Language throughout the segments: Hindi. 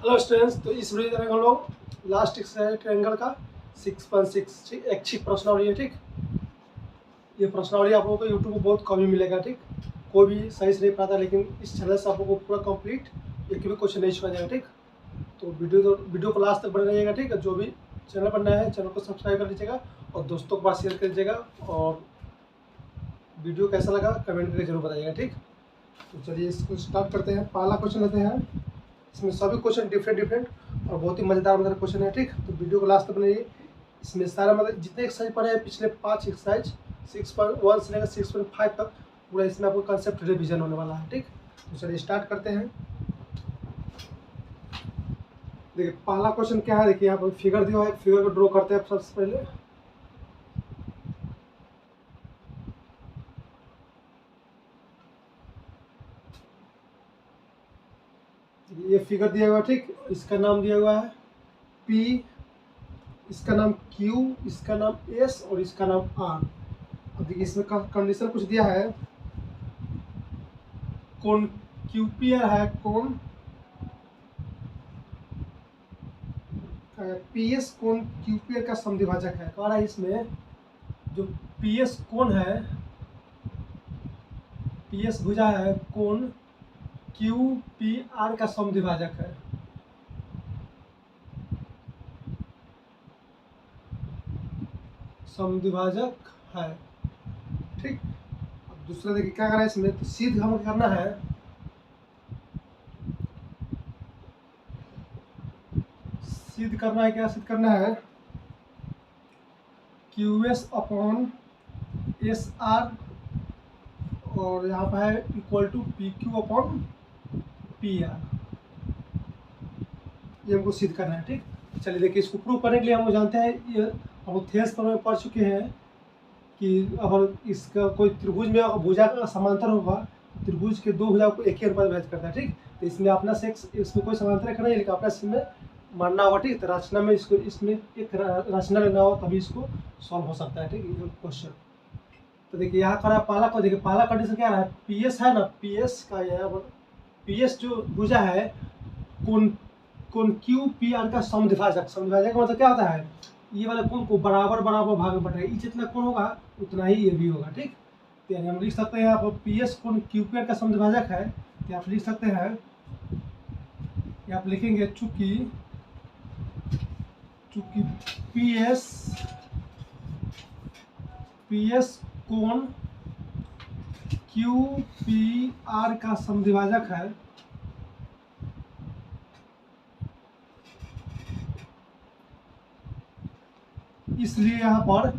हेलो स्टूडेंट्स, तो इस वीडियो में हम लोग लास्ट ट्रायंगल का 6.6 एक अच्छी प्रश्नावली है। ठीक, ये प्रश्नावली आप लोगों को यूट्यूब पर बहुत कम ही मिलेगा। ठीक, कोई भी सही से नहीं पढ़ाता, लेकिन इस चैनल से आप लोगों को पूरा कंप्लीट एक भी क्वेश्चन नहीं छोड़ा जाएगा। ठीक, तो वीडियो को लास्ट तक बने रहिएगा। ठीक है, जो भी चैनल पर नया है चैनल को सब्सक्राइब कर लीजिएगा और दोस्तों के पास शेयर कर लीजिएगा, और वीडियो कैसा लगा कमेंट करके जरूर बताइएगा। ठीक, तो चलिए इसको स्टार्ट करते हैं। पहला क्वेश्चन लेते हैं। इसमें सभी क्वेश्चन डिफरेंट और बहुत ही मज़ेदार क्वेश्चन है। ठीक, तो वीडियो को लास्ट तक बनाइए। इसमें सारा मतलब जितने एक्सरसाइज पढ़े हैं पिछले 5 एक्सरसाइज 6.1 से लेकर 6.5 तक पूरा इसमें आपको कंसेप्ट रिवीजन होने वाला है। ठीक, तो चलिए स्टार्ट करते हैं। देखिए पहला क्वेश्चन क्या है, देखिए यहाँ पर फिगर दिया है, फिगर को ड्रॉ करते हैं सबसे पहले। ये फिगर दिया हुआ है। ठीक, इसका नाम दिया हुआ है P, इसका नाम Q, इसका नाम S और इसका नाम R। अब देखिए इसमें कंडीशन कुछ दिया है, कौन QPR है, कौन PS कौन QPR का समद्विभाजक है। कह रहा है इसमें जो PS कौन है, PS भुजा है, कौन QPR का समद्विभाजक है। समद्विभाजक है। ठीक, अब दूसरा देखिए क्या करना है इसमें, तो सिद्ध हमें करना है, सिद्ध करना है। क्या सिद्ध करना है, QS अपॉन SR और यहाँ पर है equal to PQ upon PR। ये हमको सिद्ध करना है। ठीक, चलिए देखिए इसको प्रूव करने के लिए हम जानते हैं, ये हम थेस पर पढ़ चुके हैं कि अगर इसका कोई त्रिभुज में भुजा का समांतर होगा, त्रिभुज के दो भुजा को एक ही अनुपात विभाजित करता है। ठीक, तो इसमें अपना से इसमें कोई समांतर रेखा नहीं, लेकिन अपना इसमें मानना होगा। ठीक, तो रचना में इसको इसमें एक रचना लेना होगा तभी इसको सॉल्व हो सकता है। ठीक, ये क्वेश्चन। तो देखिए यहाँ करा पहला को, देखिए पहला कंडीशन क्या रहा है, PS है ना, PS का यहाँ PS जो भुजा है कौन QPR का समद्विभाजक। समद्विभाजक का मतलब क्या होता है, ये वाला कोण को बराबर बराबर भाग में बटेगा, जितना कोण होगा उतना ही ये भी होगा। ठीक, तो यानी हम लिख सकते हैं यहाँ पर PS कोण QPR का समद्विभाजक है, तो आप लिख सकते हैं, आप लिखेंगे चूंकि PS कोण QPR का समद्विभाजक है, इसलिए यहाँ पर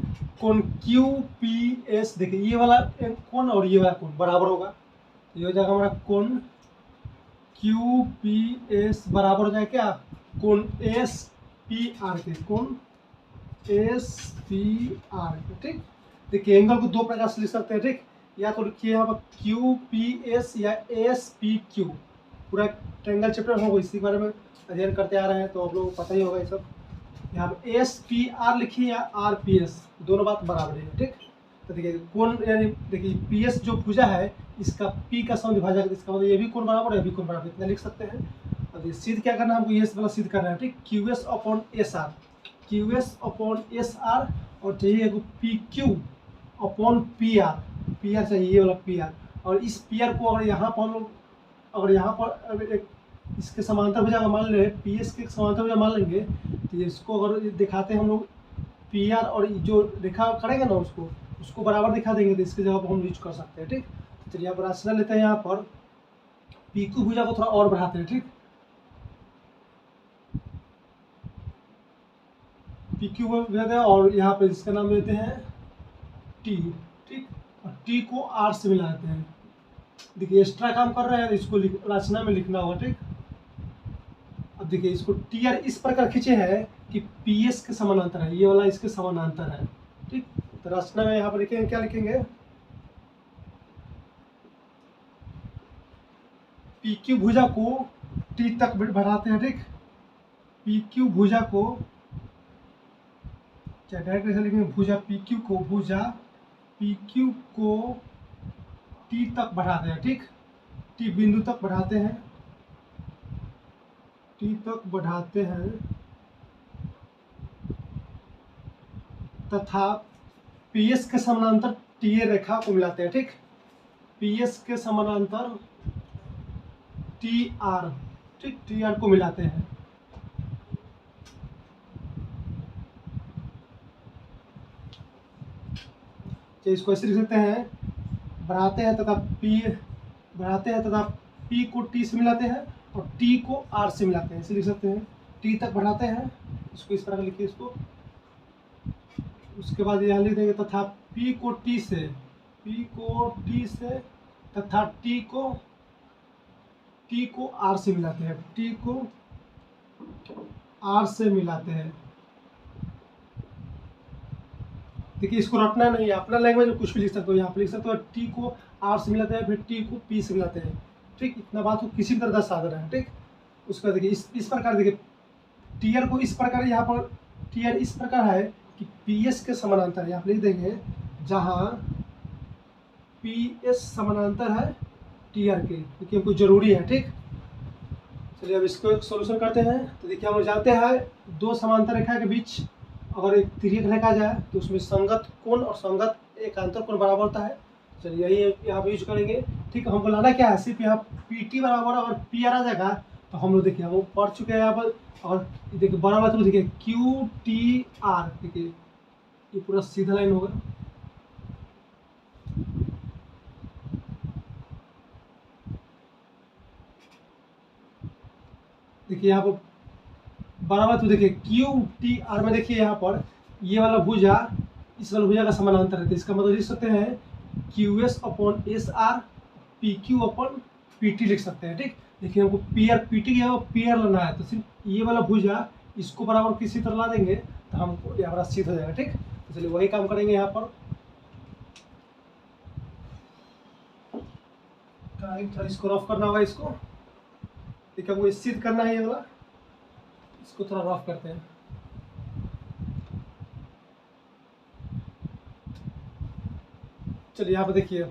कोण QPS, देखिए ये वाला कोण और ये वाला कोण बराबर होगा, ये हो जाएगा हमारा कोण QPS बराबर हो जाएगा क्या, कोण SPR के, कोण SPR के। ठीक, देखिए एंगल को दो प्रकार से लिख सकते हैं। ठीक, या तो लिखिए यहाँ पर QPS या SPQ। पूरा ट्रायंगल चैप्टर होगा, इसी बारे में अध्ययन करते आ रहे हैं, तो आप लोगों को पता ही होगा ये सब। यहाँ पर SPR लिखिए या RPS, दोनों बात बराबर है। ठीक, तो देखिए कोण यानी देखिए PS जो भुजा है इसका P का समद्विभाजक, इसका मतलब ये भी कोण बराबर है, ये भी कोण बराबर, इतना लिख सकते हैं। अब ये सिद्ध क्या करना है हमको, ये वाला सिद्ध करना है। ठीक, QS upon SR, QS upon SR और चाहिए PQ अपॉन PR, PR चाहिए ये वाला PR, और इस PR को अगर यहाँ पर हम लोग अगर यहाँ पर एक इसके समांतर भुजा मान ले, PS के समांतर भुजा मान लेंगे, तो इसको अगर दिखाते हैं हम लोग PR और जो रेखा करेंगे ना उसको बराबर दिखा देंगे, तो इसकी जगह पर हम यूज कर सकते हैं। ठीक, चलिए यहाँ पर रचना लेते हैं, यहाँ पर PQ भुजा को थोड़ा और बढ़ाते हैं। ठीक, PQ भुजा दें और यहाँ पर इसका नाम देते हैं T। ठीक, और T को R से मिला देते हैं। देखिए एक्स्ट्रा काम कर रहे हैं, इसको रचना में लिखना होगा। ठीक, अब देखिए इसको TR इस प्रकार खींचे हैं कि PS के समानांतर है, ये वाला इसके समानांतर है। ठीक, तो रचना में यहाँ पर लिखेंगे, क्या लिखेंगे, PQ भुजा को T तक बढ़ाते हैं। ठीक, PQ भुजा को क्या डायरेक्ट ऐसे लिखेंगे, भुजा PQ को T तक बढ़ाते हैं। ठीक, T बिंदु तक बढ़ाते हैं, T टी तक बढ़ाते हैं तथा पी एस के समानांतर टी ए रेखा को मिलाते हैं। ठीक, पी एस के समानांतर टी आर, ठीक, टी आर को मिलाते हैं। तो इसको ऐसे लिख सकते हैं, बढ़ाते हैं तथा पी को टी से मिलाते हैं और टी को आर से मिलाते हैं, ऐसे लिख सकते हैं। टी तक बढ़ाते हैं, इसको इस प्रकार लिखिए इसको। उसके बाद यहाँ लिख देंगे तथा पी को टी से तथा टी को आर से मिलाते हैं, टी को आर से मिलाते हैं। देखिए इसको रटना नहीं है, अपना लैंग्वेज में कुछ भी लिख सकते हो, यहाँ पे लिख सकते हो टी को आर से मिलाते हैं, फिर टी को पी से मिलाते हैं। ठीक, इतना बात को किसी तरह दर्शा देना है। ठीक, उसका देखिए इस प्रकार, देखिए टीआर को इस प्रकार, यहाँ पर टीआर इस प्रकार है कि पीएस के समानांतर, यहाँ लिख देंगे जहाँ पीएस समानांतर है टीआर के, क्योंकि हमको जरूरी है। ठीक, चलिए अब इसको एक सोल्यूशन करते हैं। तो देखिए हम लोग जानते हैं दो समांतर रेखा के बीच अगर एक तिर्यक रेखा जाए तो उसमें संगत कोण और संगत एकांतर कोण बराबर होता है। चलिए यही यहाँ पे यूज करेंगे। ठीक, हमको लाना क्या है, सिर्फ यहाँ पी टी बराबर और पी आर आ जाएगा। तो हम लोग देखिए हम पढ़ चुके हैं यहाँ पर, और देखिए बराबर तो देखिए क्यू टी आर, देखिए ये पूरा सीधा लाइन होगा। देखिए यहाँ पर बराबर तो देखिए क्यू टी आर में, देखिए यहाँ पर ये वाला भुजा इस वाला भुजा का समानांतर है, तो इसका मतलब लिख सकते हैं Q S upon S are, P Q upon P T लिख सकते हैं। ठीक, देखिए हमको P R P T P R लेना है, तो सिर्फ ये वाला भुजा इसको बराबर किसी तरह ला देंगे तो हमको यहाँ पर सिद्ध हो जाएगा। ठीक, तो चलिए वही काम करेंगे यहाँ पर। थोड़ा इसको रफ करना होगा, इसको देखिए हमको सिद्ध करना है ये वाला, इसको थोड़ा रफ करते हैं। चलिए यहाँ पे देखिए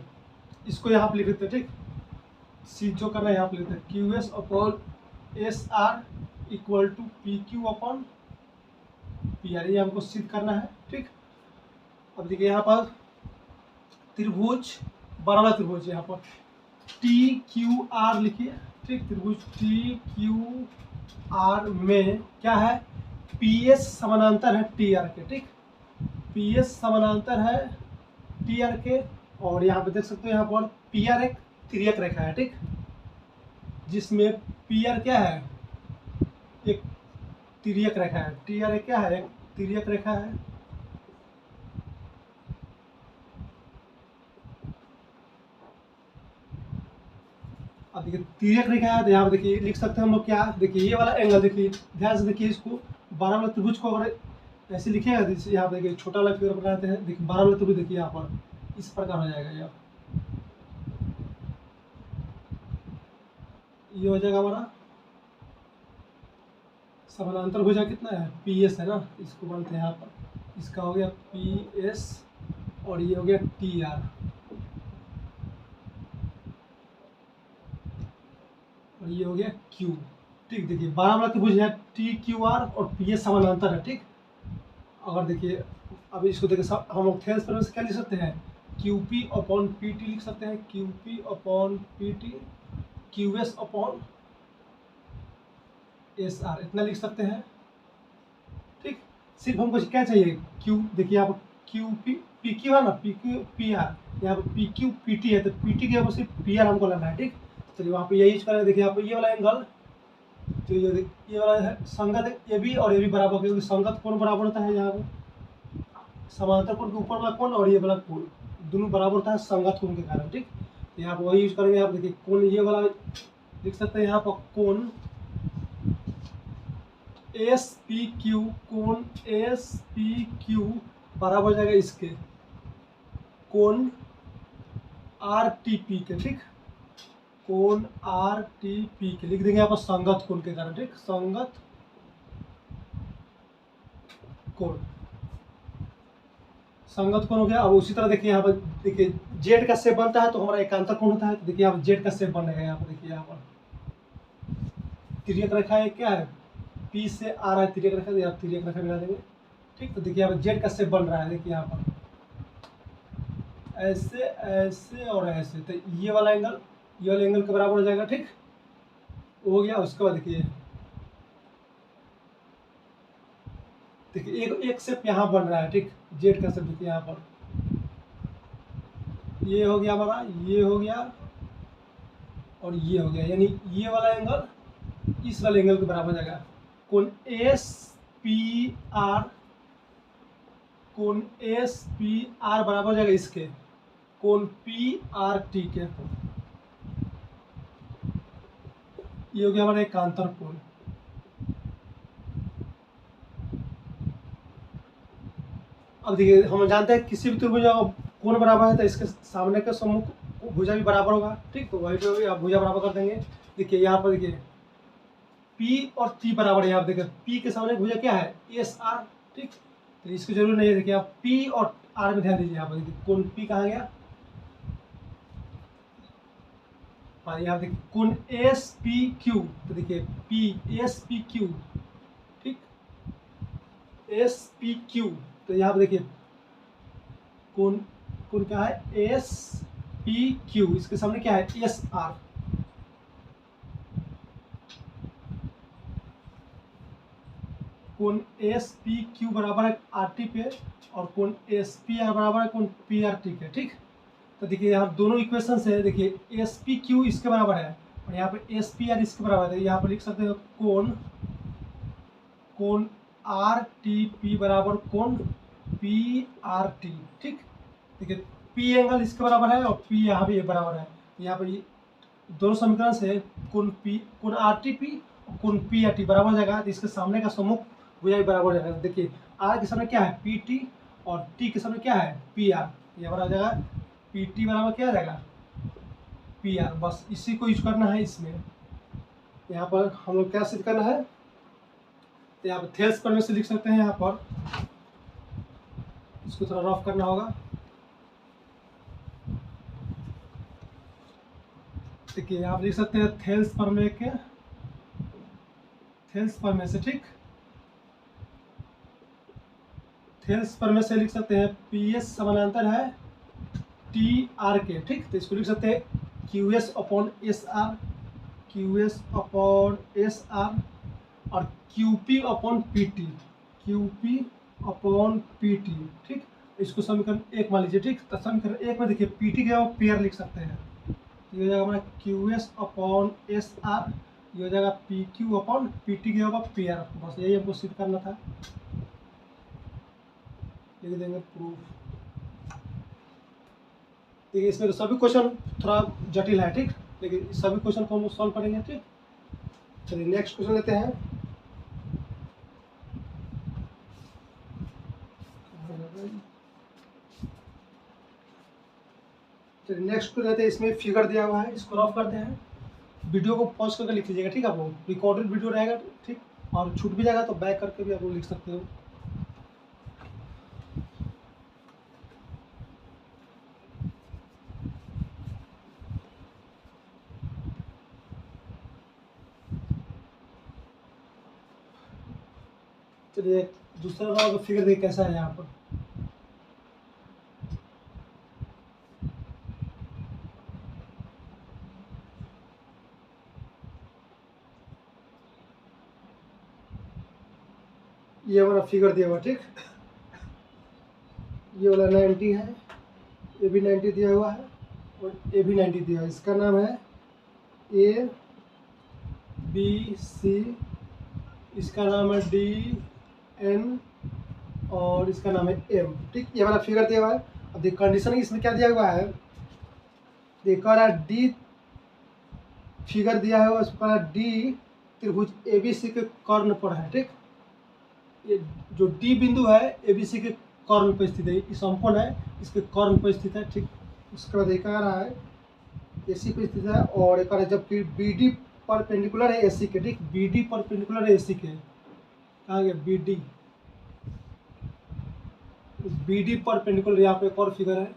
इसको यहाँ पे लिख देते हैं। ठीक, सिद्ध जो करना है यहाँ पे लिखते हैं Q S upon S R equal to P Q upon P R, ये हमको सिद्ध करना है। ठीक, अब देखिए यहाँ पर त्रिभुज बराबर त्रिभुज, यहाँ पर टी क्यू आर लिखिए। ठीक, त्रिभुज टी क्यू आर में क्या है, पी एस समानांतर है टी आर के। ठीक, पी एस समानांतर है टी आर के, और यहाँ पे देख सकते हो यहाँ पर पी आर एक तिर्यक रेखा है। ठीक, जिसमें पी आर क्या है, एक तिर्यक रेखा है, टी आर क्या है, एक तिर्यक रेखा है। अब देखिए तिर्यक रेखा है, तो यहाँ पे देखिए लिख सकते हैं हम लोग क्या, देखिए ये वाला एंगल, देखिए ध्यान से देखिए इसको, 12 वाला त्रिभुज को अगर ऐसे लिखेगा, यहाँ पे देखिए छोटा वाला फिगर बनाते हैं, देखिए 12 वाला त्रिभुज देखिए यहाँ पर इस प्रकार हो जाएगा, ये हो जाएगा हमारा समानांतर भुजा कितना है, पी एस है ना, इसको बोलते हैं यहाँ पर, इसका हो गया पी एस और ये हो गया टी आर, और ये हो गया क्यू। ठीक, देखिए 12 वाला त्रिभुज है टी क्यू आर और पी एस समानांतर है। ठीक, अगर देखिए अब इसको देखिए हम लोग थेल्स पर क्या लिख सकते हैं, Q P upon P T लिख सकते हैं, Q P upon P T, Q S upon S are, इतना लिख सकते हैं। ठीक, सिर्फ हमको क्या चाहिए, क्यू, देखिए यहाँ पर क्यू पी पी क्यू है ना, पी क्यू पी आर, यहाँ पर पी क्यू पी टी है, तो पी टी के ऊपर सिर्फ पी आर हमको लेना है। ठीक, चलिए वहाँ पे यही यूज करें। देखिए यहाँ पे ये वाला एंगल, तो ये वाला है संगत ए बी और ए बी बराबर, क्योंकि संगत कोण बराबर होता है यहाँ पे समांतर कोण के ऊपर वाला कोण और ये वाला कोण दोनों बराबर होता है संगत कोण के कारण। ठीक, तो यहाँ पे वही यूज करेंगे। यहाँ पे देखिए कोण ये वाला लिख सकते हैं, यहाँ पर कोण एस पी क्यू, कोण एस पी क्यू बराबर हो जाएगा इसके कोण आर टी पी के। ठीक, कोण आर टी पी के लिख देंगे यहाँ पर संगत कोण के कारण। ठीक, संगत कोण, संगत कोण हो गया। अब उसी तरह देखिए यहाँ पर, देखिए जेड का शेप बनता है तो हमारा एकांतर कोण होता है, तो देखिए यहाँ पर जेड का शेप बनेगा, यहाँ पर देखिए यहाँ पर तिर्यक रेखा है क्या है, पी से आ रहा है तिर्यक रेखा, तो यहाँ तिर्यक रेखा मिला देंगे। ठीक, तो देखिए यहाँ पर जेड का शेप बन रहा है, देखिए यहाँ पर ऐसे ऐसे और ऐसे, तो ये वाला एंगल के बराबर हो जाएगा। ठीक हो गया। उसके बाद देखिए एक शेप यहाँ बन रहा है। ठीक, जेड का शेप देखिए यहाँ पर, ये हो गया हमारा, ये हो गया और ये हो गया, यानी ये वाला एंगल इस वाले एंगल के बराबर हो जाएगा। कोण एस पी आर बराबर हो जाएगा इसके कोण पी आर टी के। ये हो गया हमारा एकांतर कोण। अब देखिए हम जानते हैं किसी भी त्रिभुज कोण बराबर है तो इसके सामने का सम्मुख भुजा भी बराबर होगा। ठीक, तो वही पे आप भुजा बराबर कर देंगे। देखिए यहाँ पर देखिए P और T बराबर है। यहाँ देखिए P के सामने भुजा क्या है, एस आर। ठीक, तो इसकी जरूरत नहीं है। देखिए आप P और R में ध्यान दीजिए। यहाँ पर देखिए कोण P कहाँ गया, हाँ यहाँ देखिए कोण एस पी क्यू, तो देखिए P एस पी क्यू। ठीक, एस पी क्यू, तो यहाँ पर देखिए कोण क्या है, एस पी क्यू, इसके सामने क्या है, एस आर। कोण एस पी क्यू बराबर है आर टी पे और कोण एस पी आर बराबर है कोण पी आर टी पे। ठीक, तो देखिए यहाँ दोनों इक्वेशन है। देखिए एस पी क्यू इसके बराबर है और यहाँ पे एस पी आर इसके बराबर है। यहाँ पर लिख सकते हैं कोण आर टी पी बराबर कोण पी आर टी। ठीक, देखिए पी एंगल इसके बराबर है और पी यहाँ भी बराबर है। यहाँ पर दोनों समीकरण से कोण आर टी पी और कोण पी आर टी बराबर हो जाएगा। तो इसके सामने का सम्मुख भुजा भी बराबर हो जाएगा। देखिए आर के सामने क्या है, पी टी, और टी के सामने क्या है, पी आर। यह बराबर हो जाएगा पी टी बराबर क्या आ जाएगा, पी आर। बस इसी को यूज करना है इसमें। यहाँ पर हम लोग क्या सिद्ध करना है, तो यहाँ पर थेल्स प्रमेय से लिख सकते हैं। यहाँ पर इसको थोड़ा रफ करना होगा। देखिए आप लिख सकते हैं थेल्स प्रमेय से। ठीक, थेल्स प्रमेय से लिख सकते हैं पी एस समानांतर है टी आर के। ठीक, तो इसको लिख सकते हैं Q S upon S R, और Q P upon P T. ठीक, इसको समीकरण 1 मान लीजिए। ठीक, तो समीकरण 1 में देखिए पी टी क्या पेयर लिख सकते हैं। ये हो जाएगा हमारा Q S upon S are, ये हो जाएगा P Q upon P T क्या होगा, पेयर। बस यही हमको सिद्ध करना था। लिख देंगे प्रूफ। देखिए इसमें तो सभी क्वेश्चन थोड़ा जटिल है। ठीक, लेकिन सभी क्वेश्चन को हम सॉल्व करेंगे। ठीक, चलिए नेक्स्ट क्वेश्चन लेते हैं। चलिए नेक्स्ट क्वेश्चन लेते हैं। इसमें फिगर दिया हुआ है, इसको रफ करते हैं। वीडियो को पॉज करके लिख लीजिएगा। ठीक, आप लोग रिकॉर्डेड वीडियो रहेगा। ठीक, और छूट भी जाएगा तो बैक करके भी आप लोग लिख सकते हो। चलिए दूसरा वाला फिगर देखिए कैसा है। यहाँ पर ये हमारा फिगर दिया हुआ। ठीक, ये वाला 90 है, ये भी 90 दिया हुआ है और ये भी 90 दिया हुआ है। इसका नाम है ए बी सी, इसका नाम है डी एन और इसका नाम है एम। ठीक, ये वाला फिगर दिया हुआ है। अब देखिए कंडीशन इसमें क्या दिया हुआ है, देखो डी फिगर दिया है उस पर डी त्रिभुज एबीसी के कर्ण पर है। ठीक, ये जो डी बिंदु है एबीसी के कर्ण पर स्थित है, ये समकोण है इसके कर्ण पर स्थित है। ठीक, उसके बाद एक आ रहा है एसी पे स्थित है और एक है जबकि बीडी परपेंडिकुलर है एसी के। ठीक, बीडी परपेंडिकुलर है एसी के। कहा गया बीडी परपेंडिकुलर। यहाँ पे एक और फिगर है,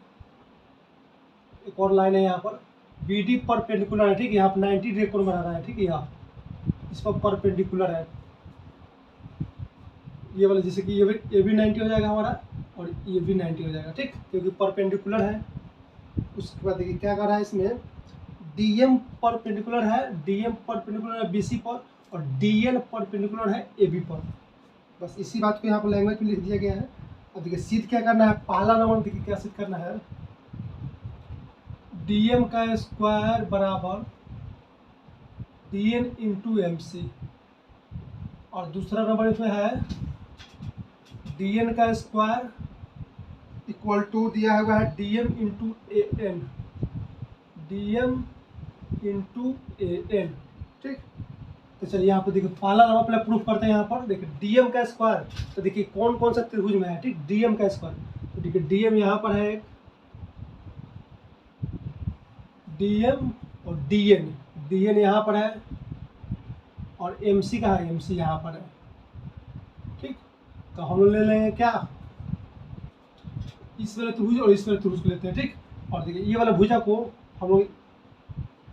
एक और लाइन है यहाँ पर, बीडी परपेंडिकुलर है। ठीक, यहाँ पर 90 डिग्री कोण बना रहा है। ठीक, यहाँ इस पर परपेंडिकुलर है। ये वाला जैसे कि ये भी 90 हो जाएगा हमारा और ये भी 90 हो जाएगा, ठीक, क्योंकि परपेंडिकुलर है। उसके बाद देखिए क्या कर रहा है इसमें, डीएम परपेंडिकुलर है, डीएम परपेंडिकुलर है बीसी पर और डीएन परपेंडिकुलर है एबी पर। बस इसी बात को यहाँ पर लैंग्वेज में लिख दिया गया है। अब देखिए सिद्ध क्या करना है, पहला नंबर देखिए क्या सिद्ध करना है, डीएम का स्क्वायर बराबर डीएन इंटू एमसी, और दूसरा नंबर इसमें है डीएन का स्क्वायर इक्वल टू दिया हुआ है DM into A N, DM into A N, ठीक। तो चलिए यहाँ पर देखिए पहला नंबर पहले प्रूफ करते हैं। यहाँ पर देखिए डीएम का स्क्वायर, तो देखिए कौन कौन सा त्रिभुज में है, ठीक, डीएम का स्क्वायर, तो देखिए डीएम यहाँ पर है, डीएम और डीएन, डीएन यहाँ पर है और एमसी का है, एमसी यहाँ पर है, ठीक। तो हम लोग ले लेंगे क्या, इस वाले त्रिभुज और इस वाले त्रिभुज को लेते हैं, ठीक। और देखिए ये वाला भुजा को हम लोग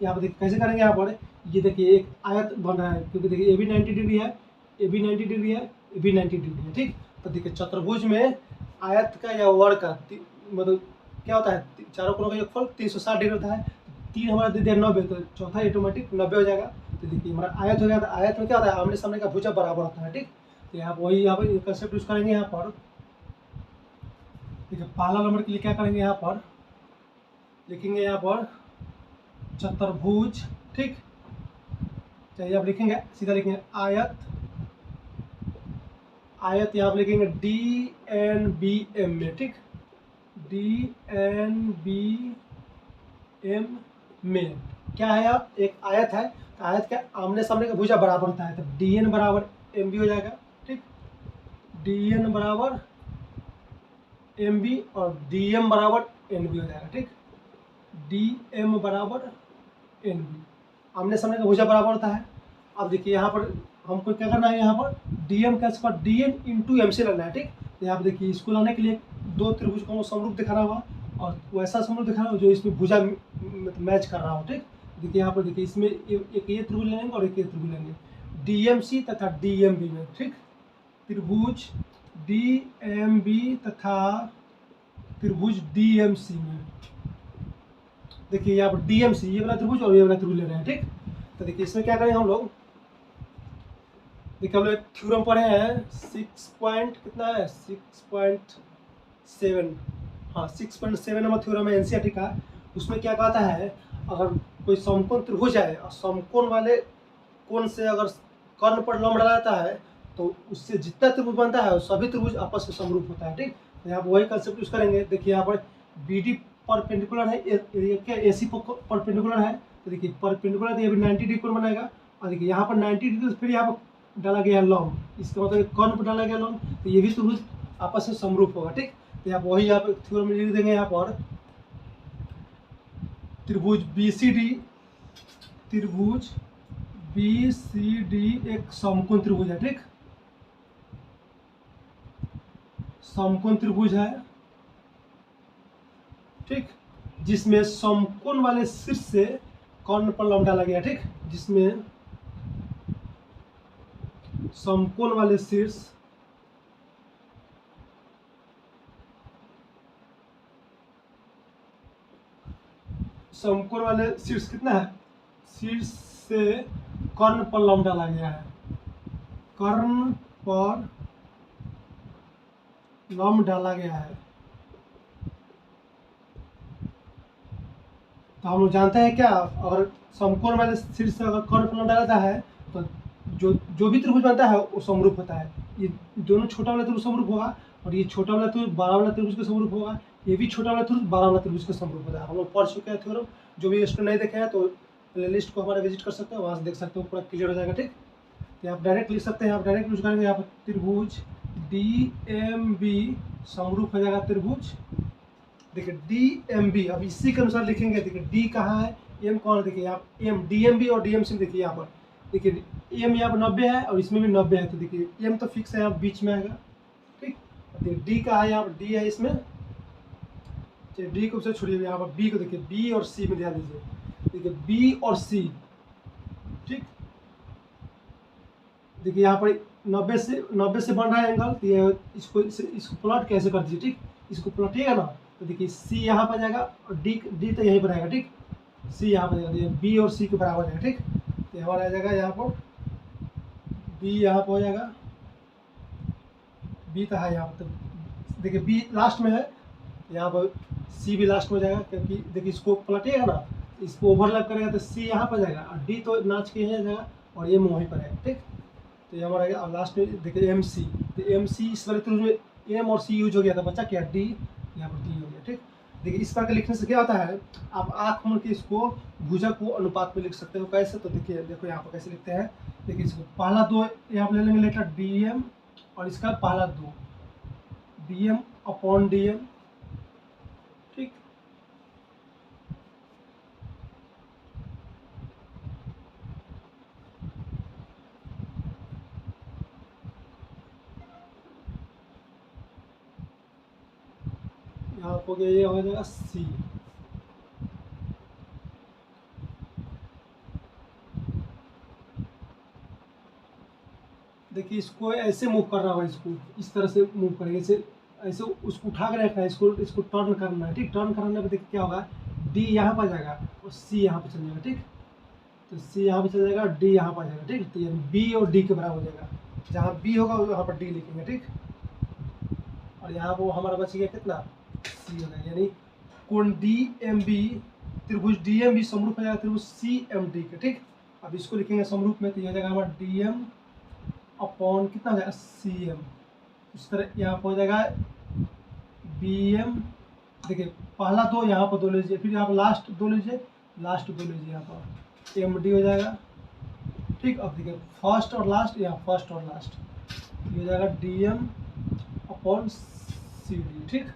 यहाँ पर देखिए कैसे करेंगे, यहाँ पर ये देखिए एक आयत बन रहा है, क्योंकि देखिए ए भी 90 डिग्री है, ए भी 90 डिग्री है, ए भी 90 डिग्री है, ठीक। तो देखिए चतुर्भुज में आयत का या वर्ग का मतलब क्या होता है, चारों कोनों का योगफल 360 डिग्री होता है, 3 हमारा दे दिया 90, तो चौथा ऑटोमेटिक 90 हो जाएगा। तो देखिए हमारा आयत हो जाएगा, आयत में क्या होता है, आमने सामने का भुजा बराबर होता है, ठीक। तो यहाँ वही यहाँ पर कंसेप्ट यूज करेंगे। यहाँ पर देखिए पहला नंबर के लिए क्या करेंगे, यहाँ पर लिखेंगे यहाँ पर चतुर्भुज, ठीक। चलिए आप लिखेंगे सीधा लिखेंगे आयत, आयत यहाँ पर लिखेंगे डी एन बी एम में, ठीक, डी एन बी एम में क्या है, आप एक आयत है, तो आयत के आमने सामने का भुजा बराबर होता है, तो डी एन बराबर एम बी हो जाएगा, ठीक, डी एन बराबर एम बी और डी एम बराबर एन बी हो जाएगा, ठीक, डी एम बराबर एन बी, आमने सामने का भुजा बराबर होता है। अब देखिए यहाँ पर हमको क्या करना है, यहाँ पर डीएम का square DN into M C लाना है, ठीक। तो यहाँ पर देखिए इसको लाने के लिए दो त्रिभुज को समरूप दिखाना होगा और वैसा समरूप दिखाना होगा जो इसमें भुजा मैच कर रहा हो, ठीक। देखिए यहाँ पर देखिए इसमें एक ये त्रिभुज लेंगे और एक ये त्रिभुज लेंगे डीएमसी तथा डीएमबी में, ठीक, त्रिभुज डीएमबी तथा त्रिभुज डीएमसी में। देखिए यहाँ पर डीएमसी ये वाला त्रिभुज और ये वाला त्रिभुज ले रहे हैं, ठीक। तो देखिए इसमें क्या करेंगे हम लोग, देखिए हम लोग थ्योरम पढ़े हैं 6 पॉइंट कितना है 6.7, हाँ 6.7 नंबर थ्योरम है एनसीईआरटी का। उसमें क्या कहता है, अगर कोई समकोण त्रिभुज है और समकोण वाले कोण से अगर कर्ण पर लंब डाला जाता है तो उससे जितना त्रिभुज बनता है सभी त्रिभुज आपस में समरूप होता है, ठीक। तो यहाँ पर वही कंसेप्ट यूज करेंगे। देखिए यहाँ पर बी डी परपेंडिकुलर है, क्या ए सी परपेंडिकुलर है, तो देखिए परपेंडिकुलर तो ये भी 90 डिग्री कोण बनाएगा, और देखिए यहाँ पर 90 डिग्री फिर यहाँ पर डाला गया लंब, इसका मतलब कर्ण पर डाला गया लंब, तो ये भी त्रिभुज आपस में समरूप होगा, ठीक। तो यहाँ वही यहाँ पर थ्योरम में लिख देंगे, यहाँ पर त्रिभुज बी सी डी, त्रिभुज बी सी डी एक समकोण त्रिभुज है, ठीक, समकोण त्रिभुज है, ठीक, जिसमें समकोण वाले शीर्ष से कर्ण पर लंब डाला गया, ठीक, जिसमें समकोण वाले शीर्ष कितना है, शीर्ष से कर्ण पर लंब डाला गया है, कर्ण पर लंब डाला गया है। तो हम लोग जानते हैं क्या, अगर समकोण वाले शीर्ष से अगर कर्ण पर लंब डाला जाता है तो जो भी त्रिभुज बनता है वो समरूप होता है। ये दोनों छोटा वाला त्रिभुज समरूप होगा और ये छोटा वाला त्रिभुज बड़ा वाला त्रिभुज के समरूप होगा, ये भी छोटा वाला त्रिभुज बड़ा वाला त्रिभुज के समरूप होता है। हम लोग पढ़ चुके हैं थ्योरम, जो भी स्टूडेंट नहीं देखे हैं तो प्ले लिस्ट को हमारा विजिट कर सकते हैं, वहाँ से देख सकते हो, पूरा क्लियर हो जाएगा, ठीक। तो आप डायरेक्ट लिख सकते हैं, आप डायरेक्ट यूज करेंगे, यहाँ पर त्रिभुज डी एम बी समरूप हो जाएगा त्रिभुज, देखिए डी एम बी, अब इसी के अनुसार लिखेंगे। देखिए डी कहाँ है, एम कौन है, देखिए आप एम डी एम बी और डी एम सी देखिए यहाँ पर, देखिए एम यहाँ पर 90 है और इसमें भी 90 है, तो देखिए एम तो फिक्स है, यहाँ बीच में आएगा, ठीक। देखिए डी का है, यहाँ पर डी है इसमें, चलिए डी को उसे छोड़िए, यहाँ पर बी को देखिए, बी और सी में ध्यान दीजिए, देखिए बी और सी, ठीक, देखिए यहाँ पर 90 से बन रहा है एंगल, तो ये इसको प्लॉट कैसे कर दीजिए, ठीक। इसको प्लॉटिएगा ना तो देखिए सी यहाँ पर जाएगा और डी तो यहीं पर आएगा, ठीक। सी यहाँ पर जाएगा, बी और सी के बराबर जाएगा, ठीक। तो हमारा आ जाएगा यहाँ पर बी यहाँ पर हो जाएगा, बी तो है यहाँ पर, तो देखिए बी लास्ट में है, यहाँ पर सी भी लास्ट में हो जाएगा, क्योंकि देखिए इसको पलटिएगा ना, इसको ओवरलैप करेगा तो सी यहाँ पर जाएगा और डी तो नाच के यहाँ जाएगा और ये वहीं पर है, ठीक। तो ये हमारा और लास्ट में देखिए एम सी, तो एम सी इस वाले त्रिभुज में एम और सी यूज हो गया था, बच्चा क्या डी, यहाँ पर डी हो गया, ठीक। देखिए इस प्रकार के लिखने से क्या होता है, आप आँख मूंद के इसको भुजा को अनुपात में लिख सकते हो। कैसे, तो देखिए देखो यहाँ पर कैसे लिखते हैं। देखिए इसको पहला 2 यहाँ पर ले लेंगे लेटर डी एम और इसका पहला 2 D M upon D M, ठीक। यहाँ हो गया, ये हो जाएगा सी। देखिए इसको ऐसे मूव करना होगा, इसको इस तरह से मूव करेंगे, ऐसे ऐसे उसको उठा कर रखना है, इसको टर्न करना है, ठीक। टर्न करने पर देखिए क्या होगा, डी यहाँ पर जाएगा और सी यहाँ पर चल जाएगा, ठीक। तो सी यहाँ पर चल जाएगा और डी यहाँ पर आ जाएगा, ठीक। तो ये बी और डी के बराबर हो जाएगा, जहाँ बी होगा वहाँ पर डी लिखेंगे, ठीक। और यहाँ पर हमारा बच गया कितना, सी हो जाएगा, यानी कोण डी एम बी, त्रिभुज डी एम बी समरूप हो जाएगा त्रिभुज सी एम डी के, ठीक। अब इसको लिखेंगे समरूप में, तो यह हो जाएगा हमारा डी एम अपॉन कितना हो जाएगा सी एम। उस तरह यहाँ पर हो जाएगा बी एम, देखिए पहला 2 यहाँ पर 2 लीजिए, फिर यहाँ पर लास्ट 2 लीजिए, लास्ट 2 लीजिए, यहाँ पर एम डी हो जाएगा, ठीक। अब देखिए फर्स्ट और लास्ट, यहाँ फर्स्ट और लास्ट, ये हो जाएगा D M upon C D, ठीक।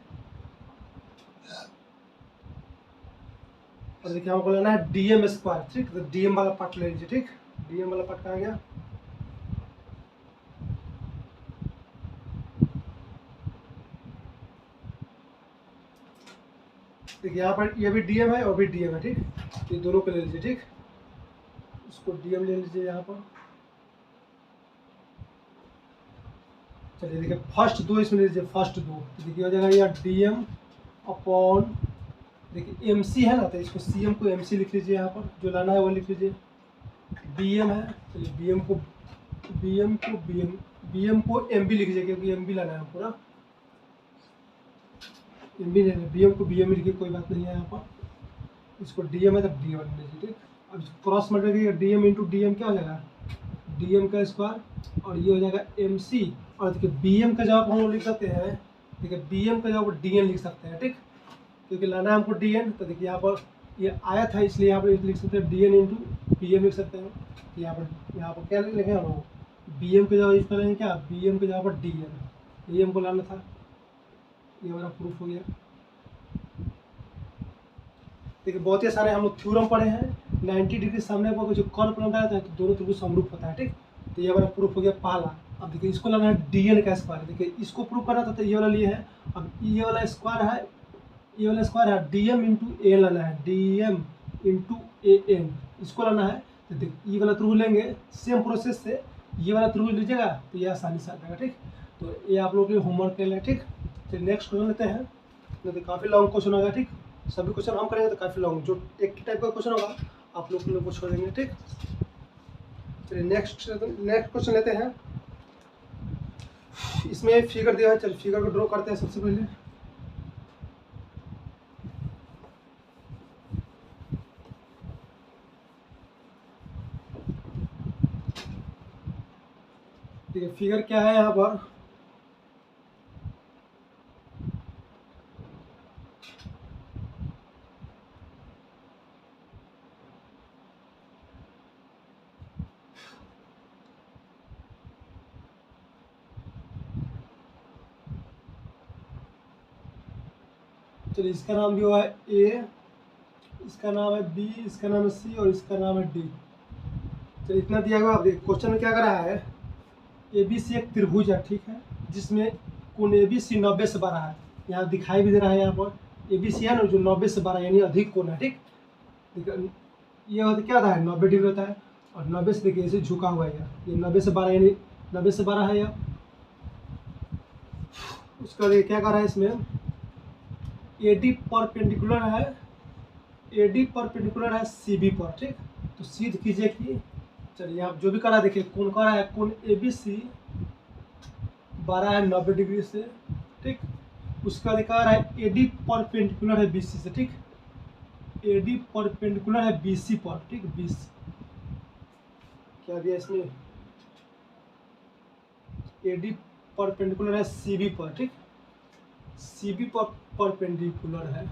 और देखिए हमको लेना है डी एम स्क्वायर, ठीक। तो डी एम वाला पार्ट ले लीजिए, ठीक। डी एम वाला पार्ट कहाँ गया, देखिए यहाँ पर ये भी डीएम है और भी डीएम है, ठीक। ये दोनों को ले लीजिए, ठीक। इसको डीएम ले लीजिए यहाँ पर। चलिए देखिए फर्स्ट 2 इसमें ले लीजिए, फर्स्ट 2 तो देखिए हो जाएगा यहाँ डीएम अपॉन, देखिए एमसी है ना, तो इसको सीएम को एमसी लिख लीजिए, यहाँ पर जो लाना है वो लिख लीजिए। बीएम है, चलिए बीएम को एमबी लिख लीजिए, क्योंकि एमबी लाना है हमको ना, एम बी नहीं, बी एम को बी एम लिखिए, कोई बात नहीं है यहाँ पर। इसको डी एम है तो डी एम लीजिए, ठीक। अब cross multiply D M into D M क्या हो जाएगा, डी एम का स्क्वायर, और ये हो जाएगा एम सी। और देखिए बी एम का जवाब हम लोग लिख सकते हैं, देखिए बी एम का जवाब डी एन लिख सकते हैं, ठीक। क्योंकि लाना है हमको डी एन, तो देखिए यहाँ पर ये आया था, इसलिए यहाँ पर लिख सकते हैं D N into B M लिख सकते हैं। यहाँ पर क्या लिखेंगे हम लोग, बी एम के जवाब यूज करेंगे क्या, बी एम के जवाब पर डी एम को लाना था। ये हमारा प्रूफ हो गया। देखिए बहुत ही आसान है, हम लोग थ्योरम पढ़े हैं, 90 डिग्री सामने पर जो कर्व बनाता है तो दोनों त्रिभुज समरूप होता है, ठीक। तो ये हमारा प्रूफ हो गया पहला। अब देखिए इसको लाना है डीएन का स्क्वायर, देखिए इसको प्रूफ करना था तो ये वाला लिए है। अब ये वाला स्क्वायर है, ये वाला स्क्वायर है, डीएम इंटू ए लाना है, डीएम इंटू ए एन, इसको लाना है। तो देखिए ये वाला त्रिभुज लेंगे, सेम प्रोसेस से ये वाला त्रिभुज लीजिएगा तो ये आसानी से आ जाएगा, ठीक। तो ये आप लोगों के होमवर्क के लिए, ठीक। चलिए नेक्स्ट क्वेश्चन लेते हैं, तो काफ़ी लॉन्ग क्वेश्चन होगा, ठीक। सभी क्वेश्चन हम करेंगे तो काफ़ी लॉन्ग, जो एक टाइप का क्वेश्चन होगा आप लोग के लिए छोड़ देंगे, ठीक। चलिए नेक्स्ट क्वेश्चन लेते हैं। इसमें फिगर दिया है, चलिए फिगर को ड्रॉ करते हैं सबसे पहले। ठीक है, फिगर क्या है यहाँ पर, चलिए इसका नाम भी हुआ है ए, इसका नाम है बी, इसका नाम है सी और इसका नाम है डी। चलिए इतना दिया हुआ। अब देखिए क्वेश्चन में क्या कर रहा है, ए बी सी एक त्रिभुज है, ठीक है, जिसमें कोण ए बी सी 90 से बड़ा है, यहाँ दिखाई भी दे रहा है। यहाँ पर ए बी सी है ना जो 90 से बड़ा यानी अधिक कोण है, ठीक। ये होता क्या होता है, 90 डिग्री होता है। और 90 से देखिए ऐसे झुका हुआ है ये 90 से 12 यानी 90 से 12 है यह। उसका देखिए क्या कर रहा है इसमें, एडी परपेंडिकुलर है, एडी परपेंडिकुलर है सीबी पर, ठीक। तो सीध कीजिए कि चलिए आप जो भी करा देखिए कौन कर रहा है, कौन ए बी सी 12 है 90 डिग्री से, ठीक। उसका अधिकार है एडी परपेंडिकुलर है बीसी से, ठीक। एडी परपेंडिकुलर है बीसी पर, ठीक। बीसी क्या दिया इसमें, एडी परपेंडिकुलर है सीबी पर, ठीक। सीबी पर परपेंडिकुलर है।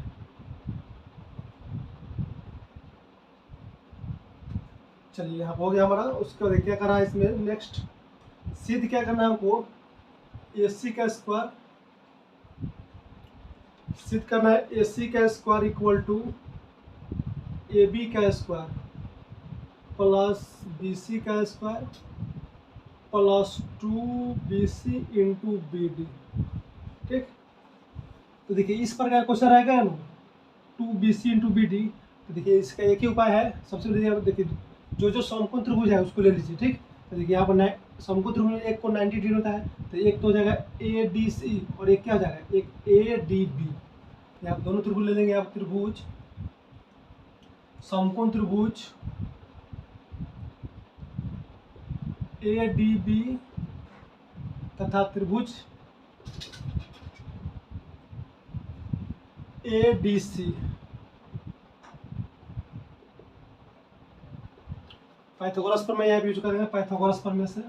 चलिए यहाँ हो गया हमारा। उसके बाद क्या करा है इसमें, नेक्स्ट सिद्ध क्या करना है हमको, ए सी का स्क्वायर सिद्ध करना है, ए सी का square equal to A B का स्क्वायर प्लस बी सी का square plus 2BC into B D, ठीक। तो देखिए इस प्रकार क्वेश्चन रहेगा ना 2BC इंटू बी डी। तो देखिए इसका एक ही उपाय है, सबसे पहले देखिए जो समकोण त्रिभुज है उसको ले लीजिए, ठीक। तो देखिए यहाँ पर समकोण त्रिभुज एक को 90 डिग्री होता है, तो एक तो हो जाएगा ए डी सी और एक क्या हो जाएगा, एक ए डी बी। आप दोनों त्रिभुज ले लेंगे, आप त्रिभुज समकोण त्रिभुज ए डी बी तथा त्रिभुज ए डी सी। पाइथागोरस पर मैं यहाँ यूज करेंगे, पाइथागोरस पर में से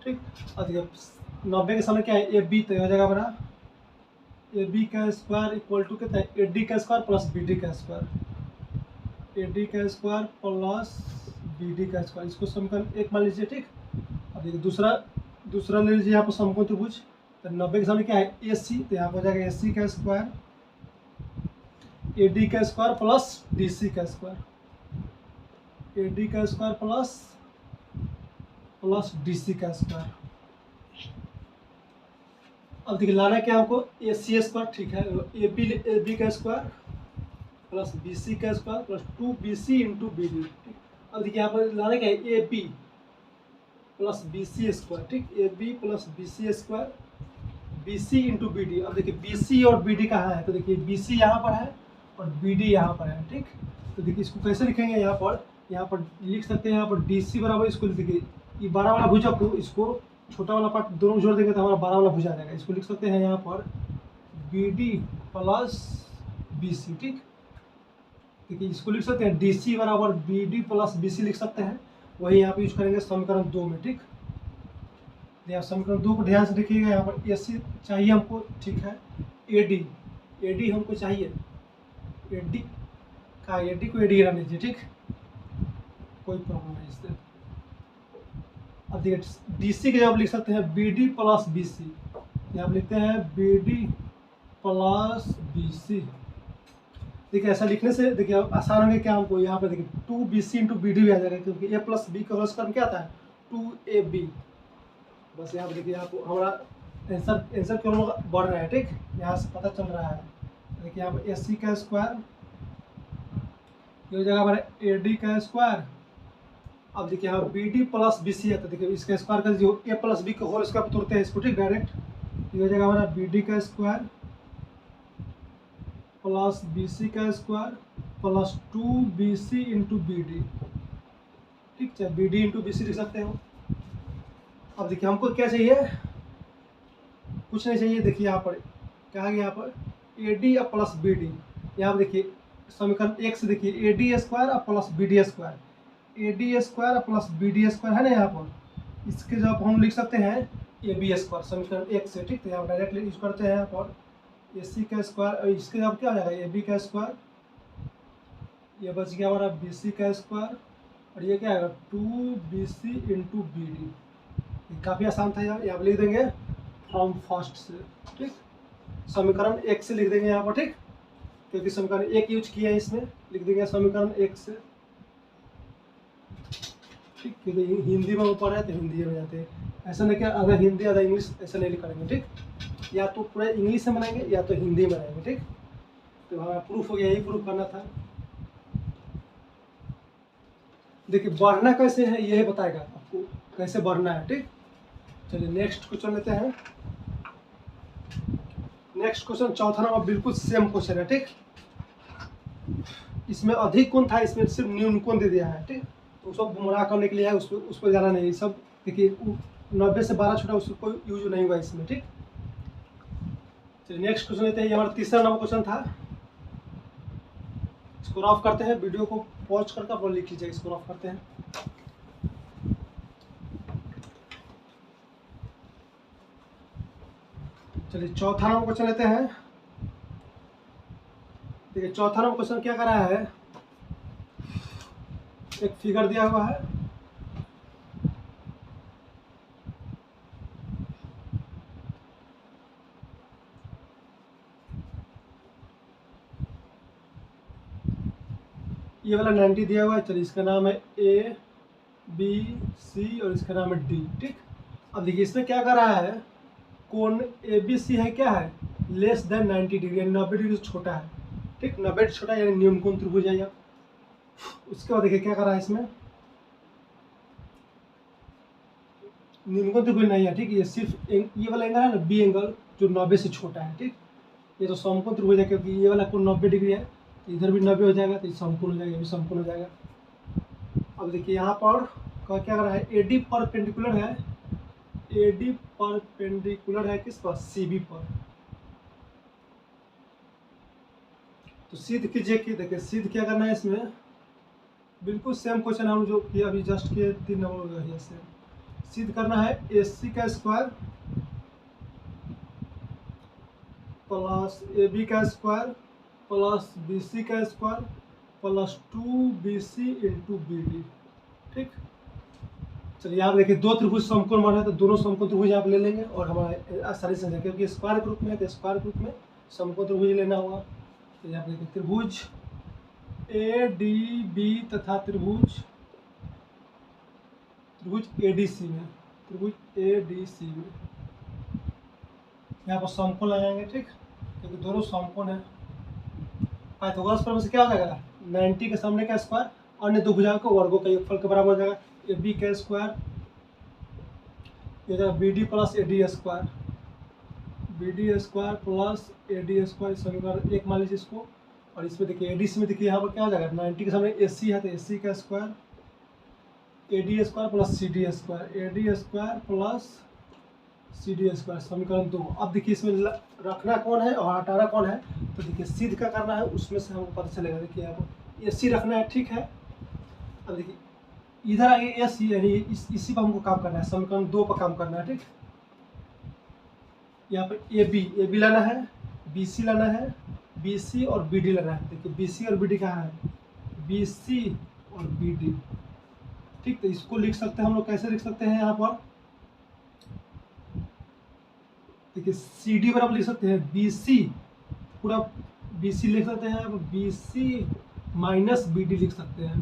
ठीक। और 90 के सामने क्या है, ए बी, तो हो जाएगा बना ए बी का स्क्वायर इक्वल टू कितना है, ए डी का स्क्वायर प्लस बी डी का स्क्वायर, ए डी का स्क्वायर प्लस बी डी का स्क्वायर। इसको समीकरण एक मान लीजिए, ठीक। अब देखिए दूसरा ले लीजिए यहाँ पर समकोण त्रिभुज। तो 90 के सामने क्या है, ए सी, तो यहाँ पर हो जाएगा ए सी का स्क्वायर ए डी का स्क्वायर प्लस डी सी का स्क्वायर, ए डी का स्क्वायर प्लस डी सी का स्क्वायर। अब देखिए लाना क्या हमको, ए सी स्क्वायर, ठीक है। ए बी का स्क्वायर प्लस बी सी का square plus 2BC into B D, ठीक। अब देखिए यहाँ पर लाना क्या है, A B plus B C square, ठीक। A B plus B C square B C into B D. अब देखिए बी सी और बी डी कहाँ है, तो देखिए बी सी यहाँ पर है और बी डी यहाँ पर है, ठीक। तो देखिए इसको कैसे लिखेंगे, यहाँ पर लिख सकते हैं, यहाँ पर डी सी बराबर, इसको देखिए ये 12 वाला भुजा को इसको छोटा वाला पार्ट दोनों जोड़ देंगे तो हमारा 12 वाला भुजा आ जाएगा। इसको लिख सकते हैं यहाँ पर B D plus B C, ठीक। देखिए इसको लिख सकते हैं डी सी बराबर B D plus B C लिख सकते हैं। वही यहाँ पे यूज करेंगे समीकरण 2 में, ठीक। आप समीकरण 2 को ध्यान से देखिएगा, यहाँ पर ए सी चाहिए हमको, ठीक है। ए डी हमको चाहिए, ए डी को ए डी रहने दीजिए, ठीक। कोई प्रॉब्लम नहीं इससे। अब देखिए डी सी के जब लिख सकते हैं B D plus B C, यहाँ लिखते हैं B D plus B C. देखिए ऐसा लिखने से देखिए आसान होंगे क्या हमको, यहाँ पे देखिए 2BC इंटू बी डी भी आ जाएगा, क्योंकि ए प्लस बी का होल स्क्वायर क्या आता है 2AB। बस यहाँ पे देखिए आपको हमारा आंसर क्यों बढ़ रहा है, ठीक। यहाँ से पता चल रहा है। देखिए यहाँ पर ए सी का स्क्वायर, ये हो जाएगा हमारा ए डी का स्क्वायर। अब देखिए यहाँ B D plus B C है, तो देखिए इसका स्क्वायर कर दीजिए, ए प्लस बी का होल स्क्वायर तोड़ते हैं इसको, ठीक, डायरेक्ट। ये हो जाएगा हमारा बी डी का स्क्वायर प्लस बी सी का square plus 2BC into B D, ठीक। चाहे B D into B C लिख सकते हो। अब देखिए हमको क्या चाहिए, कुछ नहीं चाहिए। देखिए यहाँ पर क्या है, यहाँ पर ए डी या प्लस बी डी। यहाँ पर देखिए समीकरण 1 से देखिए ए डी स्क्वायर और plus B D square, A D square plus B D square है ना यहाँ पर। इसके जब हम लिख सकते हैं ए बी स्क्वायर समीकरण 1 से, ठीक। तो यहाँ डायरेक्टली यूज करते हैं यहाँ पर ए सी का स्क्वायर, इसके जब क्या हो जाएगा ए बी का स्क्वायर, ये बच गया हमारा बी सी का स्क्वायर, और ये क्या आएगा 2BC इंटू बी डी। काफ़ी आसान था यार, यहाँ लिख देंगे फ्रॉम फर्स्ट से, ठीक। समीकरण 1 से लिख देंगे यहाँ पर, ठीक, क्योंकि समीकरण 1 यूज किया है इसमें, लिख देंगे समीकरण 1 से, ठीक। क्योंकि हिंदी में ऊपर है तो हिंदी में जाते हैं, ऐसा नहीं कि आधा हिंदी आधा इंग्लिश ऐसा नहीं करेंगे, ठीक। या तो पूरा इंग्लिश में बनाएंगे या तो हिंदी में बनाएंगे, ठीक। तो हमारा प्रूफ हो गया, यही प्रूफ करना था। देखिए बढ़ना कैसे है यही बताएगा आपको कैसे बढ़ना है, ठीक। चलिए नेक्स्ट क्वेश्चन लेते हैं। नेक्स्ट क्वेश्चन चौथा नंबर बिल्कुल सेम क्वेश्चन है, ठीक। इसमें अधिक कोण था, इसमें सिर्फ न्यून कोण दे दिया है, ठीक। तो उसको गुमराह करने के लिए है, उस पर जाना नहीं। सब देखिए 90 से 12 छोटा उसको कोई यूज नहीं हुआ इसमें, ठीक। चलिए नेक्स्ट क्वेश्चन लेते हैं। ये हमारा तीसरा नंबर क्वेश्चन था। इसको रफ करते हैं, वीडियो को पॉज करके आप लिख लीजिए। इसको रफ करते हैं। चलिए चौथा नंबर क्वेश्चन लेते हैं। देखिए चौथा नंबर क्वेश्चन क्या कर रहा है, एक फिगर दिया हुआ है, ये वाला 90 दिया हुआ है। चलिए इसका नाम है ए बी सी और इसका नाम है डी, ठीक। अब देखिए इसमें क्या कर रहा है, कोण ए बी सी है क्या है, लेस देन 90 डिग्री, यानी 90 डिग्री से छोटा है, ठीक। 90 छोटा यानी न्यून कोण त्रिभुज है। उसके बाद देखिए क्या कर रहा है, इसमें न्यून कोण त्रिभुज नहीं है, ठीक। ये सिर्फ ये वाला एंगल है ना, बी एंगल, जो 90 से छोटा है, ठीक। ये तो समकोण त्रिभुज है, क्योंकि ये वाला कोण 90 डिग्री है, तो इधर भी 90 हो जाएगा, तो ये समकोण हो जाएगा, ये भी समकोण हो जाएगा। अब देखिए यहाँ पर क्या कर रहा है, एडी परपेंडिकुलर है, एडी परपेंडिकुलर है किस पर, सीबी पर। तो सिद्ध कीजिए कि देखिए सिद्ध क्या करना है इसमें, बिल्कुल सेम क्वेश्चन हम जो किया अभी जस्ट किए 3 नंबर है सेम। सिद्ध करना है ए सी का स्क्वायर प्लस ए बी का स्क्वायर प्लस बी सी का square plus 2BC into B D, ठीक। चलिए यहाँ देखिए दो त्रिभुज समकोण मान है, तो दोनों समकोण त्रिभुज आप ले लेंगे और हमारा आसानी से, क्योंकि स्क्वायर ग्रुप में है तो स्क्वायर ग्रुप में समकोण त्रिभुज लेना होगा। तो यहाँ देखिए त्रिभुज ए डी बी तथा त्रिभुज ए डी सी में, त्रिभुज ए डी सी में यहाँ पर समकोण लगाएंगे, ठीक, क्योंकि दोनों समकोण है। पाइथागोरस प्रमेय से क्या हो जाएगा, 90 के सामने का स्क्वायर अन्य दो भुजाओं के वर्गों का योगफल के बराबर हो जाएगा। ए बी का स्क्वायर ये B D plus A D square, B D square plus A D square, समीकरण 1 मान लीजिए इसको। और इसमें देखिए ए डी सी में देखिए यहाँ पर क्या हो जाएगा, 90 के सामने ए सी है, तो ए सी का square, A D square plus C D square, A D square plus C D square, समीकरण 2। अब देखिए इसमें रखना कौन है और हटाना कौन है, तो देखिए सिद्ध का करना है, उसमें से हमको पता चलेगा। देखिए यहाँ पर ए सी रखना है, ठीक है। अब देखिए इधर आगे ए सी, यानी इसी पर हमको काम करना है, समीकरण 2 पर काम करना है, ठीक। यहाँ पर ए बी लाना है, बी सी लाना है, बी सी और बी डी लाना है। देखिए बी सी और बी डी कहाँ है, बी सी और बी डी, ठीक। तो इसको लिख सकते हैं हम लोग, कैसे लिख सकते हैं यहाँ पर, देखिए सी डी बराबर लिख सकते हैं बी सी, पूरा बी सी लिख सकते हैं, B C minus B D लिख सकते हैं।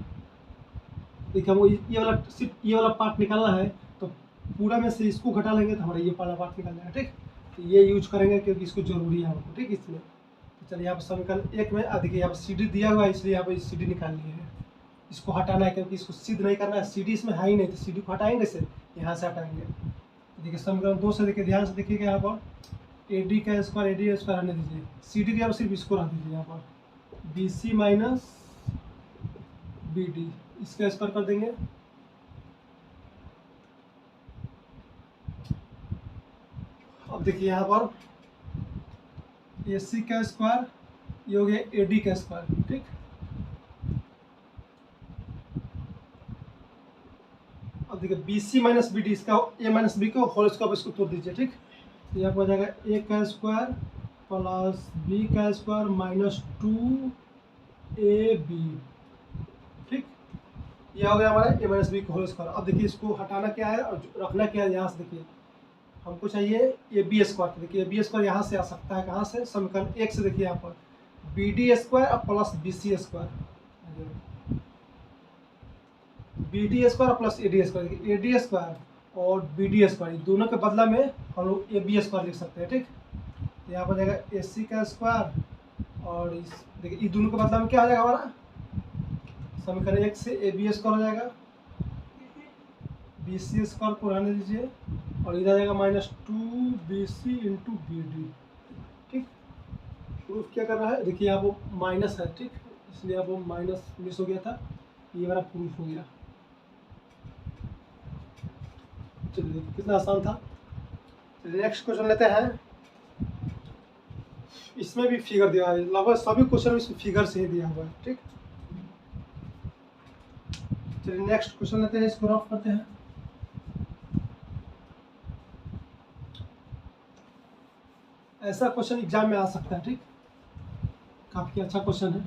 देखिए हमको ये वाला सिर्फ ये वाला पार्ट निकालना है, तो पूरा में से इसको घटा लेंगे तो हमारा ये वाला पार्ट निकल जाएगा, ठीक। तो ये यूज करेंगे क्योंकि इसको जरूरी है हमको, ठीक। इसमें तो चलिए यहाँ पर समीकरण 1 में देखिए यहाँ पर सी डी दिया हुआ है, इसलिए यहाँ पर सी डी निकाल लिए है। इसको हटाना है क्योंकि इसको सिद्ध नहीं करना है, सी डी इसमें है ही नहीं, तो सी डी को हटाएंगे से, यहाँ से हटाएंगे। देखिए समीकरण 2 से देखिए ध्यान से देखिएगा, यहाँ पर ए डी का स्क्वायर, ए डी स्क्वायर रहने दीजिए, सी डी यहाँ पर सिर्फ इसको रख दीजिए, यहाँ पर B C minus B D, इसका स्क्वायर कर देंगे। अब देखिए यहाँ पर ए सी का स्क्वायर ये हो गया ए डी का स्क्वायर, ठीक। अब देखिए B C minus B D, इसका ए माइनस बी को होल स्क्वायर इसको तोड़ दीजिए, ठीक। तो यहाँ पर हो जाएगा ए का स्क्वायर प्लस बी का स्क्वायर माइनस 2ab, ठीक। यह हो गया हमारा ए माइनस बी का होल स्क्वायर। अब देखिए इसको हटाना क्या है और रखना क्या है, यहाँ से देखिए हमको चाहिए ए बी स्क्वायर। तो देखिए ए बी स्क्वायर यहाँ से आ सकता है, कहाँ से, समीकरण 1 से। देखिए यहाँ पर बी डी स्क्वायर और plus B C square, B D square plus A D square, देखिए ए डी स्क्वायर और बी डी स्क्वायर दोनों के बदला में हम लोग ए बी स्क्वायर लिख सकते हैं, ठीक। तो यहाँ पर जाएगा AC का स्क्वायर और इस देखिए ये दोनों का मतलब में क्या हो जाएगा हमारा समीकरण 1 से AB स्क्वायर हो जाएगा, BC स्क्वायर को रहने दीजिए और इधर जाएगा -2BC इंटू BD। ठीक, प्रूफ क्या कर रहा है देखिए यहाँ वो माइनस है, ठीक, इसलिए अब वो माइनस मिस हो गया था, ये वाला प्रूफ हो गया। चलिए कितना आसान था। नेक्स्ट क्वेश्चन लेते हैं। इसमें भी फिगर दिया है, लगभग सभी क्वेश्चन में इसमें फिगर से ही दिया हुआ है। ठीक, चलिए नेक्स्ट क्वेश्चन लेते हैं, इसको रफ करते हैं। ऐसा क्वेश्चन एग्जाम में आ सकता है। ठीक, काफी अच्छा क्वेश्चन है।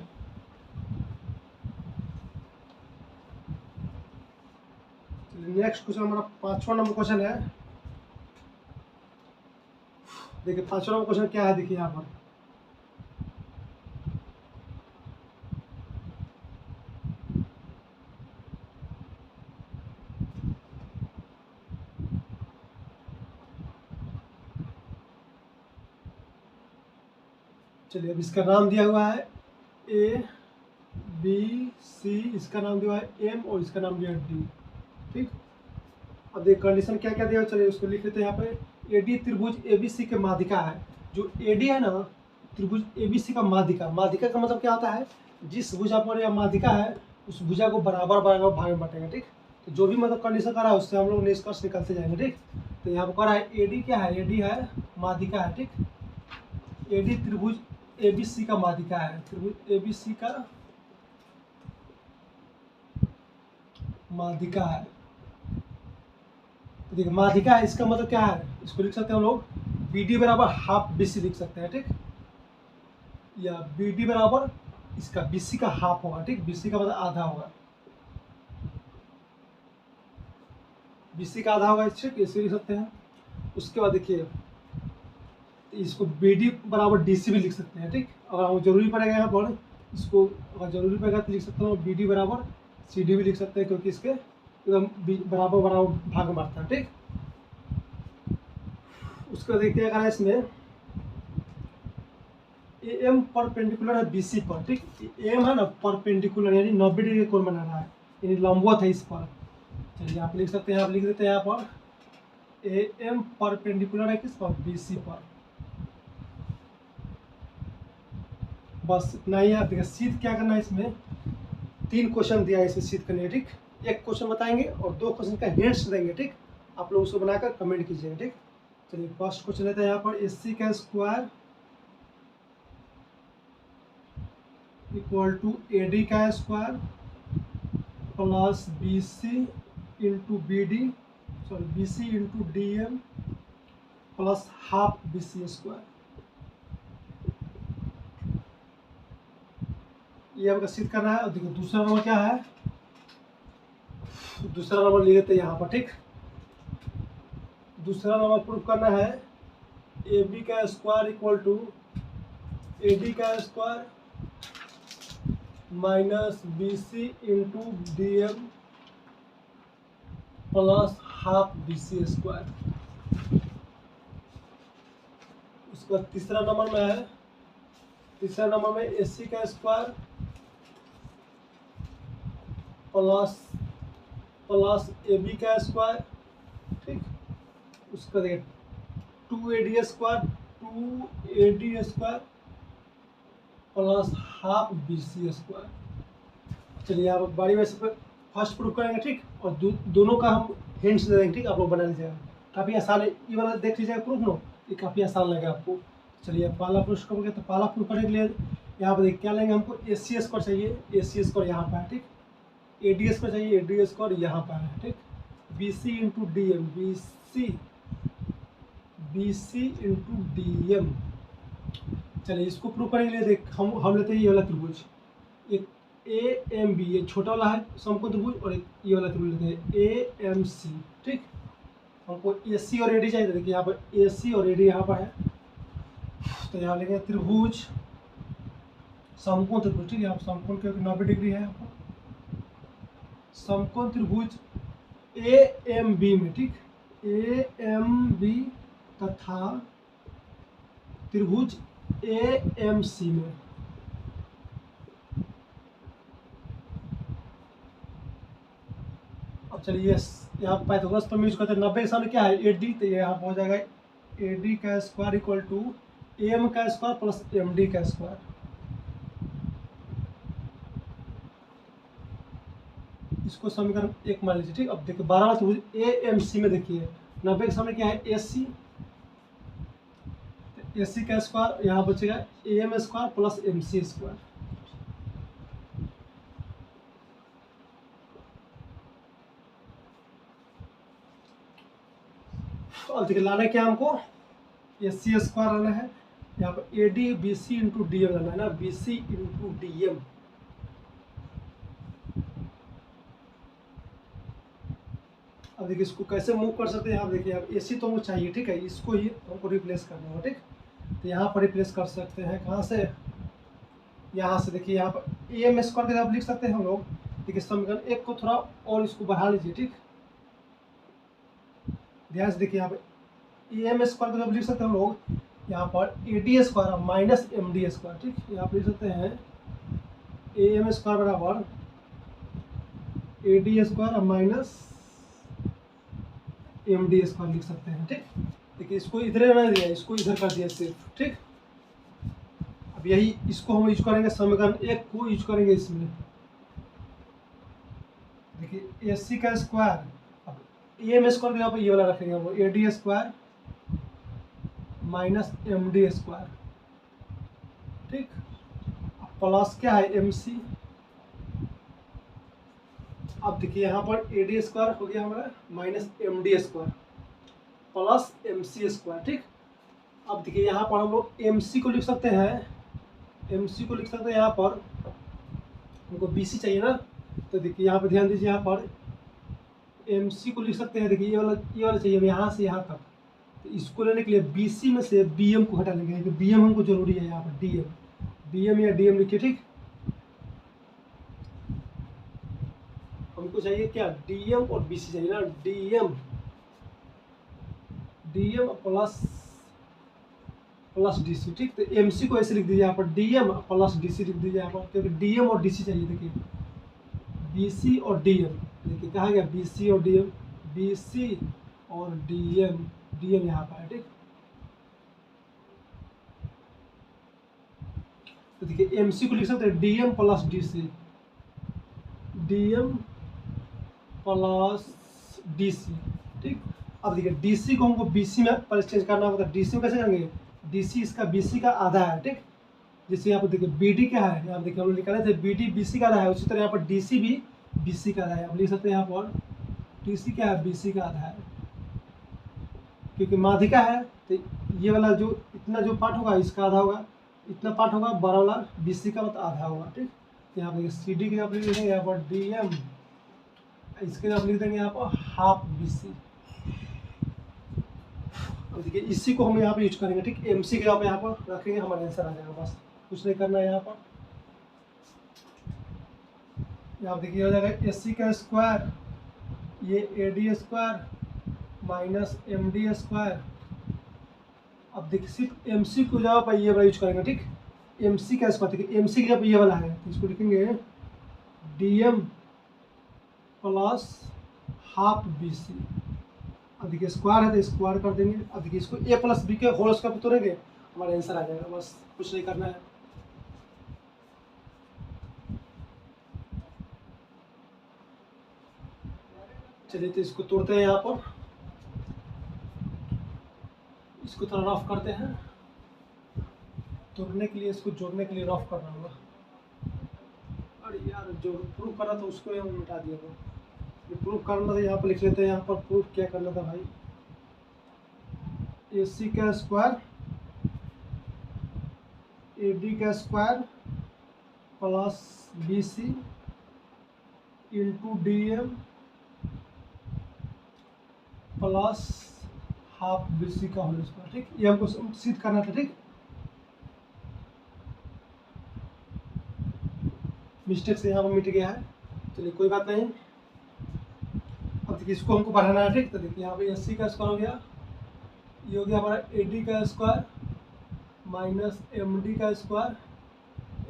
नेक्स्ट क्वेश्चन हमारा 5वां नंबर क्वेश्चन है। देखिए 5वां नंबर क्वेश्चन क्या है, देखिए यहाँ पर चलिए अब इसका नाम दिया हुआ है ABC, इसका नाम दिया हुआ है M और इसका नाम दिया है D। ठीक, अब देखिए कंडीशन क्या क्या दिया है, चलिए उसको लिख लेते हैं। यहाँ पे AD त्रिभुज ABC के माध्यिका है। जो AD है ना त्रिभुज ABC का माध्यिका, माध्यिका का मतलब क्या होता है, जिस भुजा पर यह माध्यिका है उस भुजा को बराबर बराबर भाग में बांटेगा। ठीक, तो जो भी मतलब कंडीशन कर रहा है उससे हम लोग निष्कर्ष निकलते जाएंगे। ठीक, तो यहाँ पर कह रहा है AD क्या है, AD है माध्यिका है। ठीक, AD त्रिभुज ABC का माध्यिका है, त्रिभुज ABC का माध्यिका है। तो देखिए माध्यिका है, इसका मतलब क्या है, इसको लिख सकते हैं हम लोग BD बराबर हाफ BC लिख सकते हैं। ठीक, या BD बराबर इसका BC का हाफ होगा। ठीक, BC का मतलब आधा होगा, BC का आधा होगा, इसे लिख सकते हैं। उसके बाद देखिए इसको BD बराबर DC भी लिख सकते हैं। ठीक, अगर हमको जरूरी पड़ेगा यहाँ पर इसको, अगर जरूरी पड़ेगा तो लिख सकते हैं BD बराबर CD भी लिख सकते हैं, क्योंकि इसके एकदम बराबर बराबर भाग मारता है। ठीक, उसके बाद देखिए अगर इसमें AM परपेंडिकुलर है BC पर। ठीक, AM है ना परपेंडिकुलर यानी 90 डिग्री कोण बना रहा है, यानी लंबवत है इस पर। चलिए आप लिख सकते हैं, आप लिख देते हैं यहाँ पर AM परपेंडिकुलर है किस पर, BC पर। बस इतना ही है। देखिए सीध क्या करना है, इसमें 3 क्वेश्चन दिया है इसे सीध करने। ठीक, एक क्वेश्चन बताएंगे और 2 क्वेश्चन का हिंट्स देंगे। ठीक, आप लोग उसको बनाकर कमेंट कीजिएगा। ठीक, चलिए फर्स्ट क्वेश्चन लेते हैं यहाँ पर AC का स्क्वायर इक्वल टू AD का square plus BC into BD, sorry BC into DM plus half BC square. ये हमको सिद्ध करना है। और देखो दूसरा नंबर क्या है, दूसरा नंबर ले लेते हैं यहाँ पर। ठीक, दूसरा नंबर प्रूफ करना है AB का स्क्वायर इक्वल टू AD का square minus BC into DM plus half BC square. उसके बाद तीसरा नंबर में है, तीसरा नंबर में AC का स्क्वायर प्लस AB का स्क्वायर। ठीक, उसका देखिए 2AD square plus half BC square. चलिए आप बारी बारी से फर्स्ट प्रूफ करेंगे। ठीक, और दोनों का हम हिंट्स दे देंगे। ठीक, आप लोग बना लीजिएगा, काफ़ी आसान है। ये वाला देख लीजिएगा प्रूफ नो, ये काफ़ी आसान लगेगा आपको। चलिए पहला प्रूफ करेंगे, तो पहला प्रूफ करने के लिए यहाँ पर देखिए क्या लेंगे, हमको AC स्क्वायर चाहिए, AC स्क्वायर यहाँ पर है। ठीक, AD स्क्वायर चाहिए, AD स्क्वायर यहाँ पर है। ठीक, BC into DM, BC into DM। चलिए इसको प्रूव करने के लिए देख हम लेते हैं ये वाला त्रिभुज, एक AMB, ये छोटा वाला है समकोण त्रिभुज, और एक ये वाला त्रिभुज लेते हैं AMC। ठीक, हमको AC और AD चाहिए। देखिए यहाँ पर AC और AD यहाँ पर है, तो यहाँ लेंगे त्रिभुज समकोण त्रिभुज। ठीक है, यहाँ समकोण क्योंकि 90 डिग्री है, यहाँ पर समकोण त्रिभुज AMB में। ठीक, AMB तथा त्रिभुज AMC में। अब चलिए यहाँ पाइथागोरस पर यूज करते हैं। 90 के सामने क्या है AD, तो यहाँ हो जाएगा AD का स्क्वायर इक्वल टू AM का स्क्वायर प्लस MD का स्क्वायर। इसको समीकरण 1 मान लीजिए, ठीक। अब देखिए 12 त्रिभुज AMC में देखिए 90 के सामने क्या है AC, AC का स्क्वायर यहाँ बचेगा AM square plus MC square. अब देखिए लाना क्या हमको, AC स्क्वायर लाना है, यहाँ पर AD BC इंटू DM लाना है ना, BC इंटू DM। अब देखिए इसको कैसे मूव कर सकते हैं, यहाँ देखिए अब AC तो हमको चाहिए, ठीक है, इसको ही हमको रिप्लेस करना होगा, ठीक। तो यहाँ पर रिप्लेस कर सकते हैं, कहाँ से, यहाँ से। देखिए यहाँ पर AM स्क्वायर के आप लिख सकते हैं हम लोग। देखिए समीकरण 1 को थोड़ा और इसको बढ़ा लीजिए, ठीक। ध्यान से देखिए यहाँ पर AM स्क्वायर को आप लिख सकते हैं हम लोग, यहाँ पर AD square minus MD square, ठीक। यहाँ पर लिख सकते हैं AM स्क्वायर बराबर AD square minus MD square लिख सकते हैं, ठीक। देखिए इसको इधर रहने दिया, इसको इधर कर दिया सिर्फ, ठीक। अब यही इसको हम यूज करेंगे, समीकरण 1 को यूज करेंगे इसमें। देखिए AC का स्क्वायर, अब AM स्क्वायर के यहाँ पर ये वाला रखेंगे हम, AD square minus MD square, ठीक। प्लस क्या है MC। अब देखिए यहाँ पर AD स्क्वायर हो गया हमारा minus MD square plus MC square, ठीक। अब देखिए यहाँ पर हम लोग MC को लिख सकते हैं, MC को लिख सकते हैं, यहाँ पर हमको BC चाहिए ना, तो देखिए यहाँ पर ध्यान दीजिए, यहाँ पर MC को लिख सकते हैं। देखिए ये वाला चाहिए यहाँ से यहाँ तक, तो इसको लेने के लिए BC में से BM को हटा लेंगे, क्योंकि BM हमको जरूरी है यहाँ पर, BM या DM लिखिए, ठीक। हमको चाहिए क्या, DM और BC चाहिए ना, DM प्लस DC, ठीक। तो MC को ऐसे लिख दीजिए यहाँ पर DM प्लस DC लिख दीजिए यहाँ पर, क्योंकि DM और DC चाहिए। देखिए BC और DM, देखिए कहा गया BC और DM, BC और DM यहाँ पर है, ठीक। तो देखिए MC को लिख सकते हैं DM plus DC, DM plus DC, ठीक। अब देखिए DC को हमको BC में एक्सचेंज करना होगा, तो DC में कैसे करेंगे, DC इसका BC का आधा है, ठीक। जैसे यहाँ पर देखिए BD क्या है, यहाँ देखिए हम लोग निकाले थे BD BC का आधा है, उसी तरह यहाँ पर DC भी BC का आधा है। आप लिख सकते हैं यहाँ पर DC क्या है, BC का आधा है, क्योंकि माध्यिका है, तो ये वाला जो इतना जो पार्ट होगा इसका आधा होगा, इतना पार्ट होगा बड़ा वाला BC का मतलब आधा होगा, ठीक। यहाँ पर CD के आप लिख देंगे यहाँ पर DM, इसके आप लिख देंगे यहाँ पर हाफ BC। अब देखिए इसी को हम यहाँ पे यूज करेंगे, ठीक। MC के यहाँ पर रखेंगे, हमारा आंसर आ जाएगा, बस कुछ नहीं करना है। यहाँ पर यहाँ देखिए हो जाएगा AC का स्क्वायर, ये AD square minus MD square. अब देखिए सिर्फ MC को जगह पर ये वाला यूज करेंगे, ठीक। MC का स्क्वायर, देखिए MC की जगह पर ये वाला है, तो इसको लिखेंगे DM प्लस हाफ BC। अब देखिए स्क्वायर है तो स्क्वायर कर देंगे। अब देखिए इसको A प्लस B के होल स्क्वायर पे तोड़ेंगे, हमारा आंसर आ जाएगा, बस कुछ नहीं करना है। चलिए तो इसको तोड़ते हैं, यहाँ पर इसको थोड़ा रफ करते हैं, तोड़ने के लिए इसको जोड़ने के लिए रफ करना होगा। अरे यार जो प्रूफ करना था उसको यहाँ मिटा दिया था, प्रूफ करना था यहाँ पर लिख लेते हैं। यहाँ पर प्रूफ क्या करना था भाई, AC का स्क्वायर AD का square plus BC into DM plus half BC का होल स्क्वायर, ठीक। ये हमको सिद्ध करना था, ठीक। मिस्टेक से यहाँ पर मिट गया है, चलिए कोई बात नहीं। अब देखिए इसको हमको बढ़ाना है, ठीक। तो देखिए यहाँ पे AC का स्क्वायर हो गया, ये हो गया हमारा AD का स्क्वायर माइनस एम डी का स्क्वायर,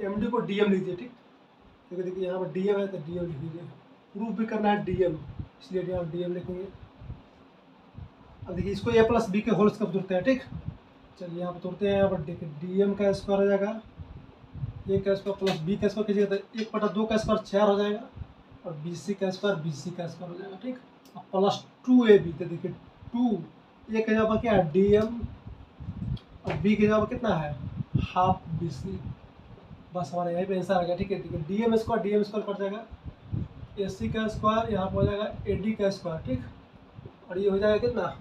एम डी को डी एम लीजिए, ठीक। देखिए यहाँ पर डी एम है तो डी एम लिख लीजिए, प्रूफ भी करना है डी एम, इसलिए यहाँ डी एम लिखेंगे। अब देखिए इसको ए प्लस बी के होल्स कब जोड़ते हैं, ठीक। चलिए यहाँ पर तोड़ते हैं, यहाँ पर देखिए डी एम का स्क्वायर हो जाएगा, ए का स्क्वायर प्लस बी का स्क्वायर कीजिएगा तो 1/2 का स्क्वायर 4 हो जाएगा, और बी सी का स्क्वायर हो जाएगा, ठीक। और प्लस 2ab, तो देखिए 2 ए का जगह क्या है डी एम, और बी की जगह कितना है हाफ बी सी। बस हमारा यहीं पे आंसर आ गया, ठीक है। डी एम स्क्वायर कट जाएगा, ए सी का स्क्वायर यहाँ पर हो जाएगा ए डी का स्क्वायर, ठीक। और ये हो जाएगा कितना,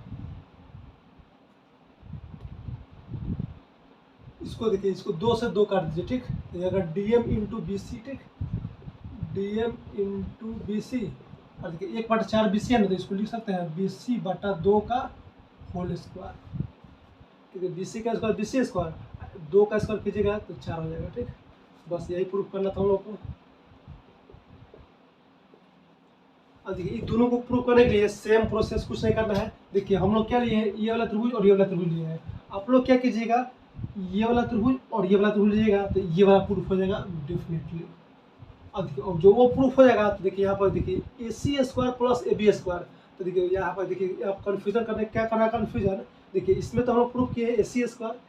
इसको देखिए इसको 2 से 2 काट दीजिए, ठीक। तो अगर D M into B C, ठीक, D M into B C, और देखिए 1/4 बी सी है ना, तो इसको लिख सकते हैं बी सी बटा 2 का होल स्क्वायर, ठीक है। बी सी का स्क्वायर बी सी स्क्वायर, 2 का स्क्वायर कीजिएगा तो 4 हो जाएगा, ठीक। बस यही प्रूफ करना था हम लोग को। अब देखिए दोनों को प्रूफ करने के लिए सेम प्रोसेस, कुछ नहीं करना है। देखिए हम लोग क्या लिए हैं, ये वाला त्रिभुज और ये वाला त्रिभुज लिए हैं। आप लोग क्या कीजिएगा, ये वाला त्रिभुज और ये वाला त्रिभुज लीजिएगा तो ये वाला प्रूफ हो जाएगा डेफिनेटली। अब देखिए अब जो वो प्रूफ हो जाएगा तो देखिए यहाँ पर देखिए A C square plus A B square, तो देखिए यहाँ पर देखिए आप कन्फ्यूजन करने क्या करना है, कन्फ्यूजन देखिए इसमें तो हम लोग प्रूफ किए ए सी स्क्वायर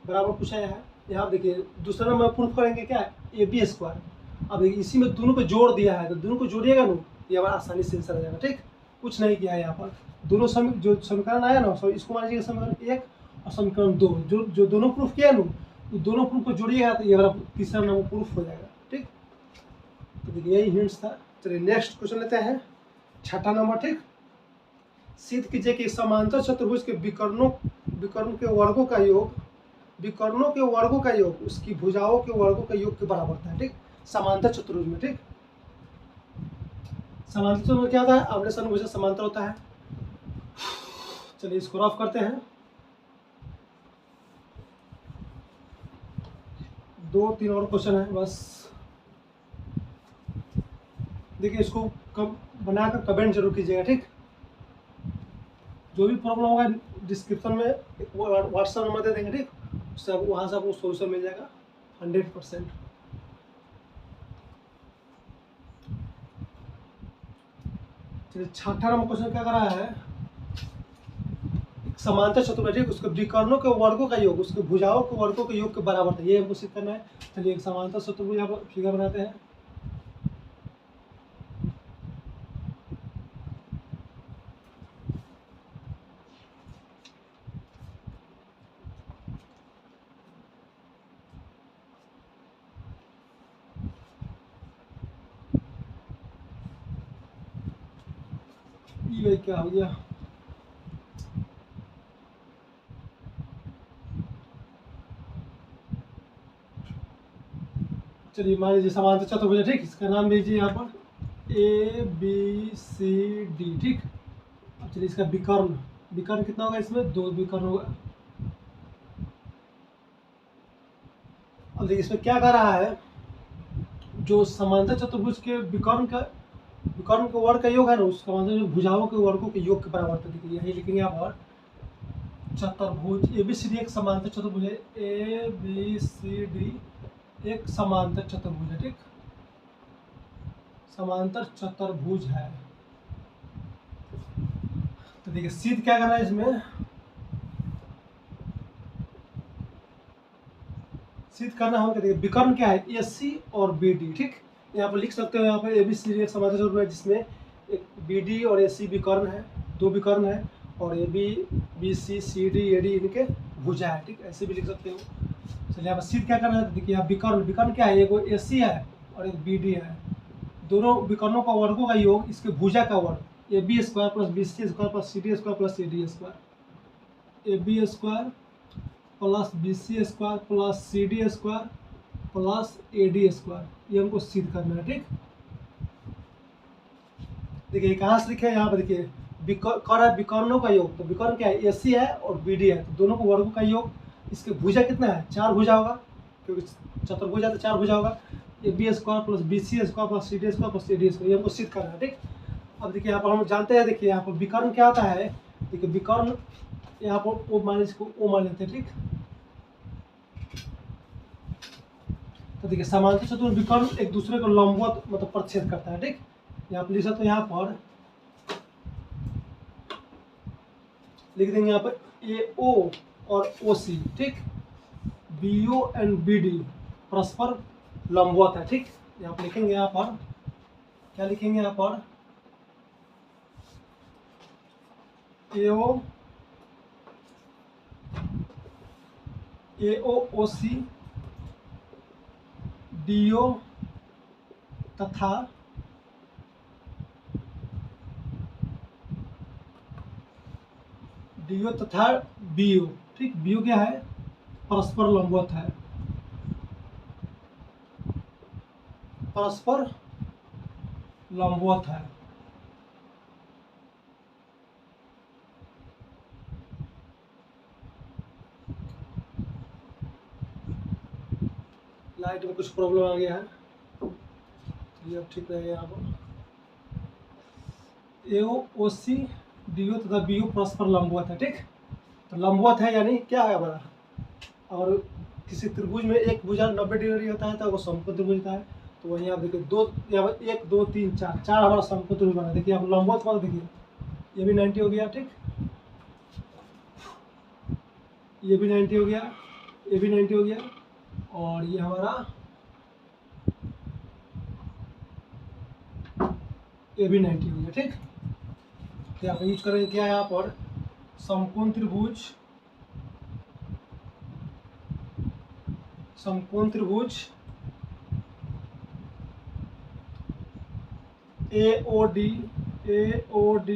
बराबर पूछा है, यहाँ देखिए दूसरा नंबर प्रूफ करेंगे क्या ए बी स्क्वायर। अब देखिए इसी में दोनों को जोड़ दिया है, तो दोनों को जोड़िएगा ना, ये हमारा आसानी से आंसर आ जाएगा, ठीक। कुछ नहीं किया है यहाँ पर, दोनों जो समीकरण आया ना, इसको मान लीजिएगा समीकरण 1 और समीकरण 2, जो दोनों प्रूफ किया ना, तो दोनों प्रूफ को जोड़िएगा तो ये वाला तीसरा नंबर प्रूफ हो जाएगा, ठीक। तो देखिए यही हिंट्स था। चलिए नेक्स्ट क्वेश्चन लेते हैं, 6ठा नंबर, ठीक। सिद्ध कीजिए कि समांतर चतुर्भुज के विकर्णों के वर्गों का योग, विकर्णों के वर्गों का योग उसकी भुजाओं के वर्गों का योग के बराबर होता है, ठीक। समांतर चतुर्भुज में, ठीक, समांतर चतुर्भुज में क्या होता है, आमने सामने भुजा समांतर होता है। चलिए इसको रफ करते हैं, 2-3 और क्वेश्चन है बस। देखिए इसको बनाकर कमेंट जरूर कीजिएगा, ठीक। जो भी प्रॉब्लम होगा डिस्क्रिप्शन में व्हाट्सएप नंबर दे देंगे, ठीक, उससे वहाँ से आपको सोल्यूशन मिल जाएगा 100%। चलिए 6ठा नंबर क्वेश्चन क्या कर रहा है, समांतर चतुर्भुज, ठीक, उसके विकर्णों के वर्गों का योग उसके भुजाओं के वर्गों के योग के बराबर था, ये हमको सिद्ध करना है। चलिए एक समांतर चतुर्भुज यहाँ पर फिगर बनाते हैं। ये क्या हो गया, चलिए मान लीजिए समांतर चतुर्भुज, ठीक, इसका नाम लीजिए यहाँ पर ए बी सी डी, ठीक। अब चलिए इसका विकर्ण कितना होगा, इसमें 2 विकर्ण होगा। अब देखिए इसमें क्या कर रहा है, जो समांतर चतुर्भुज के विकर्ण के वर्ग का योग है ना, उसका मतलब जो भुजाओं के वर्गों के योग के बराबर था। देखिए यही लिखेंगे यहाँ पर चतुर्भुज ए बी सी डी एक समांतर चतुर्भुज है, ए बी सी डी एक समांतर चतुर्भुज है, ठीक, समांतर चतुर्भुज है। तो देखिए सिद्ध क्या करना है इसमें, सिद्ध करना होगा, देखिए विकर्ण क्या है ए सी और बी डी, ठीक। यहाँ पर लिख सकते हो, यहाँ पर ए बी सी डी एक समांतर चतुर्भुज है जिसमें एक बी डी और ए सी विकर्ण है, 2 विकर्ण है, और A B C C D A D इनके भुजा है, ठीक, ऐसे भी लिख सकते हो। चलिए यहाँ पर सिद्ध क्या करना है, देखिए यहाँ विकर्ण क्या है, एक ए सी है और एक बी डी है, दोनों विकर्णों का वर्गों का योग इसके भुजा का वर्ग A B square plus B C square plus C D square plus A D square, A B square plus B C square plus C D square plus A D square, ये हमको सिद्ध करना है, ठीक। देखिए कहाँ से लिखे हैं, यहाँ पर देखिए विकर्णों का योग, तो विकर्ण क्या है ए सी है और बी डी है, तो दोनों को वर्गों का योग, इसके भुजा कितना है 4 भुजा होगा, क्योंकि चतुर्भुज है तो 4 भुजा होगा, A B square plus B C square plus C D square plus A D square, ये हमको सिद्ध करना है, ठीक। अब देखिए यहाँ पर हम जानते हैं, देखिए यहाँ पर विकर्ण क्या होता है, देखिए विकर्ण यहाँ पर ओ मान इसको ओ मान लेते हैं, ठीक। तो देखिए समांतर चतुर्विकर्ण एक दूसरे को लंबवत मतलब प्रतिच्छेद करता है, ठीक। यहाँ पर लिख सकते हैं, यहाँ पर लिख देंगे यहाँ पर AO और OC, ठीक। BO एंड BD परस्पर लंबवत है, ठीक। यहाँ पर लिखेंगे, यहाँ पर क्या लिखेंगे, यहाँ पर OC DO तथा BO, ठीक। BO क्या है, परस्पर लंबवत है, परस्पर लंबवत है। लाइट में कुछ प्रॉब्लम आ गया है, ये अब ठीक रहेगा। यहाँ पर OC DO तथा BO परस्पर लंबवत है, ठीक। तो लंबवत है यानी क्या है हमारा, और किसी त्रिभुज में एक भुजा 90 डिग्री होता है तो वो समकोण त्रिभुज होता है। तो वहीं आप देखिए दो, यहाँ पर 1 2 3 4 हमारा समकोण त्रिभुज बना। देखिए आप लंबवत वाला देखिए, ये भी 90 हो गया, ठीक। ये भी 90 हो गया, ये भी 90 हो गया, और ये हमारा ये भी 90 हो गया, ठीक। तो यहाँ पर यूज करेंगे क्या, यहाँ पर समकोण त्रिभुज AOD AOB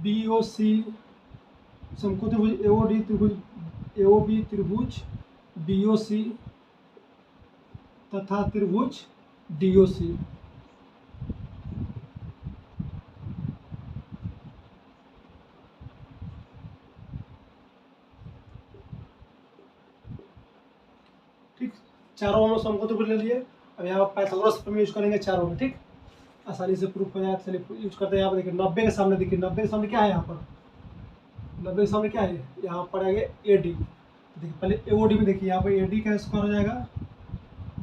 BOC, समकोण त्रिभुज AOB त्रिभुज BOC तथा त्रिभुज DOC। ठीक, चारों में समकोण त्रिभुज ले लिए। अब यहाँ पर पाइथागोरस प्रमेय यूज करेंगे चारों में, ठीक। आसानी से प्रूफ हो जाए, चलिए यूज करते हैं। यहाँ पर देखिए 90 के सामने, देखिए 90 के सामने क्या है, यहाँ पर 90 के सामने क्या है, यहाँ पर आएगा AD। देखिए पहले AOD में देखिए, यहाँ पर AD का स्क्वायर हो जाएगा,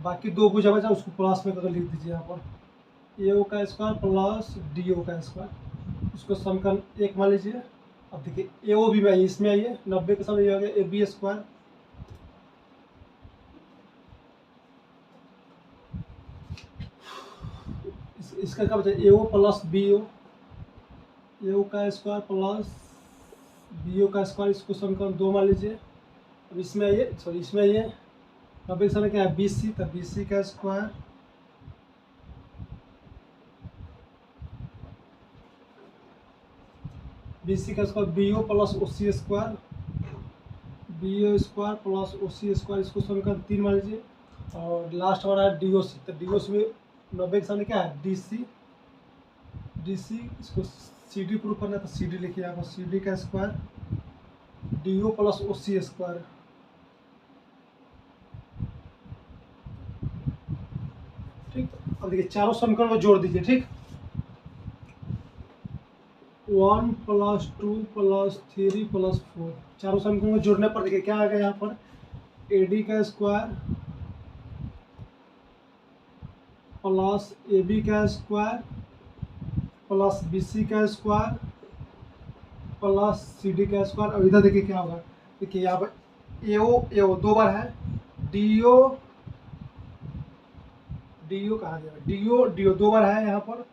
बाकी दो भुजा बचा उसको प्लस में करके लिख दीजिए। यहाँ पर AO का स्क्वायर प्लस DO का स्क्वायर, उसको समीकरण 1 मान लीजिए। अब देखिए AO भी में इसमें आइए, 90 के सामने ये हो गया AB स्क्वायर, इसका क्या बचा AO प्लस BO, AO का स्क्वायर प्लस BO का स्क्वायर, इसको समीकरण 2 मान लीजिए। अब इसमें आइए, सॉरी इसमें आइए, 90 के सामने क्या है BC, तो BC का square BO plus OC square, BO square plus OC square, इसको समीकरण 3 मान लीजिए। और लास्ट हमारा है DOC, तो DOC में 90 के सामने क्या है DC, इसको CD प्रूफ करना है तो CD लिखिए यहाँ पर, CD का square DO plus OC square, ठीक। अब देखिए चारों समीकरण को जोड़ दीजिए, ठीक। 1 + 2 + 3 + 4, चारों समीकरण को जोड़ने पर देखिए क्या आ गया, यहाँ पर AD का स्क्वायर प्लस AB का स्क्वायर प्लस BC का स्क्वायर प्लस CD का स्क्वायर। और इधर देखिए क्या होगा, देखिए यहाँ पर AO 2 बार है, DO कहाँ गया, DO 2 बार है, यहाँ पर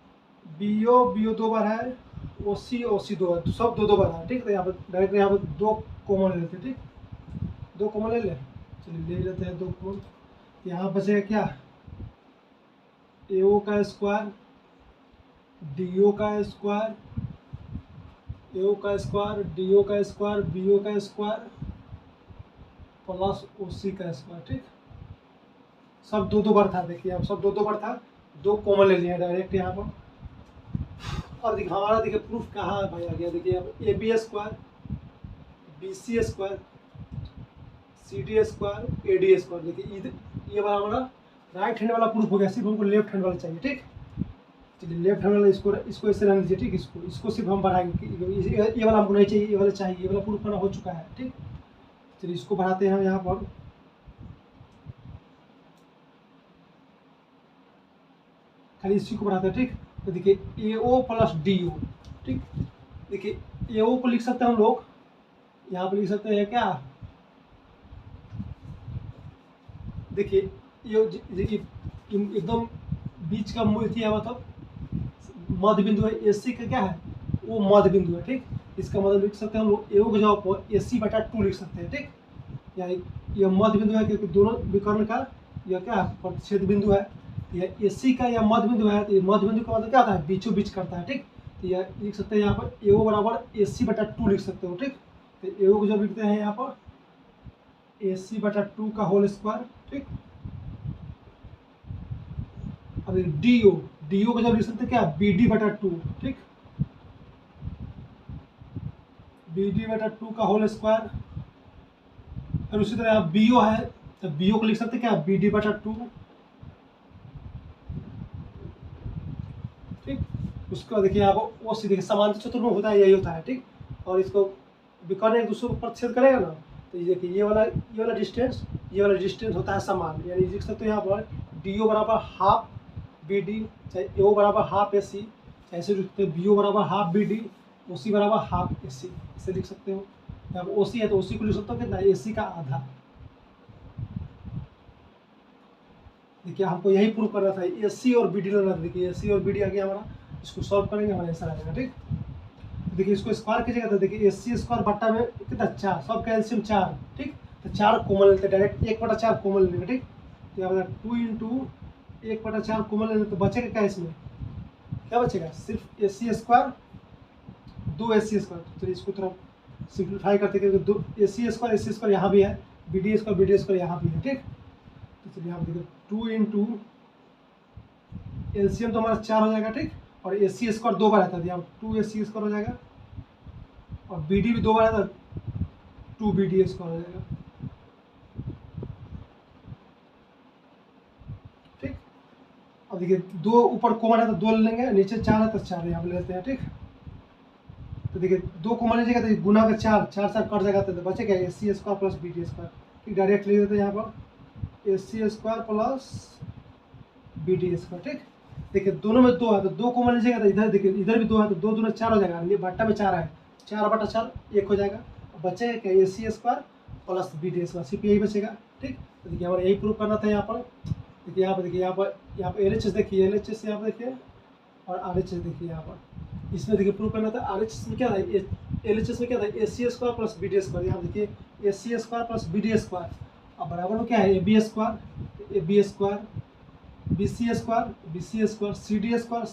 BO 2 बार है, OC 2 बार, तो सब 2 बार है, ठीक। तो यहाँ पर डायरेक्ट यहाँ पर 2 कॉमन ले लेते हैं, ठीक। 2 कॉमन ले लें, चलिए ले लेते हैं 2 कॉमन। यहाँ बचेगा क्या, AO का स्क्वायर DO का स्क्वायर, AO का स्क्वायर DO का स्क्वायर BO का स्क्वायर प्लस OC का स्क्वायर, ठीक। सब 2 बार था, देखिए अब सब 2 बार था, 2 कॉमन ले लिए डायरेक्ट यहाँ पर। अब देखिए हमारा देखिए प्रूफ कहाँ भाई आ गया, देखिए अब AB square BC square CD square AD square. देखिए ये वाला हमारा राइट हैंड वाला प्रूफ हो गया, सिर्फ हमको लेफ्ट हैंड वाला चाहिए, ठीक। चलिए लेफ्ट हैंड वाला इसको ऐसे रहने दीजिए, ठीक। इसको सिर्फ हम बढ़ाएंगे, ये वाला हमको नहीं चाहिए, ये वाला चाहिए, ये वाला प्रूफ करना हो चुका है, ठीक। चलिए इसको बढ़ाते हैं यहाँ पर, खाली इसी को बढ़ाते हैं, ठीक। तो देखिए AO प्लस DO, ठीक। देखिए AO को लिख सकते हैं हम लोग, यहाँ पर लिख सकते हैं क्या, देखिए ये एकदम बीच का मूर्ति है, मतलब मध्य बिंदु है। AC का क्या है, वो मध्य बिंदु है, ठीक। इसका मतलब लिख सकते हैं हम लोग AO की जगह पर AC/2 लिख सकते हैं, ठीक। यह मध्य बिंदु है, क्योंकि दोनों विकर्ण का यह क्या है, प्रतिच्छेद बिंदु है। यह AC का यह मध्य बिंदु है, तो ये मध्य बिंदु का मतलब क्या होता है, बीचों बीच करता है, ठीक। तो यह लिख सकते हैं यहाँ पर AO बराबर AC/2 लिख सकते हो, ठीक। तो AO को जब लिखते हैं यहाँ पर AC/2 का होल स्क्वायर, ठीक। अब DO को जब लिख सकते हैं क्या, BD/2, ठीक। BD/2 का होल स्क्वायर। फिर उसी तरह यहाँ BO है, तो BO को लिख सकते हैं क्या, BD/2, ठीक। उसके बाद देखिए यहाँ पर OC, देखिए समांतर चतुर्भुज होता है, यही होता है, ठीक। और इसको विकर्ण एक दूसरे को प्रतिच्छेद करेगा ना, तो ये देखिए ये वाला डिस्टेंस होता है समान, यानी लिख सकते हैं यहाँ पर DO बराबर हाफ BD, चाहे AO बराबर हाफ AC, ऐसे लिखते हैं BO बराबर हाफ BD, OC बराबर हाफ AC, इसे लिख सकते हो। यहाँ पर OC है तो OC को लिख सकते हो कितना, AC का आधा। देखिए हमको यही प्रूव करना था, AC और BD लेना था। देखिए AC और BD आ गया हमारा, इसको सॉल्व करेंगे, हमारा ऐसा आ जाएगा, ठीक। देखिए इसको स्क्वायर कीजिएगा तो देखिए AC स्क्वायर बट्टा में कितना 4, सब कैल्शियम 4, ठीक। तो 4 कॉमन लेते हैं, डायरेक्ट 1/4 कॉमन लेंगे, ठीक। तो यहाँ पर 2 × 1/4 कॉमन लेंगे तो बचेगा क्या, इसमें क्या बचेगा, सिर्फ AC स्क्वायर, 2 AC स्क्वायर। तो इसको थोड़ा सिंप्लीफाई करते क्योंकि 2 AC स्क्वायर यहाँ भी है, BD स्क्वायर यहाँ भी है, ठीक। तो चलिए यहाँ देखिए 2 × एलसीएम तो हमारा 4 हो जाएगा, ठीक। और AC स्क्वायर 2 बार आता है, यहाँ 2 AC स्क्वायर हो जाएगा, और BD भी 2 बार आता है, 2 BD स्क्वायर हो जाएगा, ठीक। अब देखिए 2 ऊपर कॉमन है तो 2 ले लेंगे, नीचे 4 है तो 4 यहाँ पे लेते हैं, ठीक। तो देखिए 2 कॉमन लीजिएगा तो गुना का 4 कट जाएगा, तो बचेगा AC square plus BD square, ठीक। डायरेक्ट लिख देते हैं यहाँ पर AC square plus BD square, ठीक। देखिए दोनों में 2 है तो 2 कॉमन लीजिएगा तो इधर देखिए इधर भी 2 है तो 2 दूना 4 हो जाएगा, ये बट्टा में 4 है, 4/4 1 हो जाएगा। बचेगा क्या, AC square plus BD square, सिर्फ यही बचेगा, ठीक। तो देखिए हमारा यही प्रूव करना था यहाँ पर। देखिए यहाँ पर LHS देखिए, LHS यहाँ पर देखिए, और RHS देखिए यहाँ पर, इसमें देखिए प्रूव करना था। RHS में क्या था, LHS में क्या था, AC square plus BD square. यहाँ देखिए AC square plus BD square, अब बराबर में क्या है, AB square, BC square, CD square,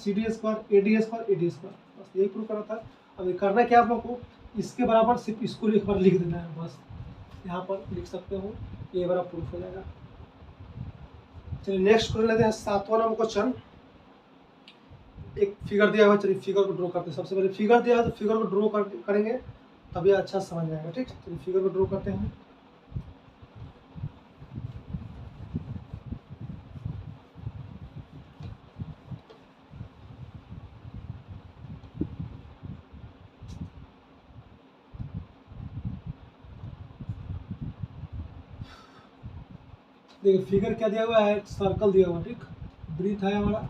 AD square, बस यही प्रूव करना था। अब ये करना क्या आप लोग को, इसके बराबर सिर्फ इसको एक बार लिख देना है, बस यहाँ पर लिख सकते हो, ये बड़ा प्रूफ हो जाएगा। चलिए नेक्स्ट कर लेते हैं 7वां नंबर क्वेश्चन। एक फिगर दिया हुआ, चलिए फिगर को ड्रॉ करते हैं। सबसे पहले फिगर दिया है तो फिगर को ड्रॉ करेंगे तभी अच्छा समझ आएगा, ठीक। चलिए फिगर को ड्रॉ करते हैं। देखिए फिगर क्या दिया हुआ है, एक सर्कल दिया हुआ, ठीक। वृत्त है हमारा,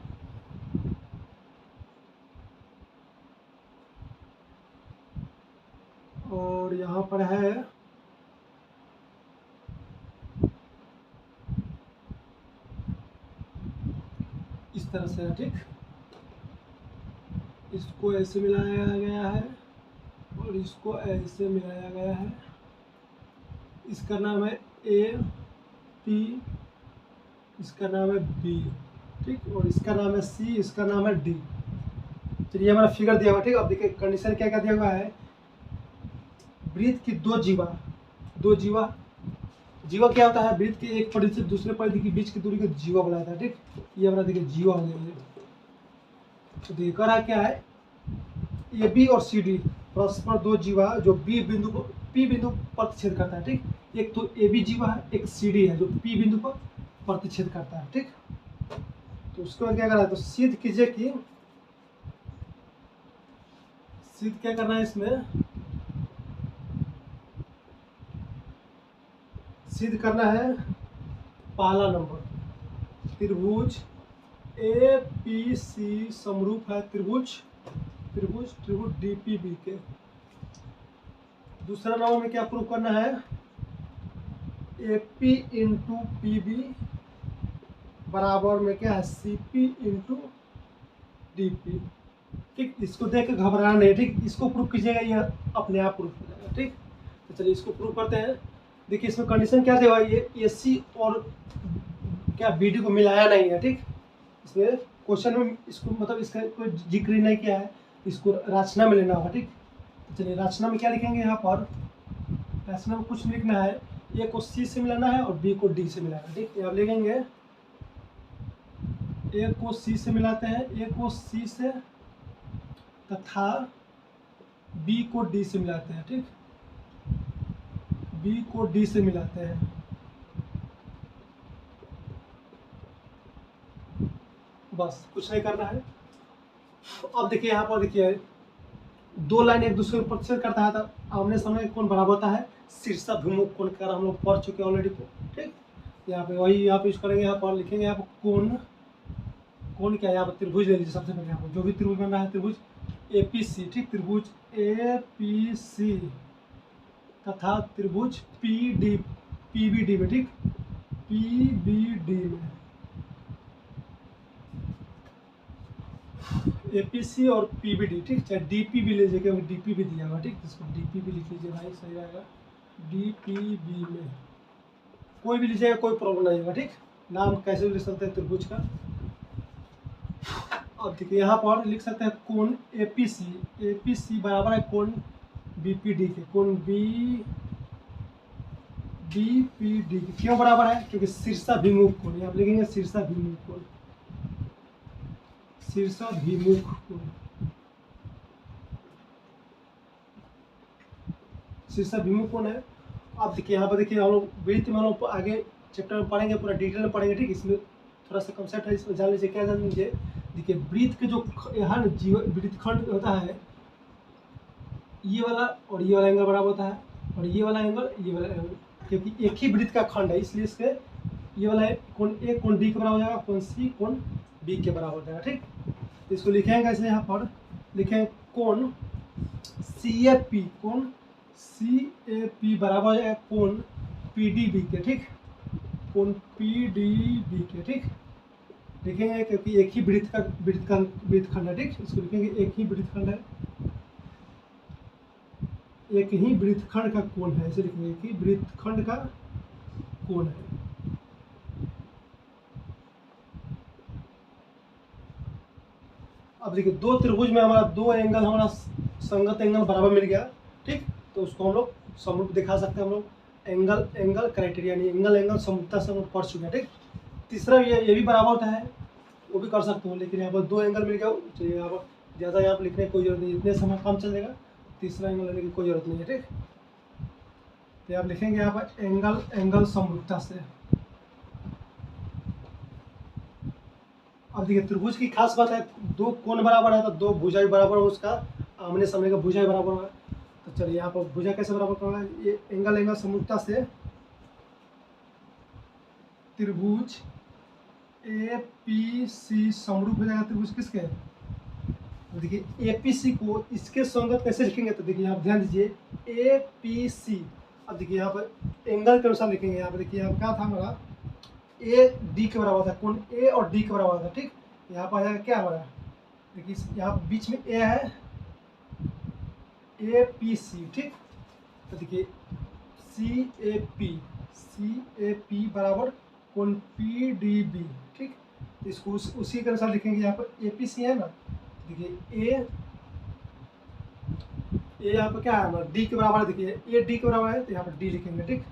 और यहाँ पर है इस तरह से है, ठीक। इसको ऐसे मिलाया गया है और इसको ऐसे मिलाया गया है। इसका नाम है AP, इसका नाम है B, ठीक। और इसका नाम है C, इसका नाम है D। चलिए हमारा फिगर दिया हुआ, ठीक। अब देखिए कंडीशन क्या क्या दिया हुआ है, वृत्त की दो जीवा क्या होता है, वृत्त के एक परिधि से दूसरे परिधि के बीच की दूरी को जीवा बोला जाता है, ठीक। ये हमारा देखिए जीवा हो गया। तो देखिए कर रहा क्या है, AB और CD परस्पर दो जीवा जो P बिंदु पर प्रतिच्छेद करता है, ठीक। एक तो AB जीवा है, एक CD है जो P बिंदु पर प्रतिच्छेद करता है, ठीक। तो उसके बाद क्या करा है, तो सिद्ध कीजिए कि सिद्ध क्या करना है इसमें, सिद्ध करना है पहला नंबर, त्रिभुज ए पी सी समरूप है त्रिभुज त्रिभुज त्रिभुज डी पी बी के। दूसरा नंबर में क्या प्रूव करना है, A P into P B बराबर में क्या है C P into D P. ठीक, इसको देख के घबराना नहीं, ठीक, इसको प्रूव कीजिएगा, ये अपने आप प्रूव हो जाएगा। ठीक, तो चलिए इसको प्रूव करते हैं। देखिए इसमें कंडीशन क्या देगा, ये ए सी और क्या बी डी को मिलाया नहीं है। ठीक, इसमें क्वेश्चन में इसको मतलब इसका कोई जिक्र ही नहीं किया है, इसको रचना में लेना होगा। ठीक, तो चलिए रचना में क्या लिखेंगे, यहाँ पर रचना में कुछ लिखना है, ए को सी से मिलाना है और बी को डी से मिलाना है। ठीक, अब लिखेंगे ए को सी से मिलाते हैं, ए को सी से तथा बी को डी से मिलाते हैं। ठीक, बी को डी से मिलाते हैं। बस कुछ नहीं करना है। अब देखिए यहाँ पर देखिए दो लाइन एक दूसरे को प्रतिच्छेद करता है, तो आमने सामने कौन बराबर होता है, शीर्षाभिमुख कोण का हम लोग पढ़ चुके हैं ऑलरेडी। ठीक, यहाँ पे वही यहाँ पे यूज करेंगे, यहाँ पर लिखेंगे यहाँ पर कोण, कोण क्या है, यहाँ पर त्रिभुज ले लीजिए सबसे पहले। यहाँ पर जो भी त्रिभुज बन रहा है त्रिभुज ए पी सी। ठीक, त्रिभुज ए पी सी तथा त्रिभुज P D P B D में। ठीक, पी बी डी में ए पी सी और पी बी डी। ठीक, चाहे डी पी भी लीजिए क्योंकि डी पी भी दिया हुआ। ठीक, इसको डी पी भी लिख लीजिए भाई, सही रहेगा। डी पी बी में कोई भी लीजिएगा, कोई प्रॉब्लम नहीं होगा। ठीक, नाम कैसे भी लिख सकते हैं त्रिभुज का। अब देखिए यहाँ पर लिख सकते हैं कोण ए पी सी बराबर है कोण बी पी डी के, कोण बी पी डी के। क्यों बराबर है, क्योंकि शीर्षाभिमुख कोण, यहाँ लिखेंगे शीर्षाभिमुख कोण, शीर्षाभिमुख कोण, शीर्षाभिमुख कोण है। अब देखिए यहाँ पर देखिए हम लोग वृत्त में हम लोग आगे चैप्टर में पढ़ेंगे, पूरा डिटेल में पढ़ेंगे। ठीक, इसमें थोड़ा सा कंसेप्ट है, इसमें जान लीजिए। क्या जान लीजिए, देखिए वृत्त के जो यहाँ वृत्तखंड होता है, ये वाला और ये वाला एंगल बराबर होता है, और ये वाला एंगल ये वाला एंगल, क्योंकि एक ही वृत्त का खंड है इसलिए इसके ये वाला कोण ए कोण डी के बराबर हो जाएगा, कोण सी कोण बी के बराबर हो जाएगा। ठीक, तो इसको लिखेंगे कैसे, यहाँ पर लिखेंगे कोण सी ए पी, कोण सी ए पी बराबर हो जाएगा कोण पी डी बी के। ठीक, कोण पी डी बी के। ठीक, लिखेंगे क्योंकि एक ही वृत्तखंड है। ठीक, इसको लिखेंगे एक ही वृत्तखंड है, एक ही वृत्तखंड का कोण है, इसे लिखेंगे एक ही वृत्तखंड का कोण है। अब देखिए दो त्रिभुज में हमारा दो एंगल, हमारा संगत एंगल बराबर मिल गया। ठीक, तो उसको हम लोग समरूप दिखा सकते हैं। हम लोग एंगल क्राइटेरिया नहीं, एंगल समरूपता से हम लोग पढ़ चुके हैं। ठीक, तीसरा ये भी बराबर होता है, वो भी कर सकते हो, लेकिन यहाँ पर दो एंगल मिल गया, चलिए यहाँ पर ज़्यादा यहाँ पर लिखने की कोई जरूरत नहीं, इतने समय कम चलेगा, तीसरा एंगल लेने की कोई जरूरत नहीं है। ठीक, तो आप लिखेंगे यहाँ पर एंगल समरूपता से। अब देखिए त्रिभुज की खास बात है, दो कोण बराबर है तो दो भुजा भी बराबर हो, उसका आमने सामने का भुजा भी बराबर होगा। तो चलिए यहाँ पर भुजा कैसे बराबर करना है, ये एंगल समरूपता से त्रिभुज ए पी सी समरूप हो जाएगा त्रिभुज किसके, देखिए ए पी सी को इसके संगत कैसे लिखेंगे, तो देखिए आप ध्यान दीजिए ए पी सी। अब देखिए यहाँ पर एंगल के अनुसार लिखेंगे। यहाँ पर देखिए यहाँ क्या था हमारा, ए डी के बराबर था, कोण ए और डी के बराबर था। ठीक, यहाँ पर आ जाएगा क्या हमारा, देखिए यहाँ बीच में ए है, ए पी सी। ठीक, तो देखिए सी ए पी बराबर कोण पी डी बी। ठीक, तो इसको उसी के अनुसार लिखेंगे। यहाँ पर ए पी सी है ना, देखिए ए यहाँ पर क्या है हमारा डी के बराबर है, देखिए ए डी के बराबर है तो यहाँ पर डी लिखेंगे। ठीक,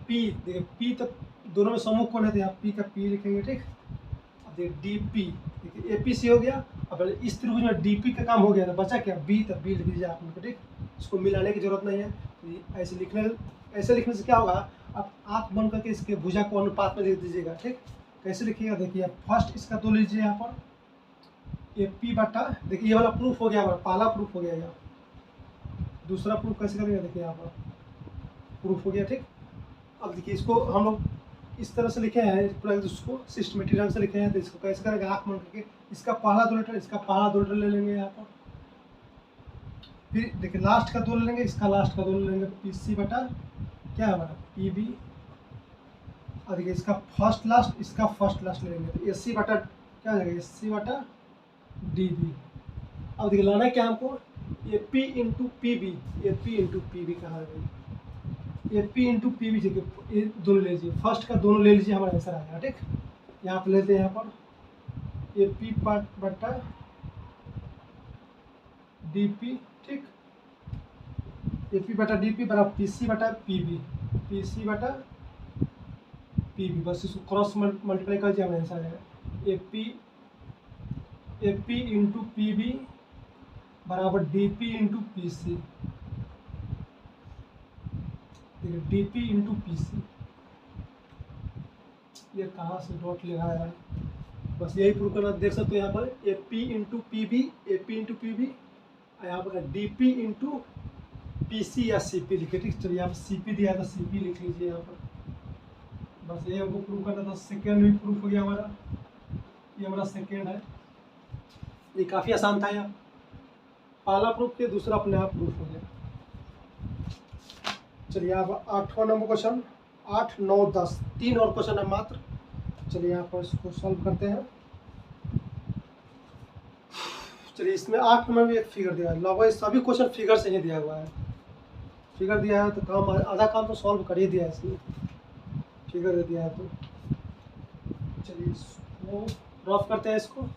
पी देखिए पी तो दोनों में सम्मुख कोण है तो यहाँ पी का पी लिखेंगे। ठीक, अब देखिए डी पी, देखिए ए पी सी हो गया। अब इस त्रिभुज में डी पी का काम हो गया, तो बचा क्या बी, तो बी लिख दीजिए आप लोग। ठीक, इसको मिलाने की जरूरत नहीं है, तो ऐसे लिखने से क्या होगा, आप आँख बंद करके इसके भुजा को अनुपात में लिख दीजिएगा। ठीक, कैसे लिखिएगा, देखिए आप फर्स्ट इसका 2 लीजिए, यहाँ पर ए पी बटा, देखिए ये वाला प्रूफ हो गया हमारा, पहला प्रूफ हो गया यहाँ। दूसरा प्रूफ कैसे करेंगे, देखिए यहाँ पर प्रूफ हो गया, ठीक। अब देखिए इसको हम लोग इस तरह से लिखे हैं, पूरा इसको सिस्टमेटिक ढंग से लिखे हैं, तो इसको कैसे करेंगे, आँख बंद करके इसका पहला 2 लीटर, इसका पहला 2 लीटर ले लेंगे यहाँ पर। फिर देखिए लास्ट का 2 ले लेंगे, इसका लास्ट का 2 ले लेंगे, पी सी बटा क्या है हमारा पी बी। और देखिए इसका फर्स्ट लास्ट, इसका फर्स्ट लास्ट ले लेंगे, तो एस सी बटा क्या हो जाएगा, एस सी बटा डी बी। अब देखिए लाना है क्या हमको, A P into P B, A P into P B कहा है, A P into P B, देखिए ये दोनों ले लीजिए, फर्स्ट का दोनों ले लीजिए, हमारा आंसर आएगा, ठीक। यहाँ पर लेते हैं, यहाँ पर ए पी बटा डी पी, ठीक। ए पी बटा डी पी बराबर पी सी बटा पी बी, पी सी बटा पी बी, बस इसको क्रॉस मल्टीप्लाई कर दिया, हमारा आंसर आएगा A P into P B बराबर D P into P C, D P into P C. ये कहाँ से डॉट लगा है, बस यही प्रूव करना। देख सकते हो यहाँ पर A P into P B, A P into P B, यहाँ पर D P into P C या सी पी लिखे, ठीक। चलिए यहाँ पर सी पी दिया है तो सी पी लिख लीजिए यहाँ पर, बस ये हमको प्रूव करना था। सेकेंड भी प्रूफ हो गया हमारा, ये हमारा सेकेंड है, ये काफ़ी आसान था यार, पहला प्रूफ किया, दूसरा अपने आप प्रूफ हो गया। चलिए अब 8वां नंबर क्वेश्चन, 8, 9, 10, 3 और क्वेश्चन है मात्र। चलिए यहाँ पर इसको सॉल्व करते हैं। चलिए इसमें 8 में भी एक फिगर दिया है, लगभग सभी क्वेश्चन फिगर से ही दिया हुआ है, फिगर दिया है तो काम आधा काम तो सॉल्व कर ही दिया है इसमें, फिगर दे दिया है तो। चलिए इसको रफ करते हैं इसको।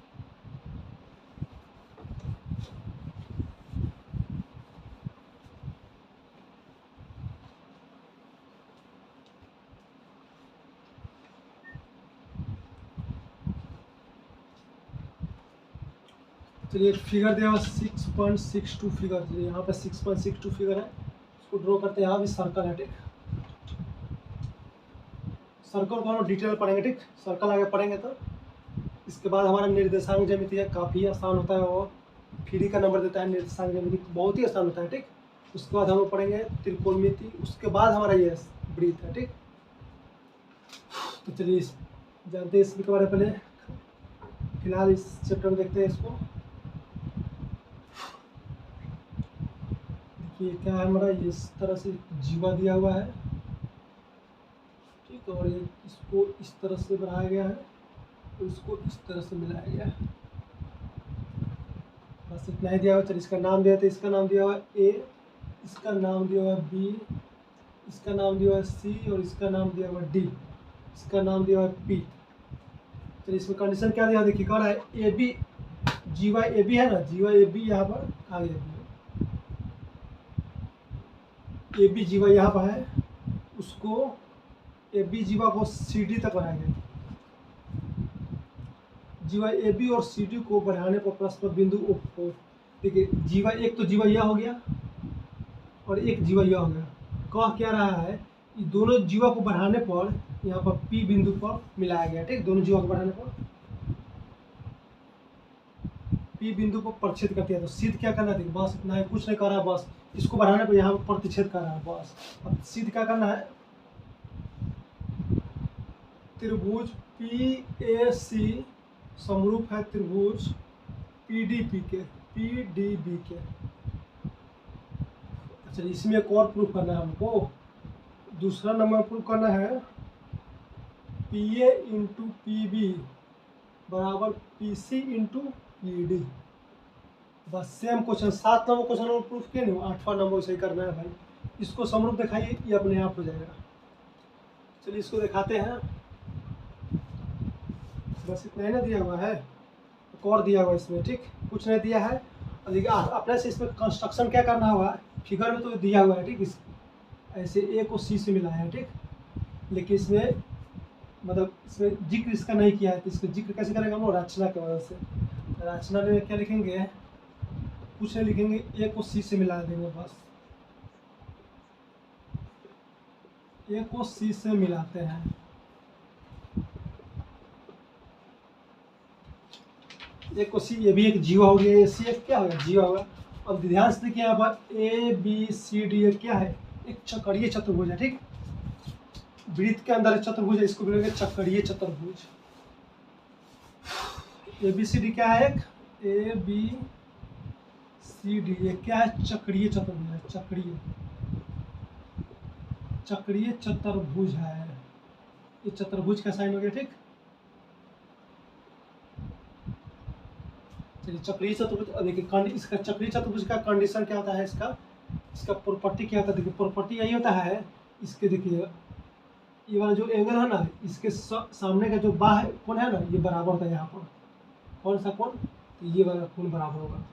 चलिए फिगर दिया हुआ 6.62 फिगर, यहाँ पे 6.62 फिगर है, इसको ड्रॉ करते हैं। यहाँ भी सर्कल है, ठीक। सर्कल को हम डिटेल पढ़ेंगे, ठीक। सर्कल आगे पढ़ेंगे तो इसके बाद हमारा निर्देशांक ज्यामिति है, काफ़ी आसान होता है, वो फ्री का नंबर देता है, निर्देशांक ज्यामिति बहुत ही आसान होता है, ठीक। उसके बाद हम लोग पढ़ेंगे त्रिकोणमिति, उसके बाद हमारा ये वृत्त है, ठीक। तो चलिए जानते हैं इसके बारे में, पहले फिलहाल इस चैप्टर में देखते हैं इसको। देखिए क्या है हमारा, ये इस तरह से जीवा दिया हुआ है, ठीक। और ये इसको इस तरह से बनाया गया है और इसको इस तरह से मिलाया गया है, बस इतना ही दिया हुआ। चलिए इसका नाम दिया था, इसका नाम दिया हुआ है ए, इसका नाम दिया हुआ है बी, इसका नाम दिया हुआ है सी, और इसका नाम दिया हुआ है डी, इसका नाम दिया हुआ है पी। चलिए इसमें कंडीशन क्या दिया, देखिए कह रहा है ए बी, जीवा ए बी है ना, जीवा ए बी यहाँ पर आ गया, ए बी जीवा यहाँ पर है, उसको ए बी जीवा को सी डी तक बढ़ाएंगे। जीवा ए बी और सी डी को बढ़ाने पर परस्पर बिंदु ओ को, देखिए जीवा एक तो जीवा यह हो गया और एक जीवा यह हो गया। कह क्या रहा है, ये दोनों जीवा को बढ़ाने पर यहाँ पर पी बिंदु पर मिलाया गया, ठीक। दोनों जीवा को बढ़ाने पर पी बिंदु को प्रतिच्छेद कर दिया। तो सिद्ध क्या करना है, बस इतना है, कुछ नहीं कर रहा है, बस इसको बढ़ाने पर यहाँ पर प्रतिच्छेद कर रहा है, बस। अब सिद्ध क्या करना है, त्रिभुज पी ए सी समरूप है त्रिभुज पी डी बी के। अच्छा इसमें एक और प्रूफ करना है हमको, दूसरा नंबर प्रूफ करना है P A into P B बराबर P C into P D. बस सेम क्वेश्चन, 7 नंबर क्वेश्चन और प्रूफ किए नहीं, 8वां नंबर सही करना है भाई। इसको समरूप दिखाइए, ये अपने आप हो जाएगा। चलिए इसको दिखाते हैं, बस इतना ही ना दिया हुआ है, एक और दिया हुआ इसमें, ठीक। कुछ नहीं दिया है। और देखिए अपने से इसमें कंस्ट्रक्शन क्या करना होगा, फिगर में तो दिया हुआ है, ठीक। इस ऐसे ए को सी से मिलाया है, ठीक। लेकिन इसमें मतलब इसमें जिक्र इसका नहीं किया है, तो इसको जिक्र कैसे करेंगे हम लोग, रचना की मदद से। रचना में क्या लिखेंगे, कुछ नहीं लिखेंगे, ए को सी से मिला देंगे, बस ए को सी से मिलाते हैं। एक को सी, ये भी एक जीवा हो गया, ये सी एक क्या होगा, जीवा होगा। अब ध्यान से देखिए यहाँ पर ए बी सी डी ये क्या है, एक चक्रीय चतुर्भुज है, ठीक। वृत्त के अंदर एक चतुर्भुज है, इसको बोलेंगे चक्रीय चतुर्भुज। ए बी सी डी क्या है, एक ए बी सी डी ये क्या है, चक्रीय चतुर्भुज है, चक्रीय चतुर्भुज है। ये चतुर्भुज का साइन हो गया, ठीक। चलिए चक्रीय चतुर्भुज, देखिए इसका चक्रीय चतुर्भुज का कंडीशन क्या होता है, इसका प्रॉपर्टी क्या होता है, देखिए प्रॉपर्टी यही होता है। इसके देखिए ये वाला जो एंगल है ना, इसके सामने का जो बाह कोण है ना, ये बराबर होता है यहाँ पर। कौन सा कोण, ये वाला कोण बराबर होगा।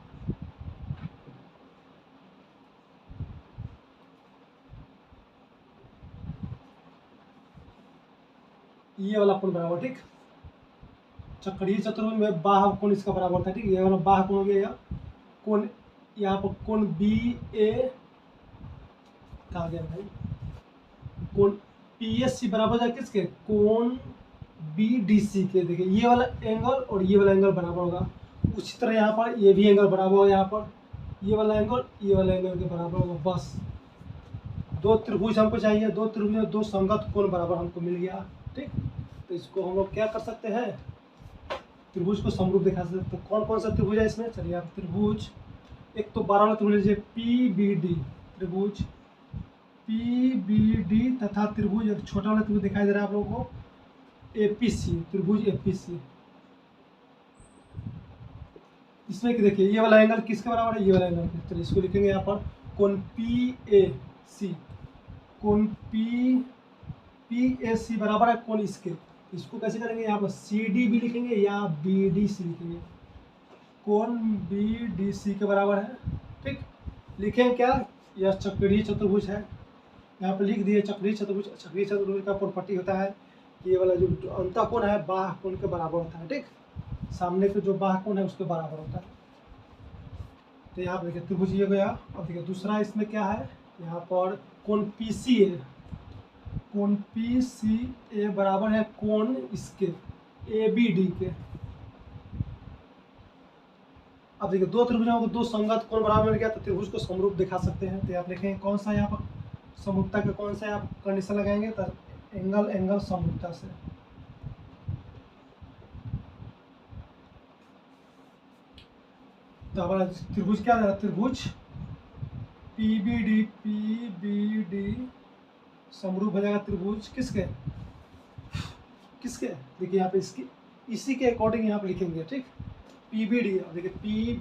ये वाला कोण बराबर, ठीक। चक्रीय चतुर्भुज में बाह कोण इसका बराबर था, ठीक। ये वाला बाह कोण हो गया कोण, यहाँ पर कोण बी ए कहा गया भाई, कोण पी एस सी बराबर है किसके, कोण बी डी सी के। देखिए ये वाला एंगल और ये वाला एंगल बराबर होगा। उसी तरह यहाँ पर ये भी एंगल बराबर होगा, यहाँ पर ये वाला एंगल ये वाला एंगल के बराबर होगा। बस दो त्रिभुज हमको चाहिए, दो त्रिभुज में दो संगत कोण बराबर हमको मिल गया, ठीक। तो इसको हम लोग क्या कर सकते हैं, त्रिभुज को समरूप दिखा सकते हैं। तो कौन कौन सा त्रिभुज है इसमें, चलिए आप त्रिभुज, एक तो 12 वाला त्रिभुज लीजिए पी बी डी, त्रिभुज पी बी डी तथा त्रिभुज एक छोटा वाला त्रिभुज दिखाई दे रहा है आप लोगों को, एपीसी, त्रिभुज एपीसी। इसमें देखिए ये वाला एंगल किसके बराबर है, ये वाला एंगल। चलिए इसको लिखेंगे यहाँ पर कोण पी ए सी, कोण पी ए सी बराबर है कोण इसके। इसको कैसे करेंगे, यहाँ पर सी डी भी लिखेंगे या बी डी सी लिखेंगे, कोण बी डी सी के बराबर है, ठीक। लिखें क्या, यह चक्रीय चतुर्भुज है, यहाँ पर लिख दिए चक्रीय चतुर्भुज। चक्रीय चतुर्भुज का प्रॉपर्टी होता है कि ये वाला जो अंतःकोण है बाह्य कोण के बराबर होता है, ठीक। सामने के जो बाह्य कोण है उसके बराबर होता है। तो यहाँ पर देखिए त्रिभुज ये गया। अब देखिए दूसरा इसमें क्या है, यहाँ पर कोण पी सी ए, कोण पी सी ए बराबर है कोण इसके ए बी डी के। अब देखिए दो त्रिभुजों को दो संगत कोण बराबर मिल गया, तो त्रिभुज को समरूप दिखा सकते हैं। तो आप लिखेंगे कौन सा, यहाँ पर समरूपता के कौन सा आप कंडीशन लगाएंगे, तो एंगल समरूपता से। तो हमारा त्रिभुज क्या है, त्रिभुज पी बी डी समरूप हो जाएगा त्रिभुज किसके, देखिए यहाँ पे इसकी इसी के अकॉर्डिंग यहाँ पे लिखेंगे, ठीक। पी बी डी, देखिए पी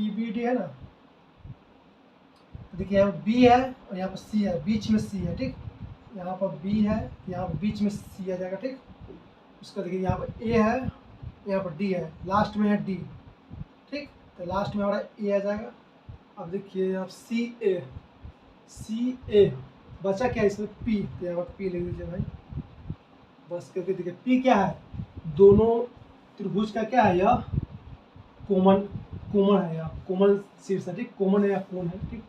बी डी है ना, देखिए यहाँ बी है और यहाँ पर सी है, बीच में सी है, ठीक। यहाँ पर बी है, यहाँ पर बीच में सी आ जाएगा, ठीक। उसका देखिए यहाँ पर ए है, यहाँ पर डी है, लास्ट में है डी, ठीक। तो लास्ट में हमारा ए आ जाएगा। अब देखिए आप सी ए बचा क्या इसमें, पी, तो यहाँ पर पी लिख दीजिए भाई बस। क्योंकि देखिए पी क्या है, दोनों त्रिभुज का क्या है, यह कॉमन है, या कॉमन शीर्ष है, ठीक। कॉमन है या कोण है, ठीक।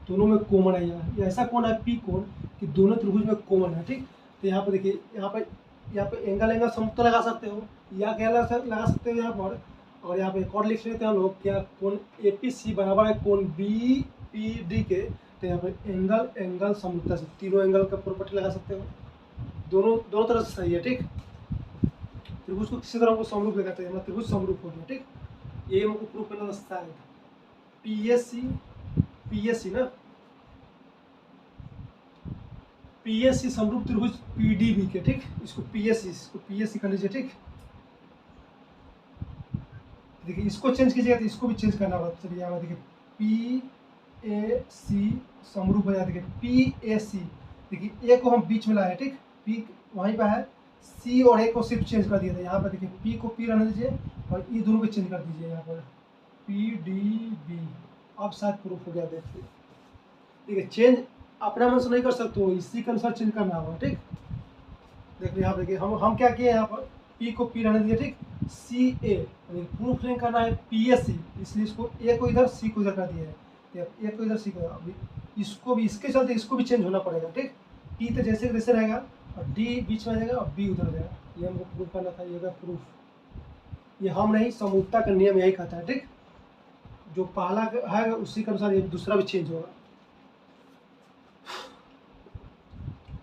दोनों में कॉमन है, यहाँ ऐसा कोण है पी कोण कि दोनों त्रिभुज में कॉमन है, ठीक। तो यहाँ पर देखिए यहाँ पे एंगल समरूपता लगा सकते हो, या क्या लगा सकते हो यहाँ पर। और यहाँ पे एक और लिख लेते हैं हम लोग, क्या कोण ए पी सी बराबर है कोण बी पी डी के। तो यहाँ पे एंगल समरूपता से तीनों एंगल का प्रॉपर्टी लगा सकते हो, दोनों तरह से सही है, ठीक। त्रिभुज को किसी तरह हमको समरूप लगाते हैं, त्रिभुज समरूप हो गया, ठीक। ये हमको प्रूफ करना शायद पी एस सी ना, पी एस सी समरूप त्रिभुज पी डी बी के, ठीक। इसको पी एस सी कर लीजिए, ठीक। देखिए इसको चेंज कीजिएगा तो इसको भी चेंज करना होगा। चलिए यहाँ देखिए पी ए सी समरूप हो जाए, देखिए पी ए सी, देखिए ए को हम बीच में लाए, ठीक। पी वहीं पर है, सी और ए को सिर्फ चेंज कर दिया था। यहाँ पर देखिए पी को पी रहने दीजिए और ये दोनों को चेंज कर दीजिए, यहाँ पर पी डी बी। अब शायद प्रूफ हो गया, देखिए ठीक है। चेंज अपना मन से नहीं कर सकते हो, इसी के अनुसार चेंज करना होगा, ठीक। देखिए यहाँ देखिए हम क्या किए, यहाँ पर पी को पी रहने दीजिए, ठीक। सी ए प्रूफ नहीं करना है पी एस सी, इसलिए इसको ए को इधर सी को इधर कर दिया है, ए को इधर सी को। अभी इसको भी इसके चलते इसको भी चेंज होना पड़ेगा, ठीक। पी तो जैसे रहेगा और डी बीच में आ जाएगा और बी उधर हो जाएगा। ये हमको प्रूफ करना था, ये होगा प्रूफ। ये हम नहीं, समरूपता का नियम यही कहता है, ठीक। जो पहला है उसी के अनुसार ये दूसरा भी चेंज होगा।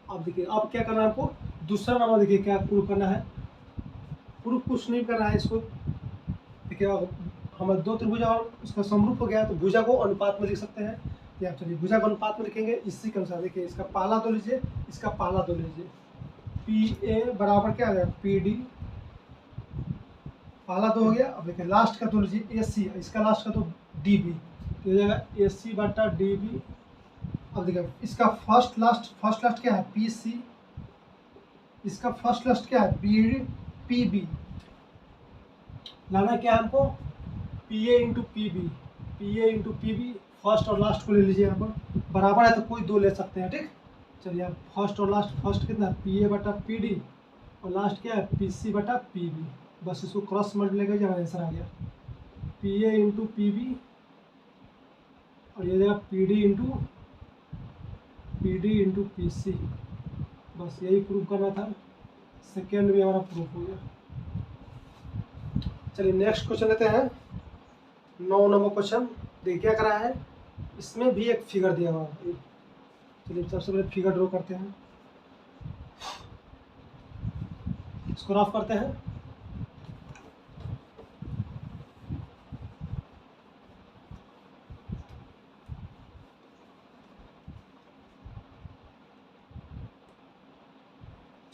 अब देखिए अब क्या करना है आपको, दूसरा नंबर देखिए क्या प्रूव करना है। प्रूव कुछ नहीं करना है इसको। देखिए हमारे दो त्रिभुज और उसका समरूप हो गया तो भुजा को अनुपात में लिख सकते हैं। या चलिए भुजा को अनुपात में लिखेंगे इसी के अनुसार। देखिए इसका पहला दो लीजिए, इसका पहला दो लीजिए। पी ए बराबर क्या आ गया, पी डी, पहला दो हो गया। अब देखिए लास्ट का दो लीजिए, ए सी, इसका लास्ट का तो डी बी, तो हो जाएगा ए सी बटा डी बी। अब देखिए इसका फर्स्ट लास्ट क्या है, पी सी, इसका फर्स्ट लास्ट क्या है, बी पी बी। लाना क्या है हमको, P A into P B, P A into P B. First और लास्ट को ले लीजिए यहाँ पर, बराबर है तो कोई दो ले सकते हैं, ठीक। चलिए अब फर्स्ट और लास्ट, फर्स्ट कितना, पी ए बटा पी डी, और लास्ट क्या है, पी सी बटा पी बी। बस इसको क्रॉस मल्टीप्लाई कर आंसर आ गया, P A into P B, और ये जाएगा P D into P C. बस यही प्रूफ करना था, सेकेंड भी हमारा प्रूफ हो गया। चलिए नेक्स्ट क्वेश्चन लेते हैं, 9 नंबर क्वेश्चन। देखिए क्या करा है, इसमें भी एक फिगर दिया हुआ है। चलिए सबसे पहले फिगर ड्रॉ करते हैं, इसको रफ करते हैं।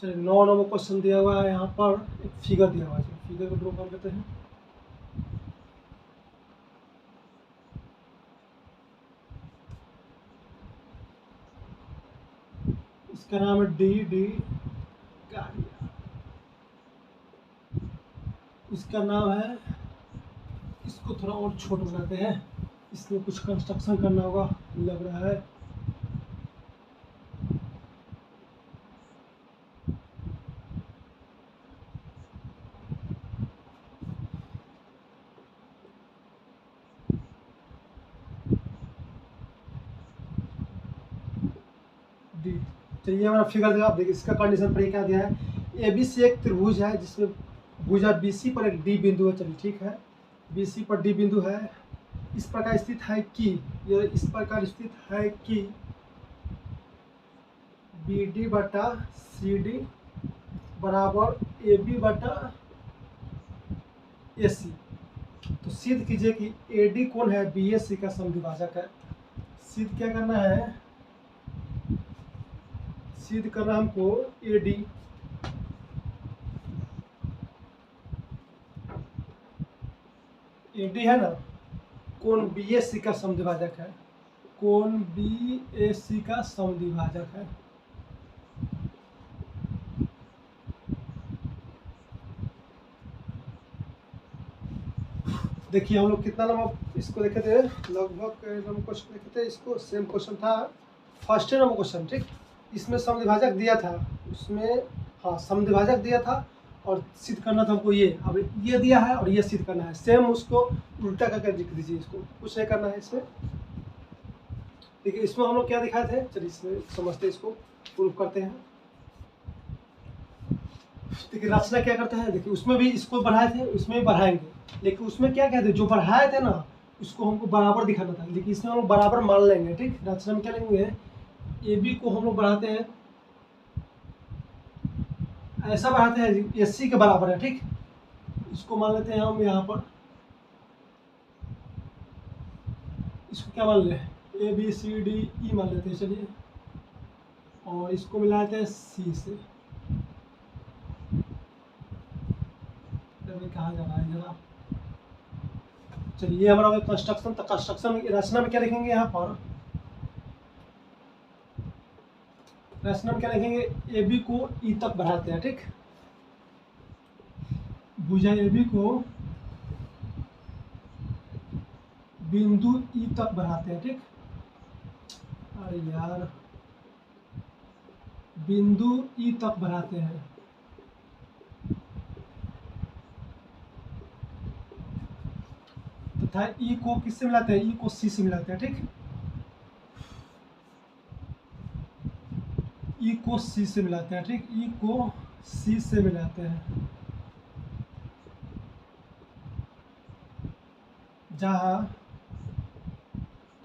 चलिए 9 नंबर क्वेश्चन दिया हुआ है, यहाँ पर एक फिगर दिया हुआ है, फिगर को ड्रॉ कर लेते हैं। इसका नाम है डी डी गाड़िया, इसका नाम है, इसको थोड़ा और छोटा बनाते हैं, इसमें कुछ कंस्ट्रक्शन करना होगा लग रहा है। डी, चलिए हमारा फिगर देखा, आप देखिए इसका कंडीशन पर क्या दिया है, ए बी सी एक त्रिभुज है जिसमें भुजा बी सी पर एक डी बिंदु है। चलिए ठीक है, बी सी पर डी बिंदु है, इस प्रकार स्थित है कि, यह इस प्रकार स्थित है कि बी डी बटा सी डी बराबर ए बी बटा ए सी। तो सिद्ध कीजिए कि ए डी कौन है, बी ए सी का समद्विभाजक है। सिद्ध क्या करना है, सिद्ध करना हमको ए डी, ए डी है ना, कौन बी ए सी का समद्विभाजक है, कौन बी ए सी का समद्विभाजक है। देखिए हम लोग कितना नंबर इसको देखे थे, लगभग नंबर क्वेश्चन देखे थे, इसको सेम क्वेश्चन था, फर्स्ट नंबर क्वेश्चन, ठीक। इसमें समद्विभाजक दिया था, उसमें हाँ समद्विभाजक दिया था और सिद्ध करना था हमको ये। अब ये दिया है और ये सिद्ध करना है, सेम उसको उल्टा करके लिख दीजिए, इसको कुछ नहीं करना है इसमें। देखिए इसमें हम लोग क्या दिखाए थे, चलिए इसमें समझते हैं, इसको प्रूफ करते हैं। देखिए रचना क्या करते हैं, देखिए उसमें भी इसको बढ़ाए थे, उसमें भी बढ़ाएंगे, लेकिन उसमें क्या कहते हैं, जो बढ़ाए थे ना उसको हमको बराबर दिखाना था, लेकिन इसमें हम लोग बराबर मान लेंगे, ठीक। रचना में क्या लेंगे, ए बी को हम लोग बढ़ाते हैं, ऐसा बढ़ाते हैं एस सी के बराबर है, ठीक। इसको मान लेते हैं हम यहाँ पर, इसको क्या मान ले, ए बी सी डी ई मान लेते हैं, चलिए, और इसको मिलाते हैं सी से। कहाँ जा रहा है जरा, चलिए हमारा कंस्ट्रक्शन, तो कंस्ट्रक्शन रचना में क्या लिखेंगे, यहाँ पर रचना में क्या लिखेंगे, ए बी को ई तक बढ़ाते हैं, ठीक। भुजा ए बी को बिंदु ई तक बढ़ाते हैं, ठीक। अरे यार, बिंदु ई तक बढ़ाते हैं, तथा ई को किससे मिलाते हैं, ई को सी से मिलाते हैं, ठीक। ई को सी से मिलाते हैं, ठीक, ई को सी से मिलाते हैं। जहाँ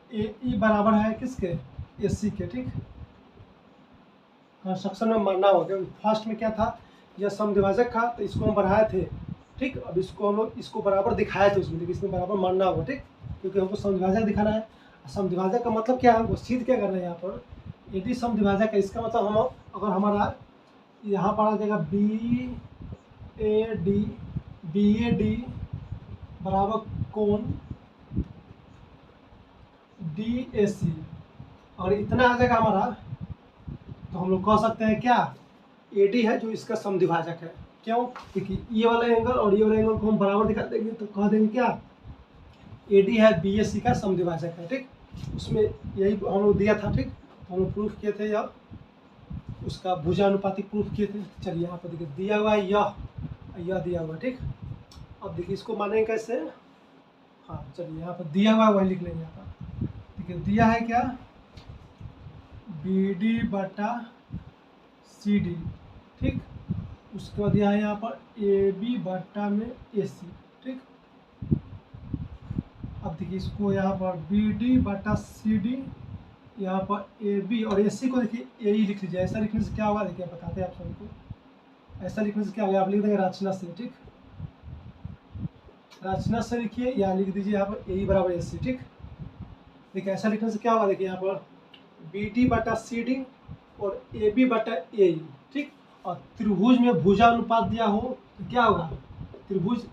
ए ई बराबर है किसके, ए सी के, ठीक। कंस्ट्रक्शन में मानना होगा, क्योंकि फर्स्ट में क्या था, यह समद्विभाजक था तो इसको हम बढ़ाए थे, ठीक। अब इसको हम लोग इसको बराबर दिखाए थे उसमें, लेकिन इसमें बराबर मानना होगा, ठीक, क्योंकि हमको समद्विभाजक दिखाना है। समद्विभाजक का मतलब क्या है, हमको सिद्ध क्या करना है यहाँ पर, यदि समद्विभाजक है इसका मतलब हम अगर हमारा यहाँ पर आ जाएगा बी ए डी बराबर कोण डी ए सी, और इतना आ जाएगा हमारा, तो हम लोग कह सकते हैं क्या, ए डी है जो इसका समद्विभाजक है। क्यों, क्योंकि ये वाला एंगल और ये वाला एंगल को हम बराबर दिखा देंगे तो कह देंगे क्या, ए डी है बी ए सी का समद्विभाजक है, ठीक। उसमें यही हम लोग दिया था, ठीक, तो हम लोग प्रूफ किए थे, या उसका भुजानुपातिक प्रूफ किए थे। चलिए यहाँ पर देखिए दिया हुआ है यह दिया हुआ है, ठीक। अब देखिए इसको मानेंगे कैसे, हाँ चलिए यहाँ पर दिया हुआ है वही लिख लेंगे यहाँ पर। देखिए दिया है क्या, बी डी बटा सी डी, ठीक। उसके बाद दिया है यहाँ पर ए बी बटा में ए सी, ठीक। अब देखिए इसको यहाँ पर बी डी बटा सी डी, यहाँ पर ए बी और ए सी को देखिए ए ही लिख लीजिए। ऐसा लिखने से क्या होगा, देखिए बताते हैं आप सबको। ऐसा लिखने से क्या होगा, आप लिख देंगे रचना से, ठीक। रचना से लिखिए या लिख दीजिए यहाँ पर ए बराबर ए सी, ठीक। देखिए ऐसा लिखने से क्या होगा, देखिए यहाँ पर बी डी बटा सी डी और ए बी बटा ए, ठीक। और त्रिभुज में भुजानुपात दिया हो तो क्या होगा, त्रिभुज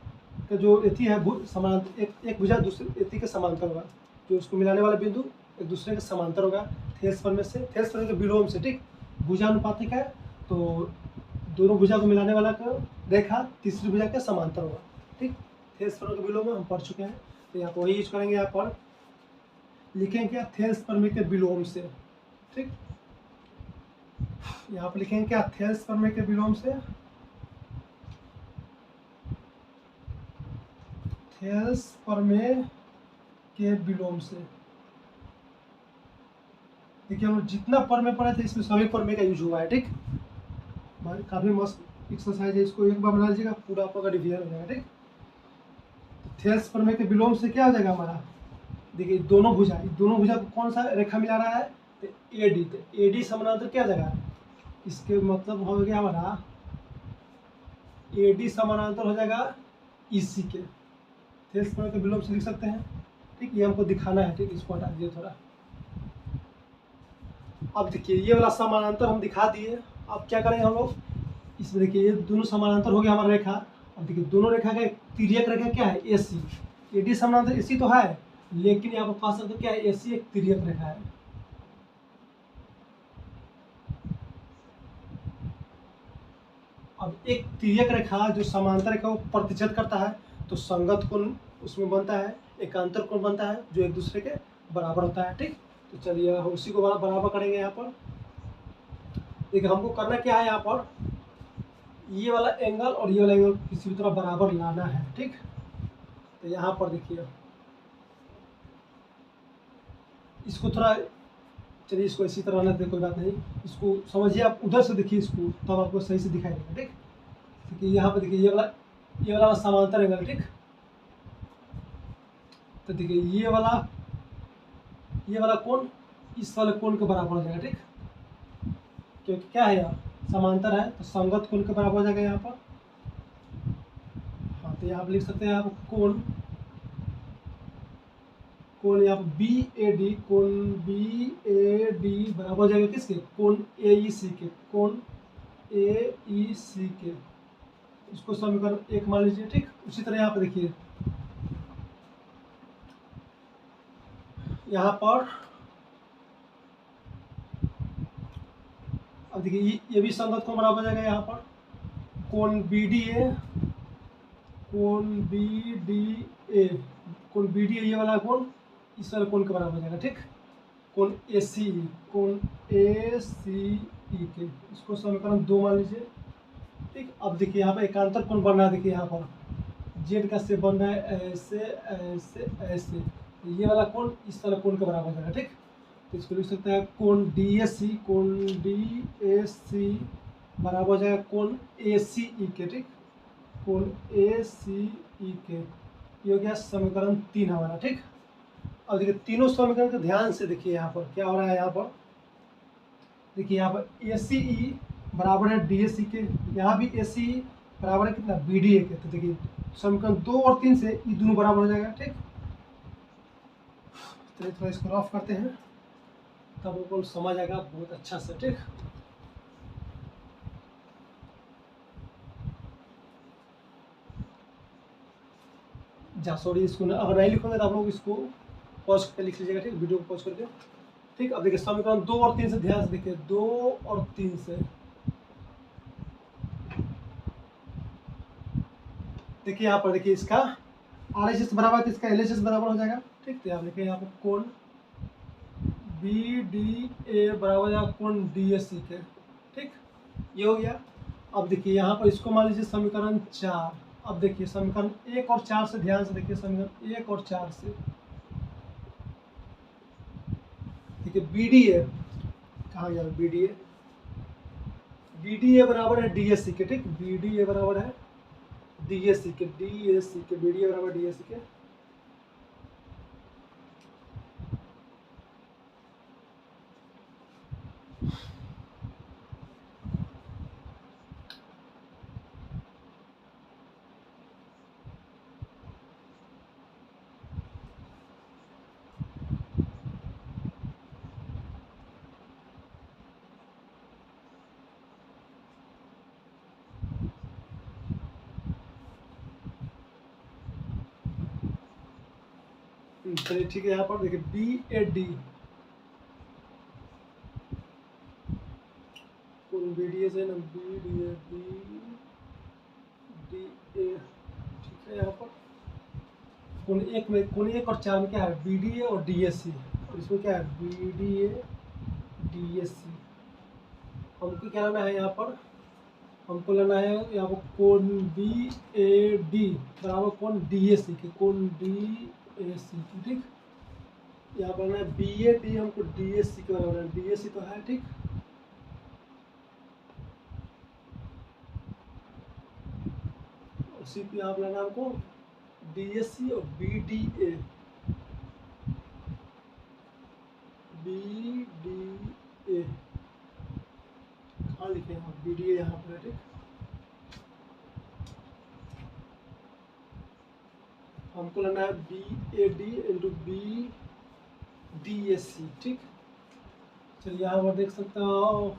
का जो एथी है समांतर, एक भुजा दूसरे एथी के समांतर होगा, जो उसको मिलाने वाला बिंदु एक दूसरे के समांतर होगा, थेस पर में से, थेस पर के विलोम से, ठीक। भुजानुपातिक है तो दोनों भुजा को मिलाने वाला का रेखा तीसरी भुजा के समांतर होगा, ठीक। थेस पर के विलोम में हम पढ़ चुके हैं, तो यहाँ पर वही यूज करेंगे। यहाँ पर लिखेंगे क्या, थेस पर के विलोम से, ठीक। यहाँ पर लिखेंगे क्या, थेस पर के विलोम से, थेस पर के विलोम से। देखिए हम जितना पर में पढ़े थे इसमें सभी पर में का यूज हुआ है, ठीक। काफ़ी मस्त एक्सरसाइज है, इसको एक बार बना लीजिएगा, पूरा आपका रिवीजन हो जाएगा, ठीक। थेस पर में के विलोम से क्या हो जाएगा हमारा, देखिए दोनों भुजा को कौन सा रेखा मिला रहा है, तो ए डी, तो ए डी समानांतर क्या जगह, इसके मतलब हो गया हमारा ए डी समानांतर हो जाएगा ई सी के। थेस पर के विलोम से लिख सकते हैं, ठीक। ये हमको दिखाना है, ठीक। इसको हटा दीजिए थोड़ा। अब देखिए ये वाला समानांतर हम दिखा दिए, अब क्या करेंगे हम लोग, इसमें देखिए ये दोनों समानांतर हो गया हमारा रेखा। अब देखिए दोनों रेखा का तिर्यक रेखा क्या है, ए सी, ए डी समानांतर ए सी तो है, लेकिन यहाँ पर कह सकते क्या है, ए सी एक तिर्यक रेखा है। अब एक तिर्यक रेखा जो समांतर रेखा को प्रतिच्छेद करता है तो संगत कोण उसमें बनता है, एकांतर कोण बनता है जो एक दूसरे के बराबर होता है, ठीक। तो चलिए हम उसी को बराबर करेंगे। यहाँ पर देखिए हमको करना क्या है, यहाँ पर ये वाला एंगल और ये वाला एंगल किसी भी तरह बराबर लाना है, ठीक। तो यहाँ पर देखिए इसको थोड़ा, चलिए इसको इसी तरह रहने दें, कोई बात नहीं, इसको समझिए आप उधर से देखिए इसको, तब आपको सही से दिखाई देगा, ठीक। क्योंकि यहाँ पर देखिए ये वाला समांतर एंगल, ठीक। तो देखिए ये वाला कोण इस वाले कोण के बराबर हो जाएगा, ठीक। क्योंकि क्या है यहाँ समांतर है तो संगत कोण के बराबर हो जाएगा यहाँ पर। हाँ तो यहाँ पर लिख सकते हैं आप कोण यहाँ पर बी ए डी, कोण बी ए डी बराबर हो जाएगा किसके, कोण ए ई सी के, कोण ए ई सी के। इसको समीकरण 1 मान लीजिए, ठीक। उसी तरह यहाँ पर देखिए यहाँ पर, अब देखिए ये भी संगत कोण बराबर हो जाएगा यहाँ पर, कोण बी डी ए, कोण बी डी ए, कोण बी डी ए ये वाला कोण इस वाले कोण के बराबर हो जाएगा, ठीक। कोण ए सी ई के, इसको समीकरण 2 मान लीजिए, ठीक। अब देखिए यहाँ पर एकांतर कोण बन रहा है, देखिए यहाँ पर जेड का से बन रहा है ऐसे ऐसे ऐसे, ये वाला कोण इस वाला कोण के बराबर हो जाएगा, ठीक। तो इसको लिख सकते हैं कोण डी ए सी बराबर हो जाएगा कोण ए सी ई के, ठीक। कोण ए सी ई के ये हो गया समीकरण 3 हमारा, ठीक। अब देखिए तीनों समीकरण को ध्यान से देखिए, यहाँ पर क्या हो रहा है। यहाँ पर देखिए, यहाँ पर ए सी ई बराबर है डी एस सी के, यहाँ भी ए सी ई बराबर है कितना, बी डी ए के। तो देखिए समीकरण 2 और 3 से ये दोनों बराबर हो जाएगा, ठीक। चलिए थोड़ा इसको रफ करते हैं, तब आपको समझ आएगा बहुत अच्छा से, ठीक। सॉरी, इसको अगर नहीं लिखोगे तो आप लोग इसको पॉज करके लिख लीजिएगा, ठीक, वीडियो को पॉज करके, ठीक। अब देखिए समीकरण 2 और 3 से ध्यान से देखिए, 2 और 3 से देखिए, यहाँ पर देखिए इसका आर एच एस बराबर है, इसका एल एच एस बराबर हो जाएगा, ठीक। तो आप देखिए यहाँ पर कोण बी डी ए बराबर हो जाएगा कोण डी एस सी के, ठीक। ये हो गया। अब देखिए यहाँ पर इसको मान लीजिए समीकरण 4। अब देखिए समीकरण 1 और 4 से ध्यान से देखिए, समीकरण 1 और 4 से देखिए बी डी ए कहाँ गया, बी डी ए बराबर है डी एस सी के, ठीक। बी डी ए बराबर है डी एस सी के, बी डी ए बराबर डी एस सी के। चलिए ठीक है, यहाँ पर देखिए B A D B D A से ना, बी डी ए ठीक है। यहाँ पर कोण 1 में, कोण 1 और 4 में क्या है, बी डी ए और डी एस सी, और इसमें क्या है B D A D S C. हमको क्या लेना है, यहाँ पर हमको लेना है यहाँ पर कोण बी ए डी बराबर कोण डी एस सी के, कोण डी ए सी की, ठीक। यहाँ पर ना बी ए डी हमको डी एस सी के बराबर है, डी एस सी तो है, ठीक। उसी पे यहाँ पर लेना हमको डी एस सी और बी डी ए, कहाँ लिखे हैं बी डी ए, यहाँ पर, ठीक। हमको लेना है B A D into B D S C, ठीक। चलिए यहाँ पर देख सकते हो,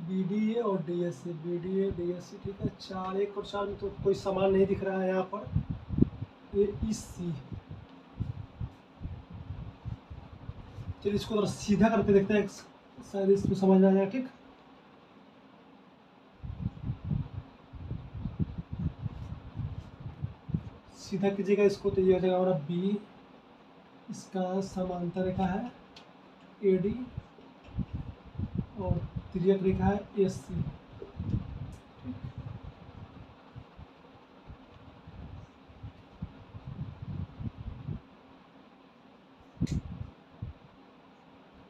बी डी ए और D S C, B D A D S C, ठीक है। 4 1 और 4 में तो कोई समान नहीं दिख रहा है यहाँ पर, ए ई सी। चलिए इसको थोड़ा सीधा करके देखते हैं, शायद इसको समझ में आ जाएगा, ठीक। सीधा कीजिएगा इसको, तो ये हो जाएगा हमारा बी, इसका समांतर रेखा है ए डी और तिर्यक रेखा है एस सी,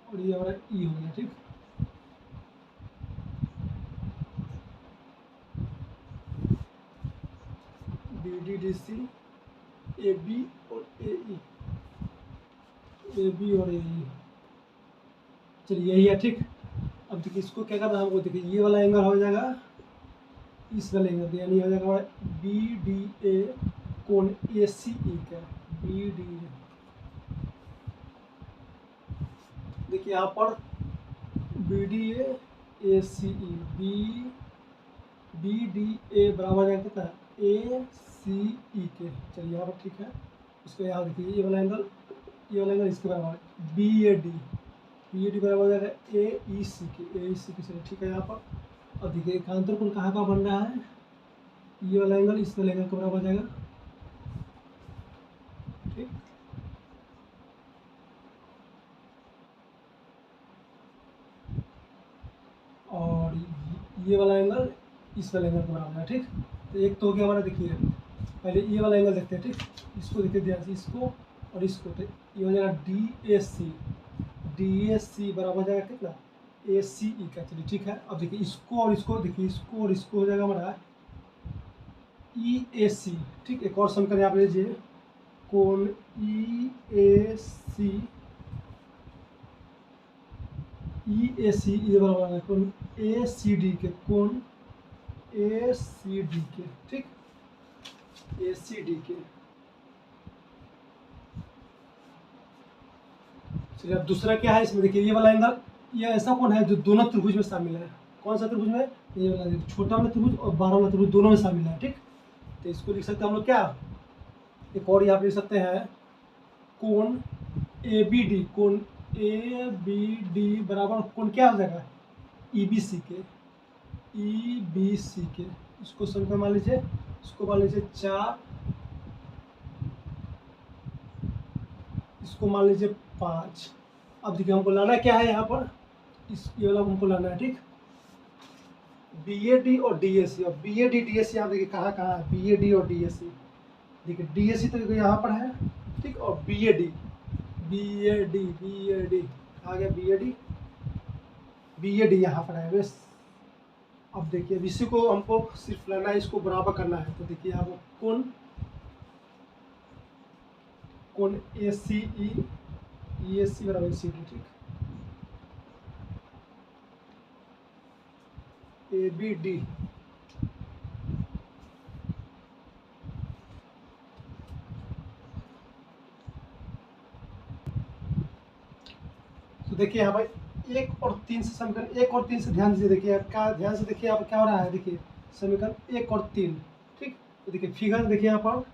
और ये हमारा ई हो गया, ठीक। B D D C, A B और ए ई, ए बी और ए ई, चलिए यही है, ठीक। अब देखिए इसको क्या करना है हमको, देखिए ये वाला एंगल हो जाएगा इस वाले एंगल, यानी हो जाएगा हमारा बी डी ए कोण ए सी ई का, बी डी ए। देखिए यहाँ पर B D A C E, B D A बराबर है कितना, ए सी ई के। चलिए यहाँ पर ठीक है, उसको यहाँ देखिए ये वाला एंगल इसके बराबर है, बी ए डी बराबर हो जाएगा ए ई सी के, चलिए ठीक है। यहाँ पर अब देखिए एकांतर कोण कहाँ का बन रहा है, ये वाला एंगल इस वाले एंगल के बराबर हो जाएगा, ठीक। और ये वाला एंगल इस वाले एंगल के बराबर है, ठीक। तो एक तो हो गया हमारा, देखिए पहले ये वाला एंगल देखते हैं, ठीक। इसको देखिए ध्यान से, इसको और इसको, तो ये हो जाएगा D A C, D A सी बराबर हो जाएगा कितना, ए सी ई का। चलिए ठीक है, अब देखिए इसको और इसको, देखिए इसको और इसको हो जाएगा हमारा ई ए सी। ठीक, एक और समीकरण आप लीजिए, कोण ई ए सी, ई ए सी ये बराबर है कोण ए सी डी के, कोण ए सी डी के। ठीक, ए सी डी के। चलिए अब दूसरा क्या है इसमें, देखिए ये वाला एंगल, ये ऐसा कोण है जो दोनों त्रिभुज में शामिल है। कौन सा त्रिभुज में, ये वाला छोटा वाला त्रिभुज और बड़ा वाला त्रिभुज दोनों में शामिल है। ठीक, तो इसको लिख सकते हैं हम लोग क्या, एक और यहाँ पे लिख सकते हैं, कोण ए बी डी, कोण ए बी डी बराबर कोण क्या हो जाएगा, ई बी सी के, ई बी सी के। इसको समीकरण मान लीजिए, इसको मान लीजिए 4, इसको मान लीजिए 5। अब देखिए हमको लाना क्या है यहाँ पर, इस ये वाला हमको लाना है। ठीक, बी ए डी और डी ए सी। अब B A D D A C यहाँ देखिए कहाँ कहाँ है, बी ए डी और डी ए सी। देखिए डी ए सी तो यहाँ पर है। ठीक, और B A D, B A D, B A D आ गया, B A D, B A D यहाँ पर है बस। अब देखिए इसी को हमको सिर्फ लेना है, इसको बराबर करना है। तो देखिए यहाँ पर कोण ए सी ई ए सी बराबर सी डी। ठीक, ए बी डी, तो देखिए यहाँ पर 1 और 3 से समीकरण 1 और 3 से ध्यान से देखिए, क्या ध्यान से देखिए यहाँ पर क्या हो रहा है। देखिए समीकरण 1 और 3। ठीक, तो देखिए फिगर देखिए यहाँ पर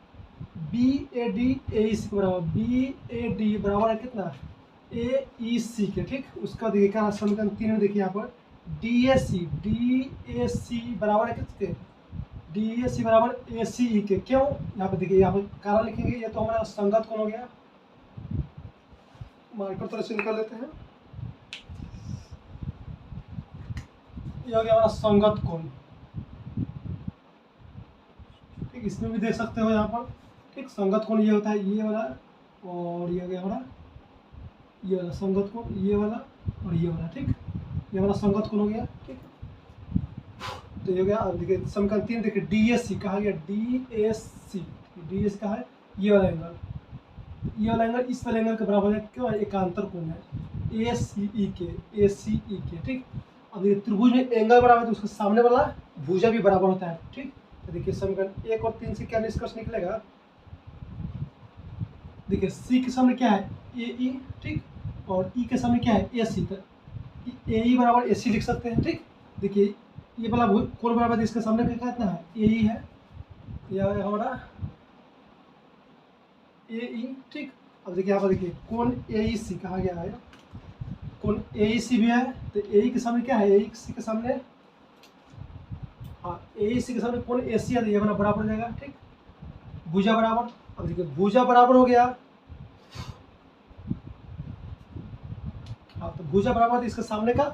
बी ए डी ए ई सी के बराबर, बी ए डी बराबर है कितना, ए ई सी के। ठीक, उसका देखिए क्या समीकरण 3 में देखिए यहाँ पर डी ए सी बराबर है किसके, डी ए सी बराबर ए सी ई के। क्यों, यहाँ पे देखिए यहाँ पर कारण लिखेंगे, ये तो हमारा संगत कोण हो गया, मार्कर तरह से निकाल लेते हैं, ये हो गया हमारा संगत कोण। ठीक, इसमें भी देख सकते हो यहाँ पर। ठीक, संगत कोण ये होता है ये वाला, और ये हो गया हमारा ये वाला संगत कोण, ये वाला और ये वाला। ठीक, ये वाला संगत कोण हो गया। ठीक, तो ये हो गया। अब देखिए समीकरण 3 देखिए डी एस सी कहा गया, D S C, D S कहा है ये वाला एंगल, ये वाला एंगल इस वाले एंगल के बराबर है, क्यों, एकांतर कोण है, ए सी ई के, ए सी ई के। ठीक, अब देखिए त्रिभुज में एंगल बराबर है तो उसके सामने वाला भुजा भी बराबर होता है। ठीक, तो देखिए समीकरण 1 और 3 से क्या निष्कर्ष निकलेगा, देखिए सी के सामने क्या है, ए ई। ठीक, और ई के सामने क्या है, ए सी, तो ए ई बराबर ए सी लिख सकते हैं। ठीक, देखिए ये वाला कोण बराबर इसके सामने क्या कहता है, ए ई है, यह हमारा ए ई। ठीक, अब देखिए यहाँ पर देखिए कोण ए ई सी कहा गया है, कोण ए ई सी भी है, तो ए ई के सामने क्या है, ए ई सी के सामने, हाँ ए ई सी के सामने कोण ए सी है, तो ये वाला बराबर हो जाएगा। ठीक, भुजा बराबर। अब देखिए भुजा बराबर हो गया, हाँ तो भुजा बराबर, तो इसके सामने का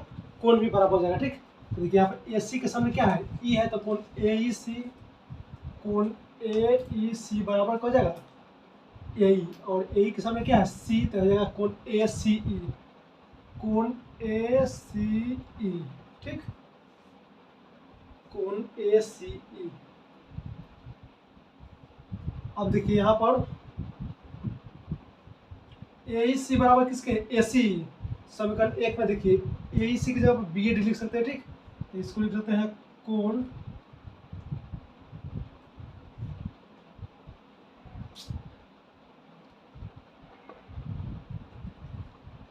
कोण भी बराबर हो जाएगा। ठीक, तो देखिए यहाँ पर ए सी के सामने क्या है, ई है, तो कोण ए ई सी, कोण ए ई सी बराबर हो जाएगा ए ई, और ए ई के सामने क्या है, सी, तो हो जाएगा कोण ए सी ई, कोण ए सी ई। ठीक, कोण ए सी ई। अब देखिए यहाँ पर ए ई सी बराबर किसके, ए सी ई। समीकरण 1 में देखिए ए ई सी की जगह बी ए डी लिख सकते हैं। ठीक, तो इसको लिख सकते हैं कोण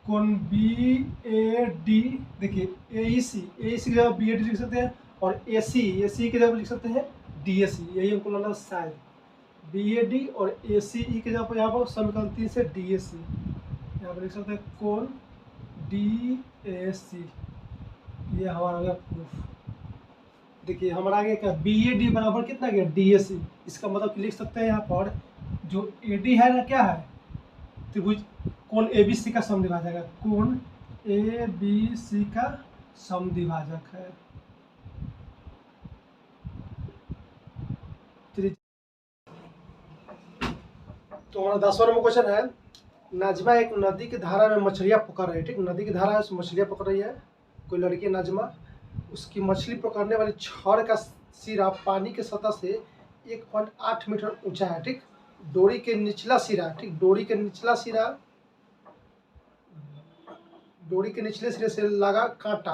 कोण बी ए डी। देखिए ए ई सी की जगह बी ए डी लिख सकते हैं, और ए सी की जगह लिख सकते हैं डी ए सी, यही हमको लाना शायद, बी ए डी और ए सी ई के जगह पर यहाँ पर समीकरण 3 से डी ए सी, यहाँ पर लिख सकते हैं कोण डी ए सी। ये हमारा हो गया प्रूफ। देखिए हमारा आगे क्या, बी ए डी बराबर कितना गया, डी ए सी। इसका मतलब लिख सकते हैं यहाँ पर जो ए डी है ना, क्या है, त्रिभुज कोण ए बी सी का समद्विभाजक है, कोण ए बी सी का समद्विभाजक है। तो हमारा 10वां नंबर क्वेश्चन है, नाजमा एक नदी की धारा में मछलियाँ पकड़ रही है, ठीक, नदी की धारा है उसमें मछलियाँ पकड़ रही है, कोई लड़की है नाजमा, उसकी मछली पकड़ने वाली छड़ का सिरा पानी के सतह से 1.8 मीटर ऊंचा है, ठीक, डोरी के निचला सिरा, ठीक, डोरी के निचले सिरे से लगा कांटा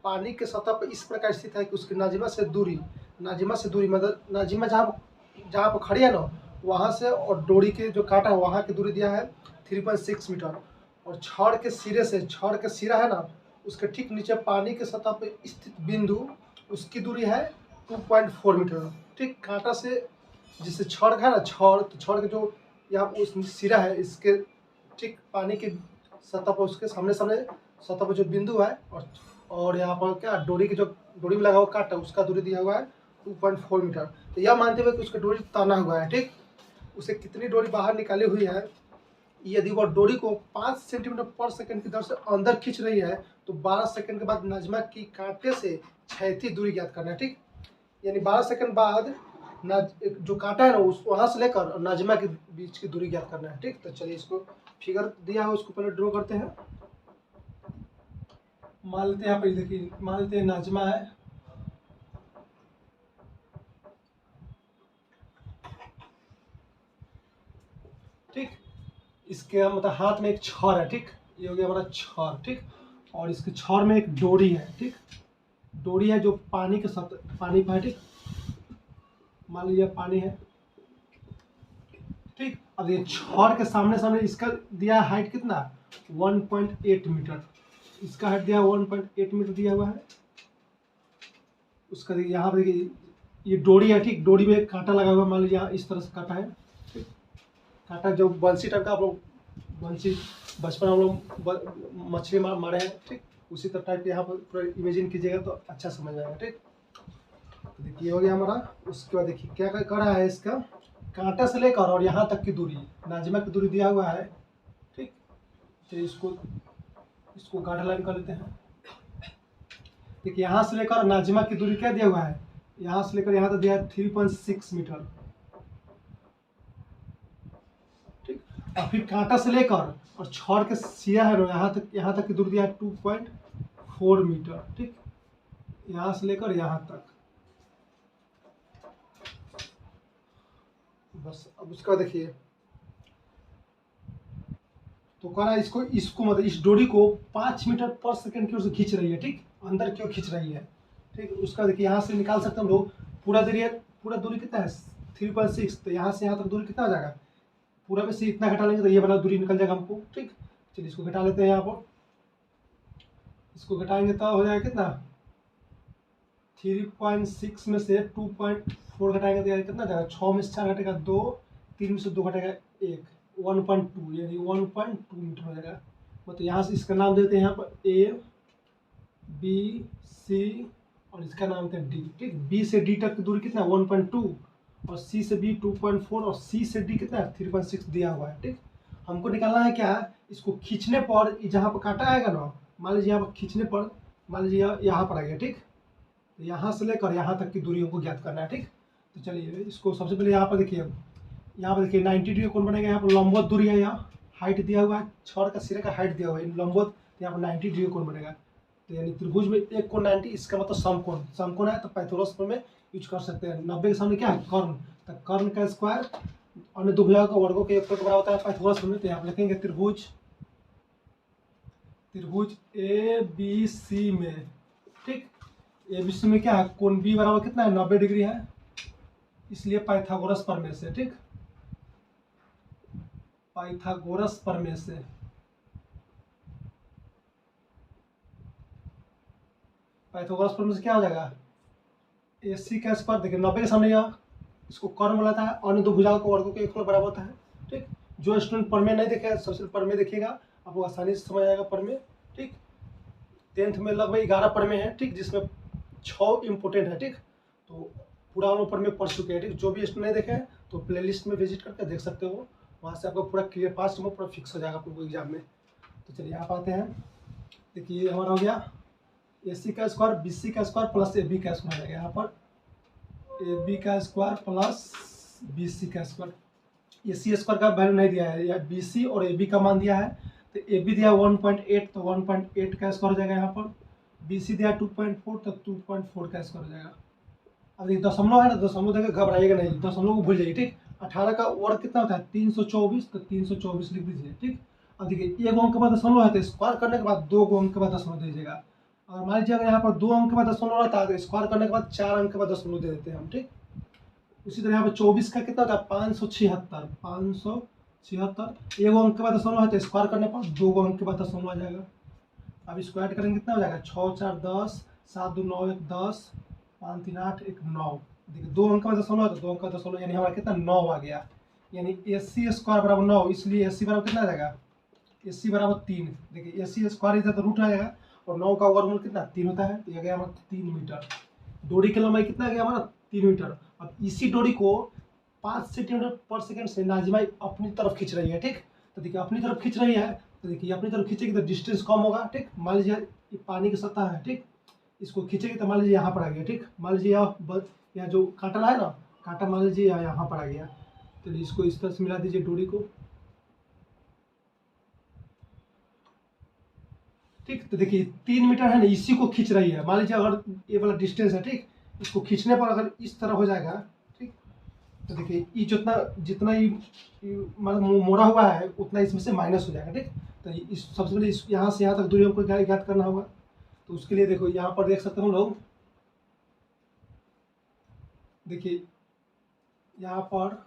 पानी के सतह पर इस प्रकार स्थित है कि उसकी नाजिमा से दूरी मतलब नाजिमा जहाँ पर खड़ी है ना वहाँ से और डोरी के जो कांटा है वहाँ की दूरी दिया है 3.6 मीटर, और छड़ के सिरा है ना उसके ठीक नीचे पानी के सतह पर स्थित बिंदु उसकी दूरी है 2.4 मीटर, ठीक, कांटा से जिससे छड़ है ना छड़ के जो यहाँ उस सिरा है इसके ठीक पानी के सतह पर उसके सामने सतह पर जो बिंदु है और यहाँ पर क्या डोरी की जो डोरी में लगा हुआ कांटा उसका दूरी दिया हुआ है 2.4 मीटर। तो यह मानते हुए कि उसका डोरी ताना हुआ है, ठीक, उसे कितनी डोरी बाहर निकाली हुई है, यदि वह डोरी को 5 सेंटीमीटर पर सेकंड की दर से अंदर खींच रही है तो 12 सेकंड के बाद नाजमा की कांटे से क्षैतिज दूरी ज्ञात करना है, ठीक, यानी 12 सेकंड बाद जो कांटा है ना उस वहाँ से लेकर नाजमा के बीच की दूरी ज्ञात करना है, ठीक। तो चलिए इसको फिगर दिया है उसको पहले ड्रॉ करते हैं। मान लेते हैं यहाँ पे देखिए, मान लेते हैं नाजमा है, ठीक, इसके मतलब हाथ में एक छड़ है, ठीक, ये हो गया हमारा छड़, ठीक, और इसके छड़ में एक डोरी है, ठीक, डोरी है जो पानी के साथ पानी पर है, ठीक, मान लीजिए पानी है, ठीक। अब ये छड़ के सामने इसका दिया हाइट कितना 1.8 मीटर, इसका हाइट दिया 1.8 मीटर दिया हुआ है, उसका देखिए यहाँ पर देखिए ये डोरी है, ठीक, डोरी में कांटा लगा हुआ है, मान लीजिए यहाँ इस तरह से कांटा है, ठीक, कांटा जो बंसी टाइप का आप लोग बंसी बचपन हम लोग मछली मारे हैं, ठीक, उसी तरह टाइप के यहाँ पर पूरा इमेजिन कीजिएगा तो अच्छा समझ आएगा, ठीक। तो देखिए हो गया हमारा। उसके बाद देखिए क्या कर रहा है, इसका कांटा से लेकर और यहाँ तक की दूरी नाजिमा की दूरी दिया हुआ है, ठीक, चलिए इसको गाढ़ा लाइन कर लेते हैं। देखिए यहाँ से लेकर नाजिमा की दूरी क्या दिया हुआ है, यहाँ से लेकर यहाँ तक दिया है 3.6 मीटर, ठीक, और फिर कांटा से लेकर और छड़ के सिया है यहाँ तक की दूरी दिया है 2.4 मीटर, ठीक, यहाँ से लेकर यहाँ तक। बस अब उसका देखिए तो कह रहा है इसको मतलब इस डोरी को 5 मीटर पर सेकंड की ओर से खींच रही है, ठीक, अंदर क्यों खींच रही है, ठीक, उसका देखिए यहाँ से निकाल सकते हैं हम लोग पूरा दूरी कितना है 3.6, तो यहाँ से यहाँ तक दूरी कितना हो जाएगा, पूरा में से इतना घटा लेंगे तो ये वाला दूरी निकल जाएगा हमको, ठीक। चलिए इसको घटा लेते हैं, यहाँ पर इसको घटाएंगे तो हो जाएगा कितना 3.6 में से 2.4 घटाएंगे तो कितना जाएगा, 6 में से 4 घटेगा 2, 3 में से 2 घटेगा 1, 1.2 यानी 1.2 मीटर हो जाएगा। मतलब यहाँ से इसका नाम देते हैं यहाँ पर A B C और इसका नाम देते हैं D, ठीक, B से D तक की दूरी कितना 1.2 और C से B 2.4 और C से D कितना 3.6 दिया हुआ है, ठीक। हमको निकालना है क्या, इसको खींचने पर जहाँ पर कांटा आएगा ना, मान लीजिए यहाँ पर खींचने पर मान लीजिए यहाँ पर आ गया, ठीक, तो यहाँ से लेकर यहाँ तक की दूरियों को ज्ञात करना है, ठीक। तो चलिए इसको सबसे पहले यहाँ पर देखिए, 90 डिग्री कौन बनेगा, यहाँ पर लंबवत दूरी है, यहाँ हाइट दिया हुआ है, छड़ का सिरे का हाइट दिया हुआ है लंबवत, तो यहाँ पर 90 डिग्री कौन बनेगा, तो यानी त्रिभुज में एक कोण 90, इसका मतलब समकोण है, तो पाइथागोरस में यूज कर सकते हैं। 90 के सामने क्या है कर्ण, तो कर्ण का स्क्वायर अन्य दो भुजाओं का वर्गों के योग बड़ा होता है पाइथागोरस में, तो यहाँ पर लिखेंगे त्रिभुज ABC में, ठीक, ABC में क्या है कोण B बराबर कितना है 90 डिग्री है, इसलिए पाइथागोरस प्रमेय से, ठीक, पाइथागोरस प्रमेय से क्या हो जाएगा AC का स्क्वायर, देखिए 90 के सामने यहाँ इसको कर्ण बोला था, अन्य दो भुजाओं को वर्गों के योगफल बराबर होता है, ठीक। जो स्टूडेंट प्रमेय नहीं देखे सबसे प्रमेय देखिएगा आपको आसानी से समझ आएगा प्रमेय, ठीक। 10th में लगभग 11 प्रमेय है, ठीक, जिसमें 6 इम्पोर्टेंट है, ठीक। तो पूरा हम प्रमेय पढ़ चुके हैं, ठीक। जो भी स्टूडेंट नहीं देखे हैं तो प्लेलिस्ट में विजिट करके देख सकते हो, वहाँ से आपको पूरा क्लियर 5 नंबर पूरा फिक्स हो जाएगा आपको एग्जाम में। तो चलिए आप आते हैं, देखिए हमारा हो गया AC का स्क्वायर BC का स्क्वायर प्लस AB का स्क्वायर आ जाएगा, यहाँ पर AB का स्क्वायर प्लस BC का स्क्वायर, AC स्क्वायर का वैल्यू नहीं दिया है, या BC और AB का मान दिया है। तो AB दिया 1.8, तो 1.8 का स्क्वायर हो जाएगा यहाँ पर। BC दिया 2.4, तो 2.4 का स्क्वायर हो जाएगा। अब ये दशमलव है ना, दशमलव देकर घबराइएगा नहीं, दशमलव को भूल जाइए, ठीक। 18 का वर्ग कितना होता है 324, तो 324 लिख दीजिए, ठीक। अब देखिए 1 अंक के बाद दशमलव है तो स्क्वायर करने के बाद 2 अंक के बाद दशमलव दे दीजिएगा। और मान लीजिए अगर यहाँ पर 2 अंक के बाद दशमलव रहता है तो स्क्वायर करने के बाद 4 अंक के बाद दशमलव दे देते हैं हम, ठीक। उसी तरह यहाँ पर 24 का कितना होता है 576, 576 1 अंक के बाद दशमलव है तो स्क्वायर करने पर 2 अंक के बाद दशमलव आ जाएगा। अब इसको ऐड करेंगे कितना हो जाएगा 6 4 10, 7 2 9 1 10, 5 3 8 1 9। देखिए 2 अंक का दशमलव है तो 2 अंक का दशमलव, यानी हमारा कितना 9 आ गया। यानी AC स्क्वायर बराबर 9, इसलिए AC बराबर कितना आ जाएगा AC बराबर 3। देखिए AC स्क्वायर इधर तो रूट आ जाएगा और 9 का वर्गमूल कितना 3 होता है, तो यह गया हमारा 3 मीटर। डोरी की लंबाई कितना गया हमारा 3 मीटर। अब इसी डोरी को 5 सेंटीमीटर पर सेकंड से नाजिमा अपनी तरफ खींच रही है, ठीक। तो देखिए अपनी तरफ खींच रही है, तो देखिए अपनी तरफ खींचेगी तो डिस्टेंस कम होगा, ठीक। मान लीजिए ये पानी की सतह है, ठीक। इसको खींचेगी तो मान लीजिए यहाँ पर आ गया, ठीक। मान लीजिए यहाँ जो कांटा है ना, कांटा मान लीजिए यहाँ पर आ गया। तो इसको इस तरह से मिला दीजिए डोरी को, ठीक। तो देखिए 3 मीटर है ना, इसी को खींच रही है। मान लीजिए अगर ये वाला डिस्टेंस है, ठीक, इसको खींचने पर अगर इस तरह हो जाएगा, ठीक। तो देखिए ये जितना जितना ही मतलब मोड़ा हुआ है उतना इसमें से माइनस हो जाएगा, ठीक। तो इस सबसे पहले इस यहाँ से यहाँ तक दूरी हमको ज्ञात करना होगा। तो उसके लिए देखो यहाँ पर देख सकते हैं हम लोग, देखिए यहाँ पर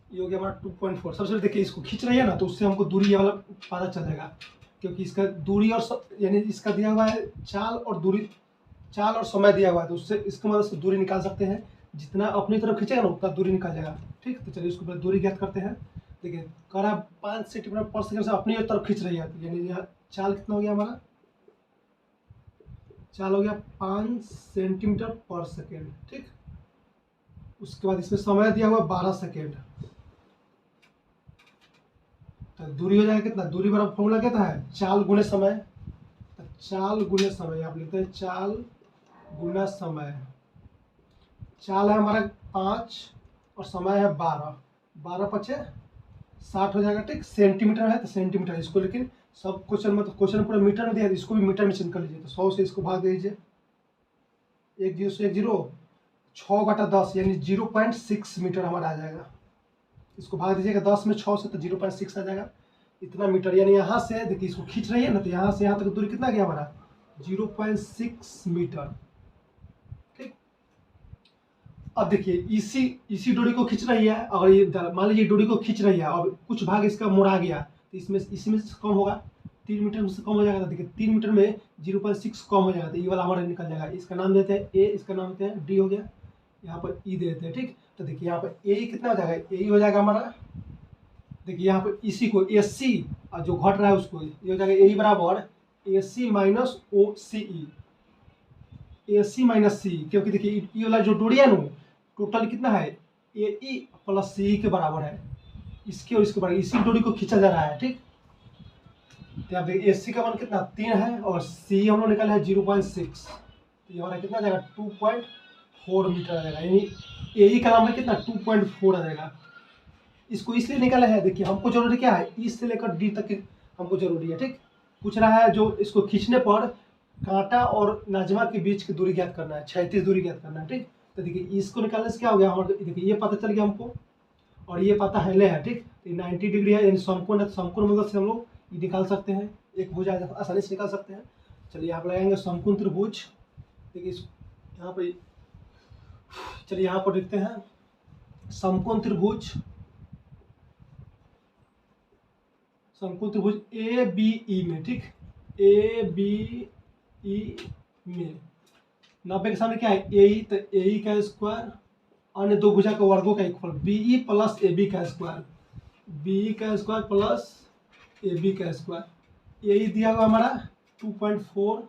ये हो गया हमारा 2.4। सबसे पहले देखिए इसको खींच रही है ना, तो उससे हमको दूरी ये वाला पता चल जाएगा, क्योंकि इसका दूरी और यानी इसका दिया हुआ है चाल और समय दिया हुआ है, तो उससे इसकी मदद से दूरी निकाल सकते हैं। जितना अपनी तरफ खींचेगा ना उतना दूरी निकल जाएगा, ठीक। तो चलिए इसको दूरी ज्ञात करते हैं। देखिए कह रहा है 5 सेंटीमीटर पर सेकंड से अपनी तरफ खींच रही है, यानी यहाँ चाल कितना हो गया हमारा, चाल हो गया 5 सेंटीमीटर पर सेकेंड, ठीक। उसके बाद इसमें समय दिया हुआ 12 सेकेंड। तो दूरी हो जाएगा कितना, दूरी बराबर फॉर्मूला क्या है चाल गुणे समय। तो चाल गुणे समय आप लिखते हैं चाल गुना समय। चाल है हमारा 5 और समय है 12, 12 पचे 60 हो जाएगा, ठीक। सेंटीमीटर है तो सेंटीमीटर, इसको लेकिन सब क्वेश्चन पूरा मीटर में दिया है, इसको भी मीटर में चेंज कर लीजिए। तो 100 से इसको भाग दीजिए, 1 0 से 1 0, 6/10 यानी 0.6 मीटर हमारा आ जाएगा। इसको भाग दीजिएगा 10 में 6 से, तो 0.6 आ जाएगा, इतना मीटर। यानी यहाँ से देखिए इसको खींच रही है ना, तो यहाँ से यहाँ तक दूरी कितना गया हमारा 0.6 मीटर, ठीक। अब देखिए इसी डोरी को खींच रही है, अगर ये मान लीजिए डोरी को खींच रही है और कुछ भाग इसका मुड़ा गया, तो इसमें से कम होगा, 3 मीटर से कम हो जाएगा। तो देखिए 3 मीटर में 0.6 कम हो जाएगा, तो ये वाला हमारा निकल जाएगा। इसका नाम देते हैं ए, इसका नाम देते हैं डी, हो गया। यहाँ पर ई देते हैं, ठीक। तो देखिए यहाँ पर ए कितना हो जाएगा, ए हो जाएगा हमारा, देखिए यहाँ पर इसी को AC और जो घट रहा है उसको ये हो जाएगा ए बराबर AC minus OCE, AC minus C, क्योंकि देखिए ये वाला जो डोरी है ना टोटल कितना है AE प्लस CE के बराबर है, इसके और इसके बराबर, इसी डोरी को खींचा जा रहा है, ठीक। तो आप देखिए AC का मान कितना 3 है और CE हम लोग निकाले है 0.6, तो ये हमारा कितना आ जाएगा 2.4 मीटर आ जाएगा। यानी AE का नाम है कितना 2.4 आ जाएगा। इसको इसलिए निकाला है, देखिए हमको जरूरी क्या है ई से लेकर डी तक हमको जरूरी है, ठीक। पूछ रहा है जो इसको खींचने पर कांटा और नाजमा के बीच की दूरी ज्ञात करना है, क्षैतिज दूरी ज्ञात करना है, ठीक। तो देखिए इसको निकालने से क्या हो गया हमारे, देखिए ये पता चल गया हमको और ये पता है है, ठीक। तो 90 डिग्री है, यानी समकोण है, समकोण मदद से हम लोग ये निकाल सकते हैं, एक भुज आसानी से निकाल सकते हैं। चलिए आप लगाएंगे समकोण त्रिभुज। देखिए यहाँ पर, चलिए यहाँ पर देखते हैं समकोण त्रिभुज, समकोण त्रिभुज ABE में, ठीक। ABE में 90 के सामने क्या है AE, तो AE का स्क्वायर अन्य दो भुजा के वर्गों का इक्वल BE प्लस AB का स्क्वायर, BE का स्क्वायर प्लस AB का स्क्वायर। AE दिया हुआ हमारा 2.4,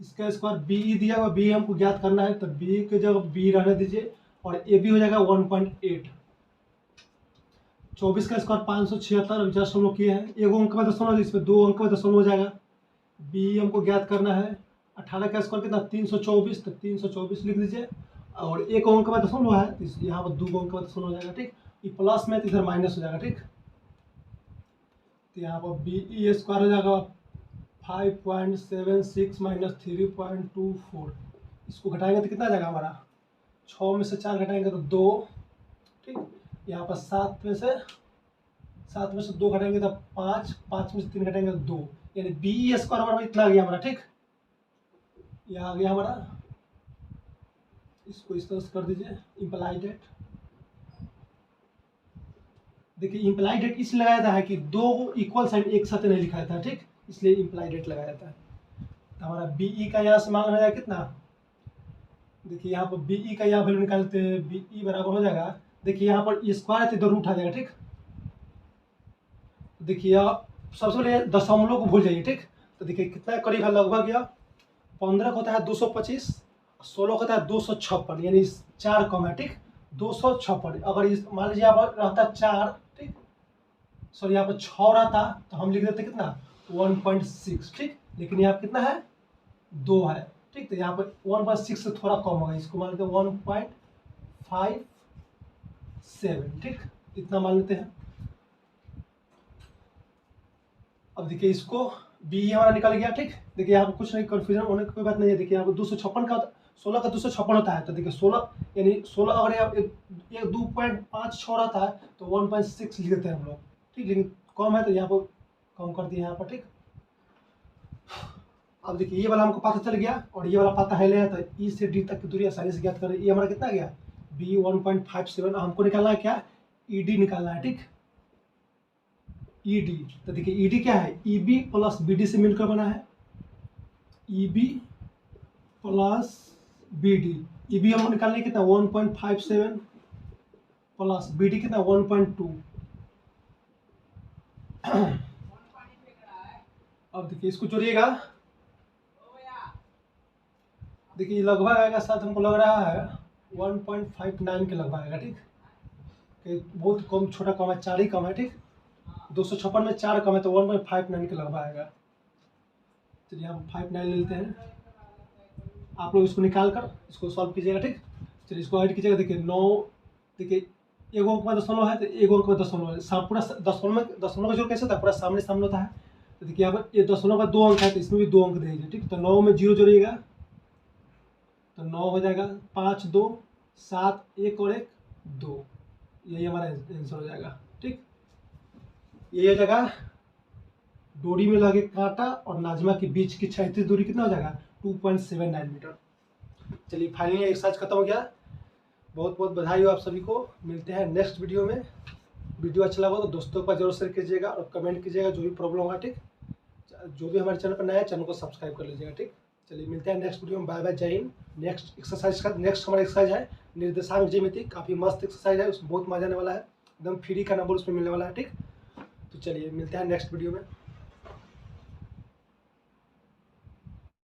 इसका स्क्वायर BE दिया हुआ, BE हमको ज्ञात करना है, तो BE के जगह B रहने दीजिए और AB हो जाएगा 1.8। 24 का स्क्वायर 576 जस्ट हम लोग किए हैं, 1 अंक में दशमलव, इसमें 2 अंक में दशमलव हो जाएगा। BE हमको ज्ञात करना है। 18 का स्क्वायर कितना 324, तो 324 लिख दीजिए और एक अंक के बाद दशमलव है तो यहाँ पर 2 अंक के बाद दशमलव हो जाएगा, ठीक। ये प्लस में तो इधर माइनस हो जाएगा, ठीक। तो यहाँ पर BE स्क्वायर हो जाएगा 5.76 माइनस 3.24। इसको घटाएंगे तो कितना आ जाएगा हमारा, 6 में से 4 घटाएंगे तो 2, ठीक। यहाँ पर 7 में से 2 घटाएंगे तो 5, 5 में से 3 घटाएंगे तो 2, यानी BE स्क्वायर हमारा इतना आ गया हमारा, ठीक। ये आ गया हमारा। इसको इस तरह से कर दीजिए, इम्प्लाई डेट। देखिए इम्प्लाई डेट इसलिए लगाया जाता है कि 2 इक्वल साइन एक साथ नहीं लिखा जाता है, ठीक, इसलिए इम्प्लाई डेट लगाया जाता है। तो हमारा BE का यहाँ से मान हो जाएगा कितना, देखिए यहाँ पर BE का यहाँ वैल्यू निकालते हैं, BE बराबर हो जाएगा, देखिए यहाँ पर स्क्वायर है तो इधर रूट आ जाएगा, ठीक। देखिए सबसे पहले दशमलव को भूल जाइए, ठीक। तो देखिए कितना करीब है, लगभग यह 15 का होता है 225, 16 का होता है 256, यानी 4 कम है, ठीक। 256, अगर इस मान लीजिए यहाँ पर रहता 4, ठीक, सॉरी यहाँ पर 6 रहता तो हम लिख देते कितना 1.6, ठीक। लेकिन यहाँ कितना है 2 है, ठीक। तो यहाँ पर 1.6 से थोड़ा कम होगा, इसको मान लेते हैं 1.57, ठीक, इतना मान लेते हैं। अब देखिए इसको BE हमारा निकल गया, ठीक। देखिए यहाँ पर कुछ नहीं, कन्फ्यूजन होने की कोई बात नहीं है। देखिए यहाँ पर 256 का 16 का 256 होता है, तो देखिए 16 यानी 16 अगर यहाँ 2.56 रहता है तो 1.6 लिख देते हैं हम लोग, ठीक। लेकिन कम है तो यहाँ पर कम कर दिए यहाँ पर, ठीक। अब देखिए ये वाला हमको पता चल गया और ये वाला पता है लिया, तो E से D तक की दूरी आसानी से ज्ञात करें। ये हमारा कितना गया BE 1.57, हमको निकालना है क्या, ED निकालना है, ठीक, ED। तो देखिए ED क्या है, EB प्लस BD से मिलकर बना है, EB प्लस BD। EB हमको निकालने कितना 1.57 प्लस BD कितना 1.2। अब देखिए इसको जोड़िएगा, देखिए लगभग आएगा, साथ हमको लग रहा है 1.59 के लगभग आएगा, ठीक। बहुत कम, छोटा कम है, 4 ही कम है, ठीक। 256 में 4 कम है तो 1.59 के लगभग आएगा। चलिए हम 59 ले लेते हैं, आप लोग इसको निकाल कर इसको सॉल्व कीजिएगा, ठीक। चलिए इसको ऐड कीजिएगा, देखिए 9, देखिए 1 अंक में दशमलव है तो 1 अंक में दशमलव है, पूरा दशमलव का जोड़ कैसे होता है, पूरा सामने सामने होता है। तो देखिए यहाँ पर ये दशमलव का 2 अंक है तो इसमें भी 2 अंक दे दीजिए, ठीक। तो 9 में 0 जोड़िएगा तो 9 हो जाएगा, 5 2 7 1 और 1 2, यही हमारा आंसर हो जाएगा, ठीक। ये हो जाएगा डोरी में लगे कांटा और नाजमा के बीच की क्षैतिज दूरी कितना हो जाएगा 2.79 मीटर। चलिए फाइनली एक्सरसाइज खत्म हो गया, बहुत बहुत बधाई हो आप सभी को। मिलते हैं नेक्स्ट वीडियो में। वीडियो अच्छा लगा तो दोस्तों के पास जरूर शेयर कीजिएगा और कमेंट कीजिएगा जो भी प्रॉब्लम होगा, ठीक। जो भी हमारे चैनल पर नया है चैनल को सब्सक्राइब कर लीजिएगा, ठीक। चलिए मिलते हैं नेक्स्ट वीडियो में, बाय बाय, जय हिंद। नेक्स्ट एक्सरसाइज का नेक्स्ट हमारा एक्सरसाइज है निर्देशांक ज्यामिति, काफ़ी मस्त एक्सरसाइज है, उसमें बहुत मजा आने वाला है, एकदम फ्री का नंबर उसमें मिलने वाला है, ठीक। तो चलिए मिलते हैं नेक्स्ट वीडियो में।